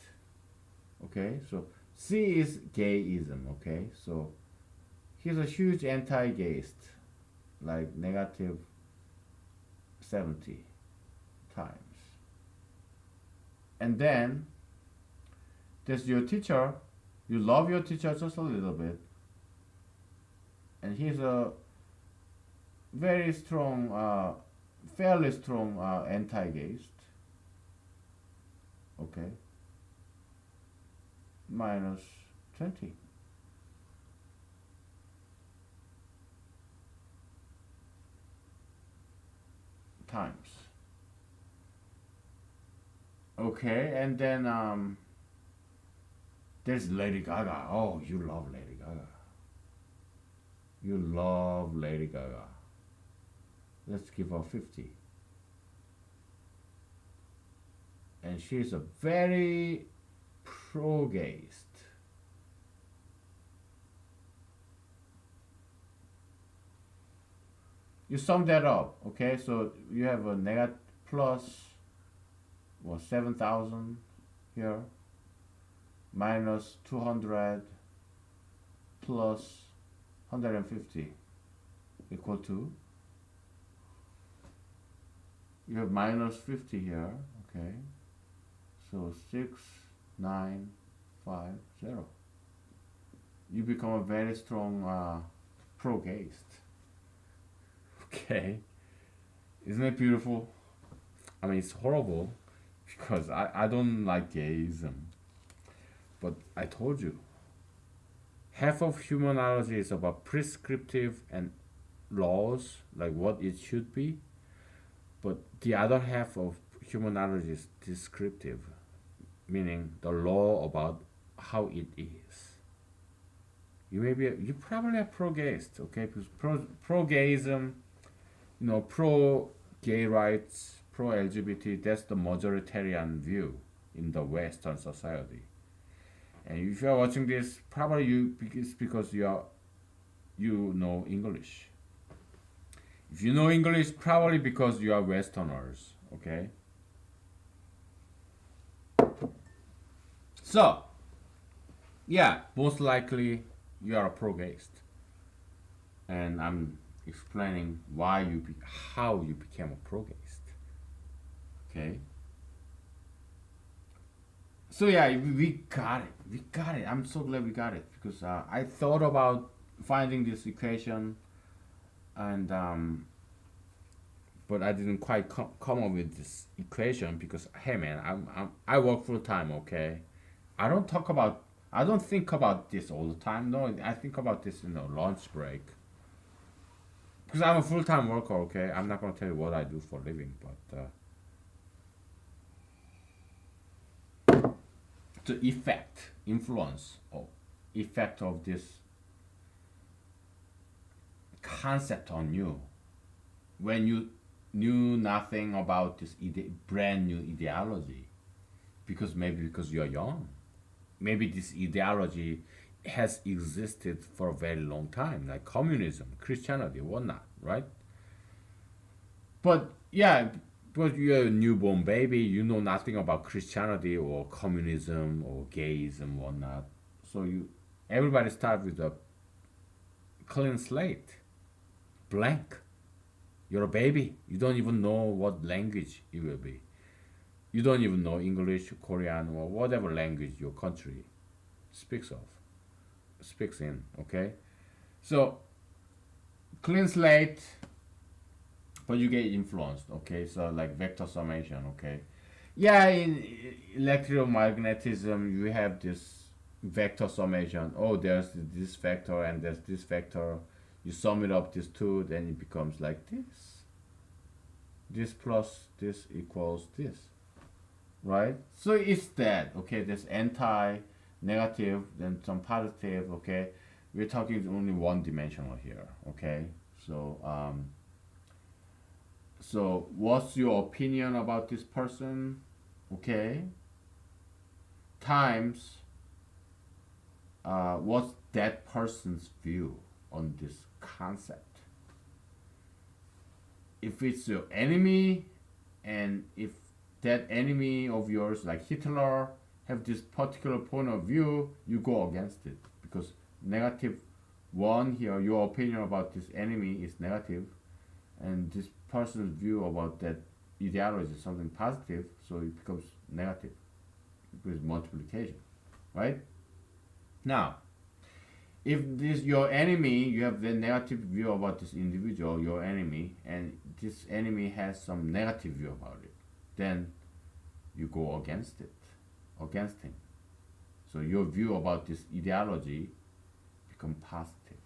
A: okay, so C is gayism, okay, so he's a huge anti-gayist, like -70 times, and then there's your teacher, you love your teacher just a little bit, and he's a very strong, fairly strong anti-gayist. Okay. -20. Times. Okay, and then there's Lady Gaga. Oh, you love Lady Gaga. You love Lady Gaga. Let's give her 50. And she's a very pro-gayist. You sum that up, okay? So you have a negative plus, what, 7,000 here, minus 200 plus 150 equal to, you have -50 here, okay, so 6950. You become a very strong pro-gayist. Okay, isn't it beautiful? I mean, it's horrible because I don't like gayism, but I told you, half of humanology is about prescriptive and laws, like what it should be, but the other half of humanology is descriptive, meaning the law about how it is. You probably are pro-gayist, okay? Because pro-gayism, pro-gay rights, pro-LGBT, that's the majoritarian view in the Western society. And if you are watching this, probably it's because you know English. If you know English, probably because you are Westerners. Okay. So yeah, most likely you are a pro-gayist, and I'm explaining how you became a pro-gayist. Okay. So yeah, we got it. We got it. I'm so glad we got it because I thought about finding this equation, and but I didn't quite come up with this equation because hey man, I work full time. Okay, I don't talk about I don't think about this all the time. No, I think about this lunch break because I'm a full time worker. Okay, I'm not gonna tell you what I do for a living, but the influence or effect of this concept on you when you knew nothing about this brand new ideology because you're young, maybe this ideology has existed for a very long time, like communism, Christianity, whatnot, right? But yeah, but you're a newborn baby, you know nothing about Christianity or communism or gayism, whatnot. So everybody starts with a clean slate, blank. You're a baby. You don't even know what language it will be. You don't even know English, Korean, or whatever language your country speaks of, speaks in. Okay, so clean slate, but you get influenced. Okay, so like vector summation. Okay, yeah, in electromagnetism, you have this vector summation. Oh, there's this vector and there's this vector. You sum it up, these two, then it becomes like this. This plus this equals this, right? So it's that. Okay, there's anti, negative, then some positive. Okay, we're talking only one dimensional here. Okay, so what's your opinion about this person? Okay, times what's that person's view on this concept? If it's your enemy, and if that enemy of yours, like Hitler, have this particular point of view, you go against it because negative one here, your opinion about this enemy is negative, and this person's view about that ideology is something positive, so it becomes negative with multiplication, right? Now, if this your enemy, you have the negative view about this individual, your enemy, and this enemy has some negative view about it, then you go against against him. So your view about this ideology become positive.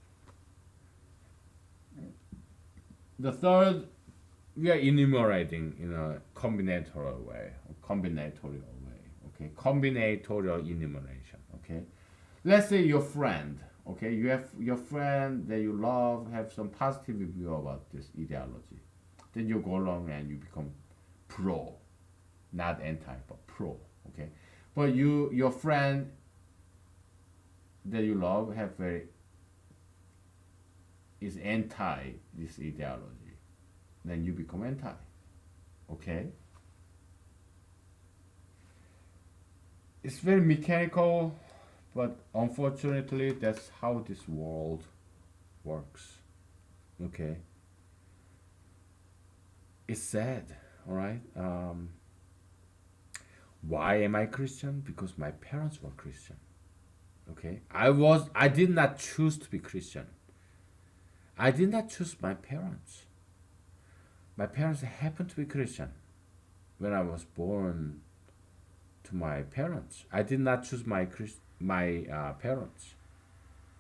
A: The third, we are enumerating in a combinatorial way, okay, combinatorial enumeration, okay. Let's say your friend, okay, you have your friend that you love have some positive view about this ideology, then you go along and you become pro, not anti, but pro, okay. But your friend that you love is anti this ideology, then you become anti, okay. It's very mechanical, but unfortunately that's how this world works, okay. It's sad, all right. Why am I Christian? Because my parents were Christian, okay. I did not choose to be Christian. I did not choose my parents. My parents happened to be Christian when I was born to my parents. I did not choose my parents.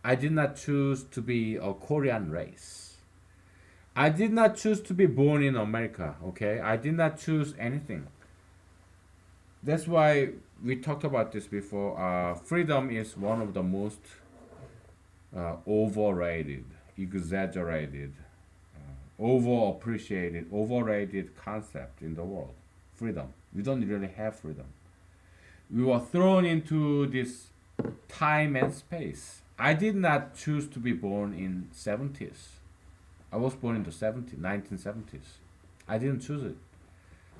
A: I did not choose to be a Korean race. I did not choose to be born in America. Okay, I did not choose anything. That's why we talked about this before. Freedom is one of the most overrated, exaggerated overappreciated, overrated concept in the world. Freedom. We don't really have freedom. We were thrown into this time and space. I did not choose to be born in 70s. I was born in the 70s, 1970s. I didn't choose it.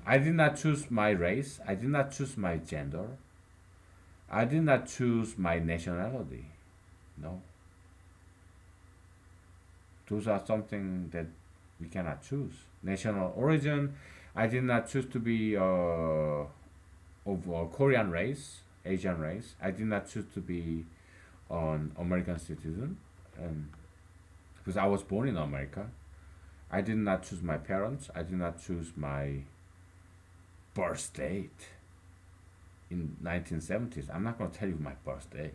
A: I did not choose my race. I did not choose my gender. I did not choose my nationality. No. Those are something that we cannot choose. National origin. I did not choose to be of Korean race, Asian race. I did not choose to be an American citizen, and because I was born in America. I did not choose my parents. I did not choose my birth date in 1970s. I'm not going to tell you my birthday.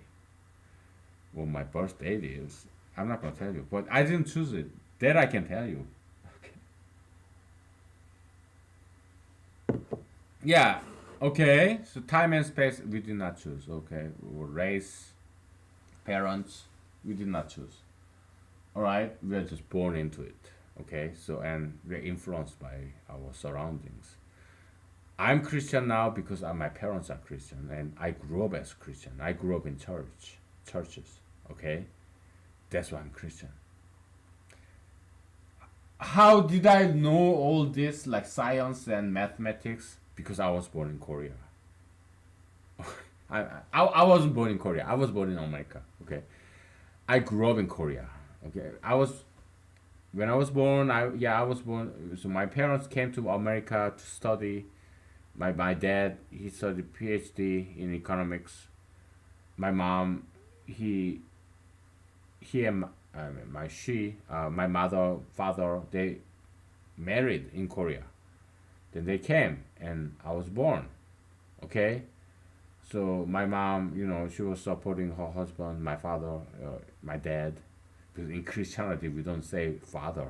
A: What my birth date is. I'm not going to tell you. But I didn't choose it. That I can tell you. Yeah. Okay. So time and space we did not choose. Okay. Race, parents, we did not choose. All right. We are just born into it. Okay. So and we're influenced by our surroundings. I'm Christian now because my parents are Christian and I grew up as Christian. I grew up in churches. Okay, that's why I'm Christian. How did I know all this like science and mathematics? Because I was born in Korea. I wasn't born in Korea. I was born in America. Okay, I grew up in Korea. Okay, I was when I was born. I was born. So my parents came to America to study. My dad he studied PhD in economics. My mom he he and I mean, my mother father they married in Korea. Then they came and I was born. Okay, so my mom she was supporting her husband, my father, my dad, because in Christianity we don't say father.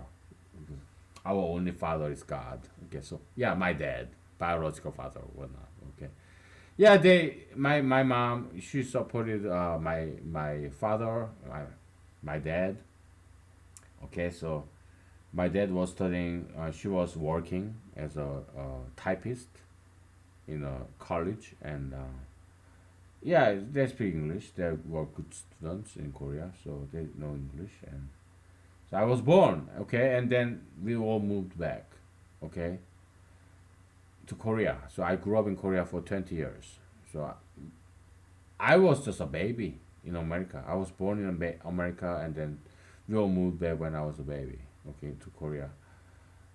A: Our only father is God. Okay, so yeah, my dad, biological father, whatnot. Okay, yeah, my mom she supported my father, my dad. Okay, so my dad was studying. She was working as a typist in a college, and yeah, they speak English. They were good students in Korea, so they know English. And so I was born. Okay, and then we all moved back. Okay, to Korea. So I grew up in Korea for 20 years. So I was just a baby in America. I was born in America, and then we all moved there when I was a baby. Okay, to Korea.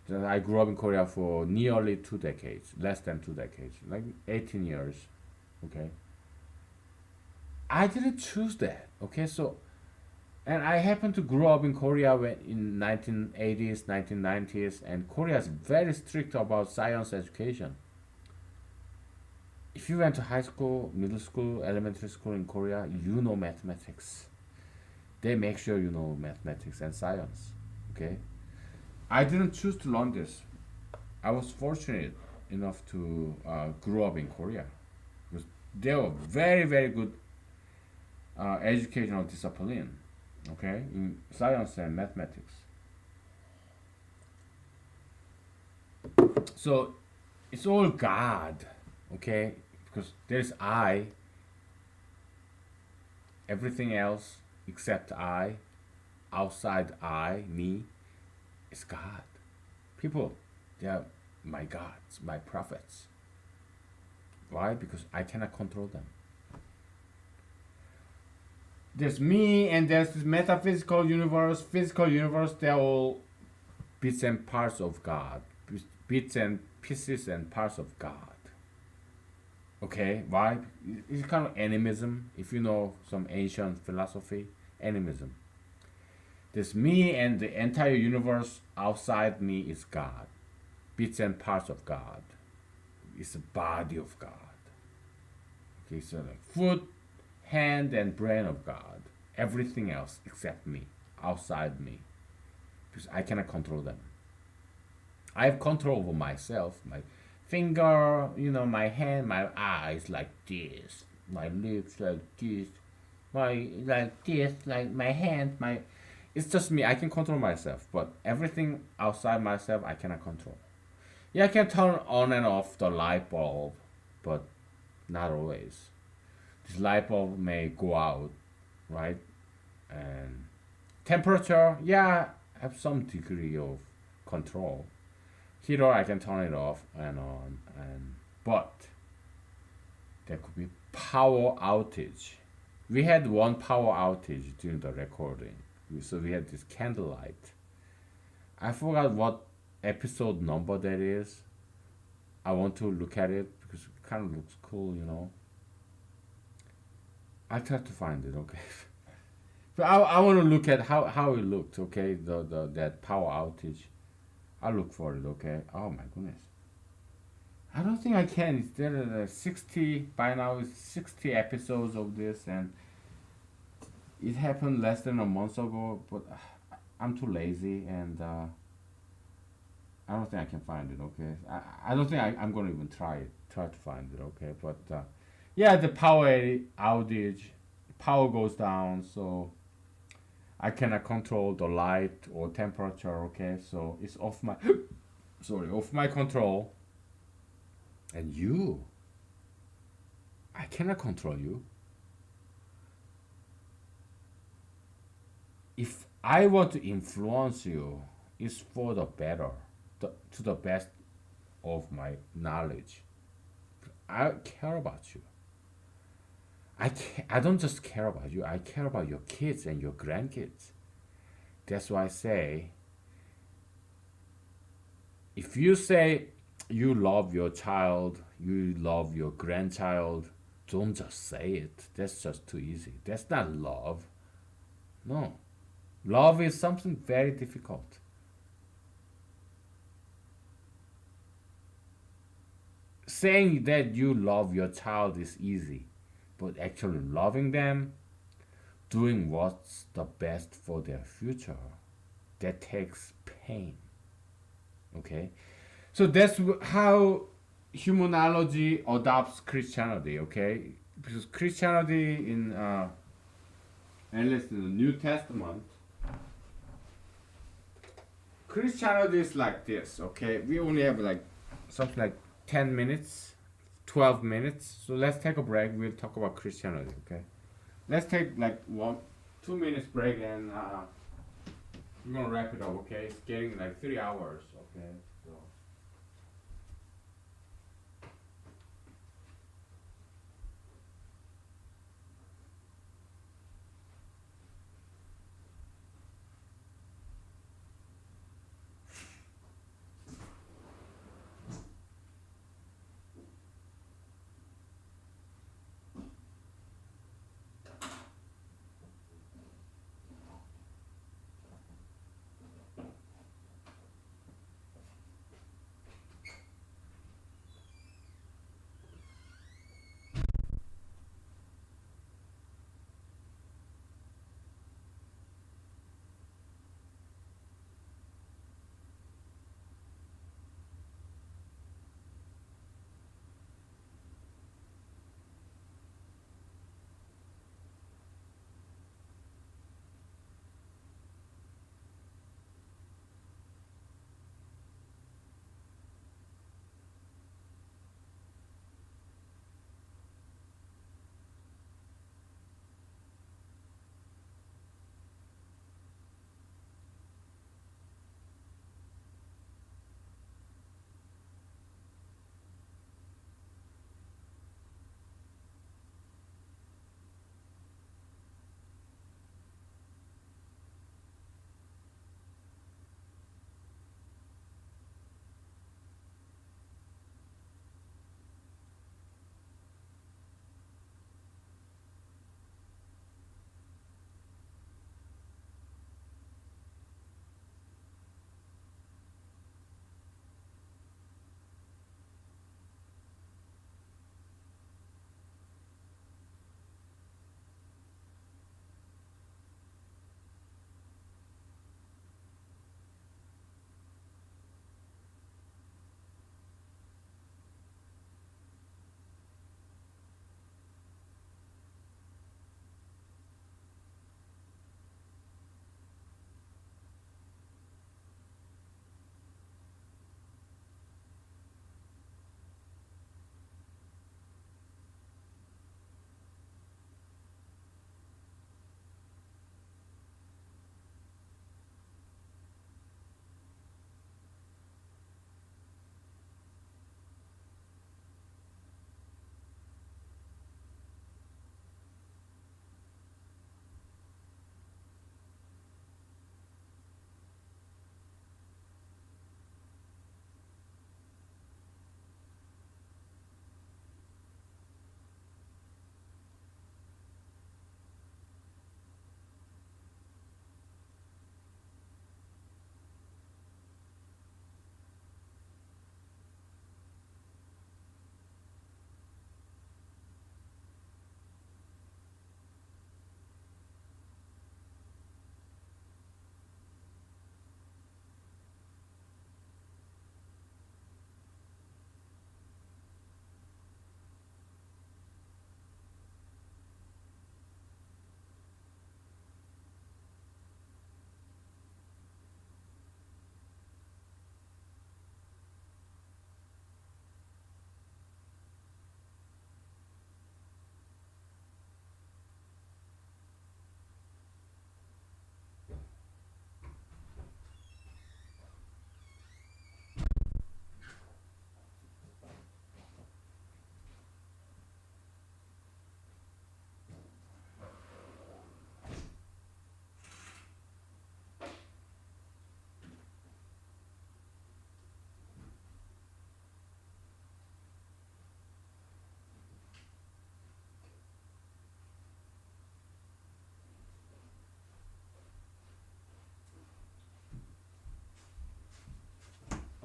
A: Then I grew up in Korea for nearly 2 decades, less than 2 decades, like 18 years. Okay, I didn't choose that. Okay, so and I happened to grow up in Korea when in 1980s, 1990s, and Korea is very strict about science education. If you went to high school, middle school, elementary school in Korea, you know mathematics. They make sure you know mathematics and science. Okay, I didn't choose to learn this. I was fortunate enough to grow up in Korea because they were very very good educational discipline. Okay, in science and mathematics. So it's all God. Okay, because there's I. Everything else except I, outside I, me, is God. People, they are my gods, my prophets. Why? Because I cannot control them. There's me and there's this metaphysical universe, physical universe, they're all bits and parts of God. Bits and pieces and parts of God. Okay, why? It's kind of animism, if you know some ancient philosophy. Animism. There's me and the entire universe outside me is God. Bits and parts of God. It's the body of God. Okay, so like foot, hand, and brain of God. Everything else except me, outside me. Because I cannot control them. I have control over myself, my finger, my hand, my eyes like this, my lips like this, my like this, like my hand, my it's just me. I can control myself, but everything outside myself I cannot control. Yeah, I can turn on and off the light bulb, but not always. This light bulb may go out, right? And temperature, yeah, have some degree of control. Heater, I can turn it off and on, and but there could be power outage. We had one power outage during the recording, so we had this candlelight. I forgot what episode number that is. I want to look at it because it kind of looks cool, you know. I try to find it, okay. But I want to look at how it looked, okay. The that power outage. I'll look for it, okay. Oh my goodness. I don't think I can. It's there are 60 by now. It's 60 episodes of this, and it happened less than a month ago. But I'm too lazy, and I don't think I can find it. Okay, I don't think I'm gonna even try to find it. Okay, but yeah, the power outage, power goes down, so I cannot control the light or temperature. Okay, so it's off my sorry, off my control. And you, I cannot control you. If I want to influence you, it's for the better, to the best of my knowledge. I care about you. I don't just care about you, I care about your kids and your grandkids. That's why I say, if you say you love your child, you love your grandchild, don't just say it. That's just too easy. That's not love. No. Love is something very difficult. Saying that you love your child is easy, but actually loving them, doing what's the best for their future, that takes pain. Okay? So that's how humanology adopts Christianity, okay? Because Christianity in at least in the New Testament, Christianity is like this, okay? We only have like something like 10 minutes, 12 minutes. So let's take a break. We'll talk about Christianity, okay? Let's take like 2 minutes break and we're gonna wrap it up, okay? It's getting like 3 hours, okay? So.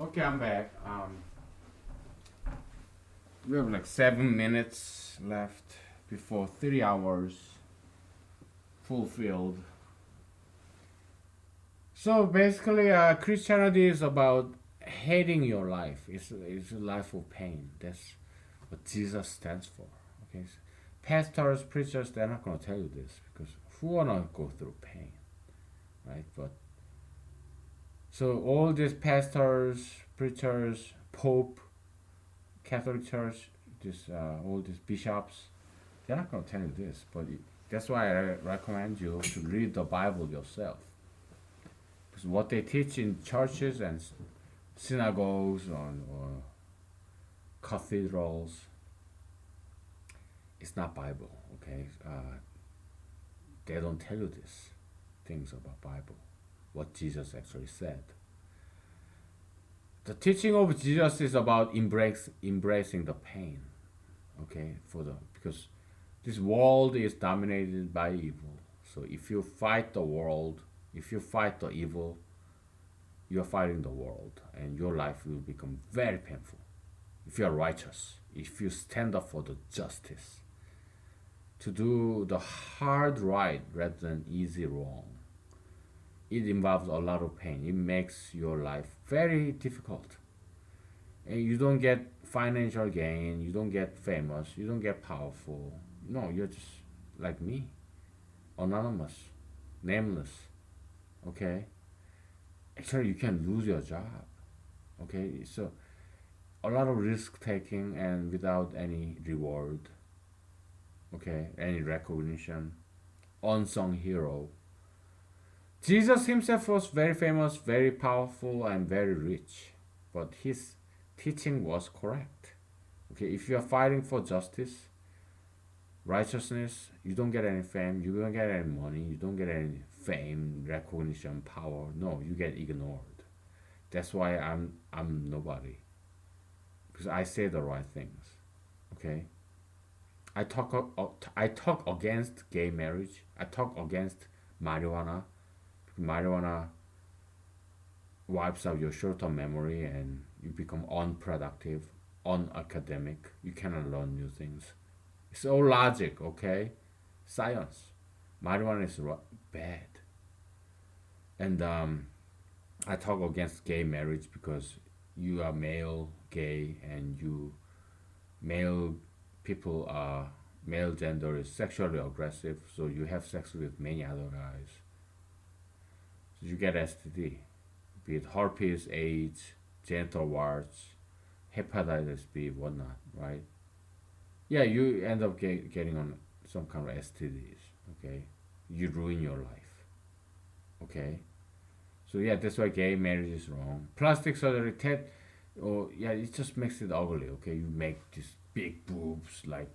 A: Okay, I'm back. We have like 7 minutes left before 3 hours fulfilled. So basically, Christianity is about hating your life. It's a life of pain. That's what Jesus stands for. Okay, so pastors, preachers, they're not gonna tell you this because who wanna go through pain, right? But so all these pastors, preachers, Pope, Catholic Church, this all these bishops, they're not gonna tell you this. But that's why I recommend you to read the Bible yourself. Because what they teach in churches and synagogues or cathedrals, it's not Bible. Okay, they don't tell you these things about Bible, what Jesus actually said. The teaching of Jesus is about embracing the pain. Okay, because this world is dominated by evil. So if you fight the world, if you fight the evil, you're fighting the world, and your life will become very painful. If you are righteous, if you stand up for the justice, to do the hard right rather than easy wrong, it involves a lot of pain. It makes your life very difficult. And you don't get financial gain, you don't get famous, you don't get powerful. No, you're just like me, anonymous, nameless. Okay? Actually, you can lose your job. Okay? So, a lot of risk taking and without any reward. Okay? Any recognition. Unsung hero. Jesus himself was very famous, very powerful, and very rich. But his teaching was correct. Okay, if you are fighting for justice, righteousness, you don't get any fame, you don't get any money, you don't get any fame, recognition, power. No, you get ignored. That's why I'm nobody. Because I say the right things. Okay? I talk against gay marriage. I talk against marijuana. Marijuana wipes out your short-term memory and you become unproductive, unacademic. You cannot learn new things. It's all logic, okay? Science. Marijuana is bad. And I talk against gay marriage because you are male, gay, and male people are male gender is sexually aggressive, so you have sex with many other guys. So you get STD, be it herpes, AIDS, genital warts, hepatitis B, whatnot, right? Yeah, you end up getting on some kind of STDs, okay? You ruin your life, okay? So yeah, that's why gay marriage is wrong. Plastic surgery, oh yeah, it just makes it ugly, okay? You make these big boobs, like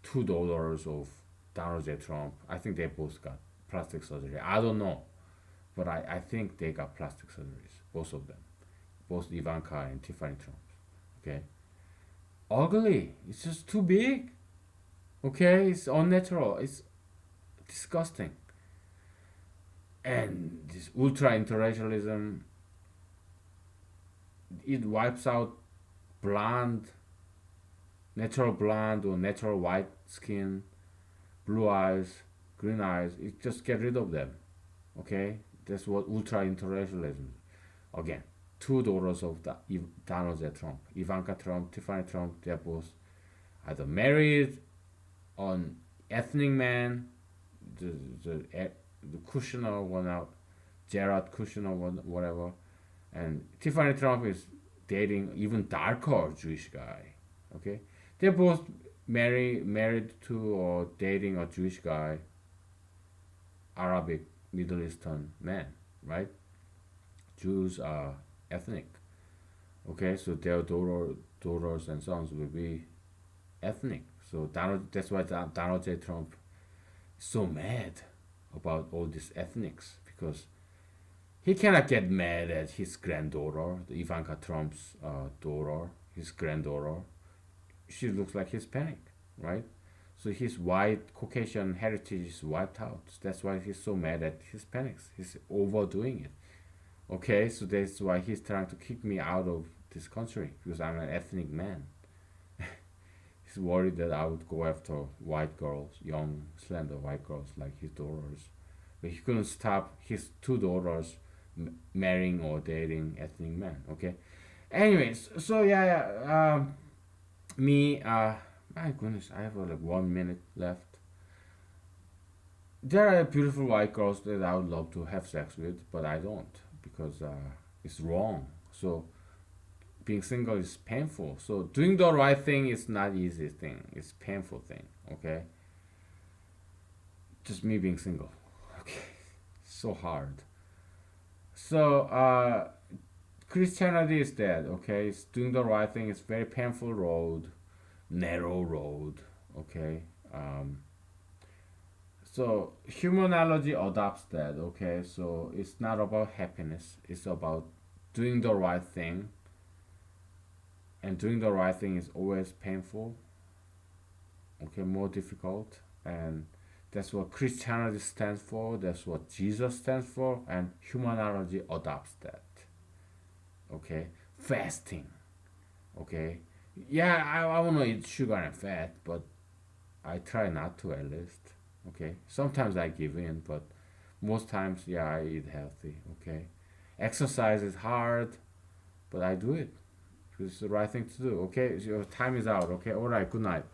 A: two daughters of Donald J. Trump. I think they both got plastic surgery. I don't know, but I think they got plastic surgeries, both of them, both Ivanka and Tiffany Trump. Okay, ugly. It's just too big. Okay, it's unnatural. It's disgusting. And this ultra interracialism, it wipes out blonde, natural blonde or natural white skin, blue eyes, green eyes. It just get rid of them. Okay, that's what ultra interracialism. Again, two daughters of Donald J. Trump, Ivanka Trump, Tiffany Trump. They're both either married on ethnic man, the the Kushner one out, Jared Kushner one whatever, and Tiffany Trump is dating even darker Jewish guy. Okay, they're both married to or dating a Jewish guy, Arabic Middle Eastern man, right? Jews are ethnic. Okay, so their daughters and sons will be ethnic. So that's why Donald J. Trump is so mad about all these ethnics because he cannot get mad at his granddaughter, the Ivanka Trump's daughter, his granddaughter. She looks like Hispanic, right? So his white Caucasian heritage is wiped out. That's why he's so mad at Hispanics. He's overdoing it. Okay, so that's why he's trying to kick me out of this country because I'm an ethnic man. He's worried that I would go after white girls, young, slender white girls like his daughters. But he couldn't stop his two daughters marrying or dating ethnic men. Okay. Anyways, so yeah, yeah. Me, my goodness, I have like 1 minute left. There are beautiful white girls that I would love to have sex with, but I don't because it's wrong. So being single is painful. So doing the right thing is not easy thing. It's painful thing. Okay, just me being single. Okay, so hard. So Christianity is dead. Okay, it's doing the right thing. It's very painful road, narrow road. Okay. So humanology adopts that. Okay, so it's not about happiness. It's about doing the right thing, and doing the right thing is always painful. Okay, more difficult, and that's what Christianity stands for. That's what Jesus stands for, and humanology adopts that. Okay, fasting. Okay, yeah, I want to eat sugar and fat, but I try not to at least. Okay, sometimes I give in, but most times, yeah, I eat healthy. Okay, exercise is hard, but I do it because it's the right thing to do. Okay, so your time is out. Okay, all right, good night.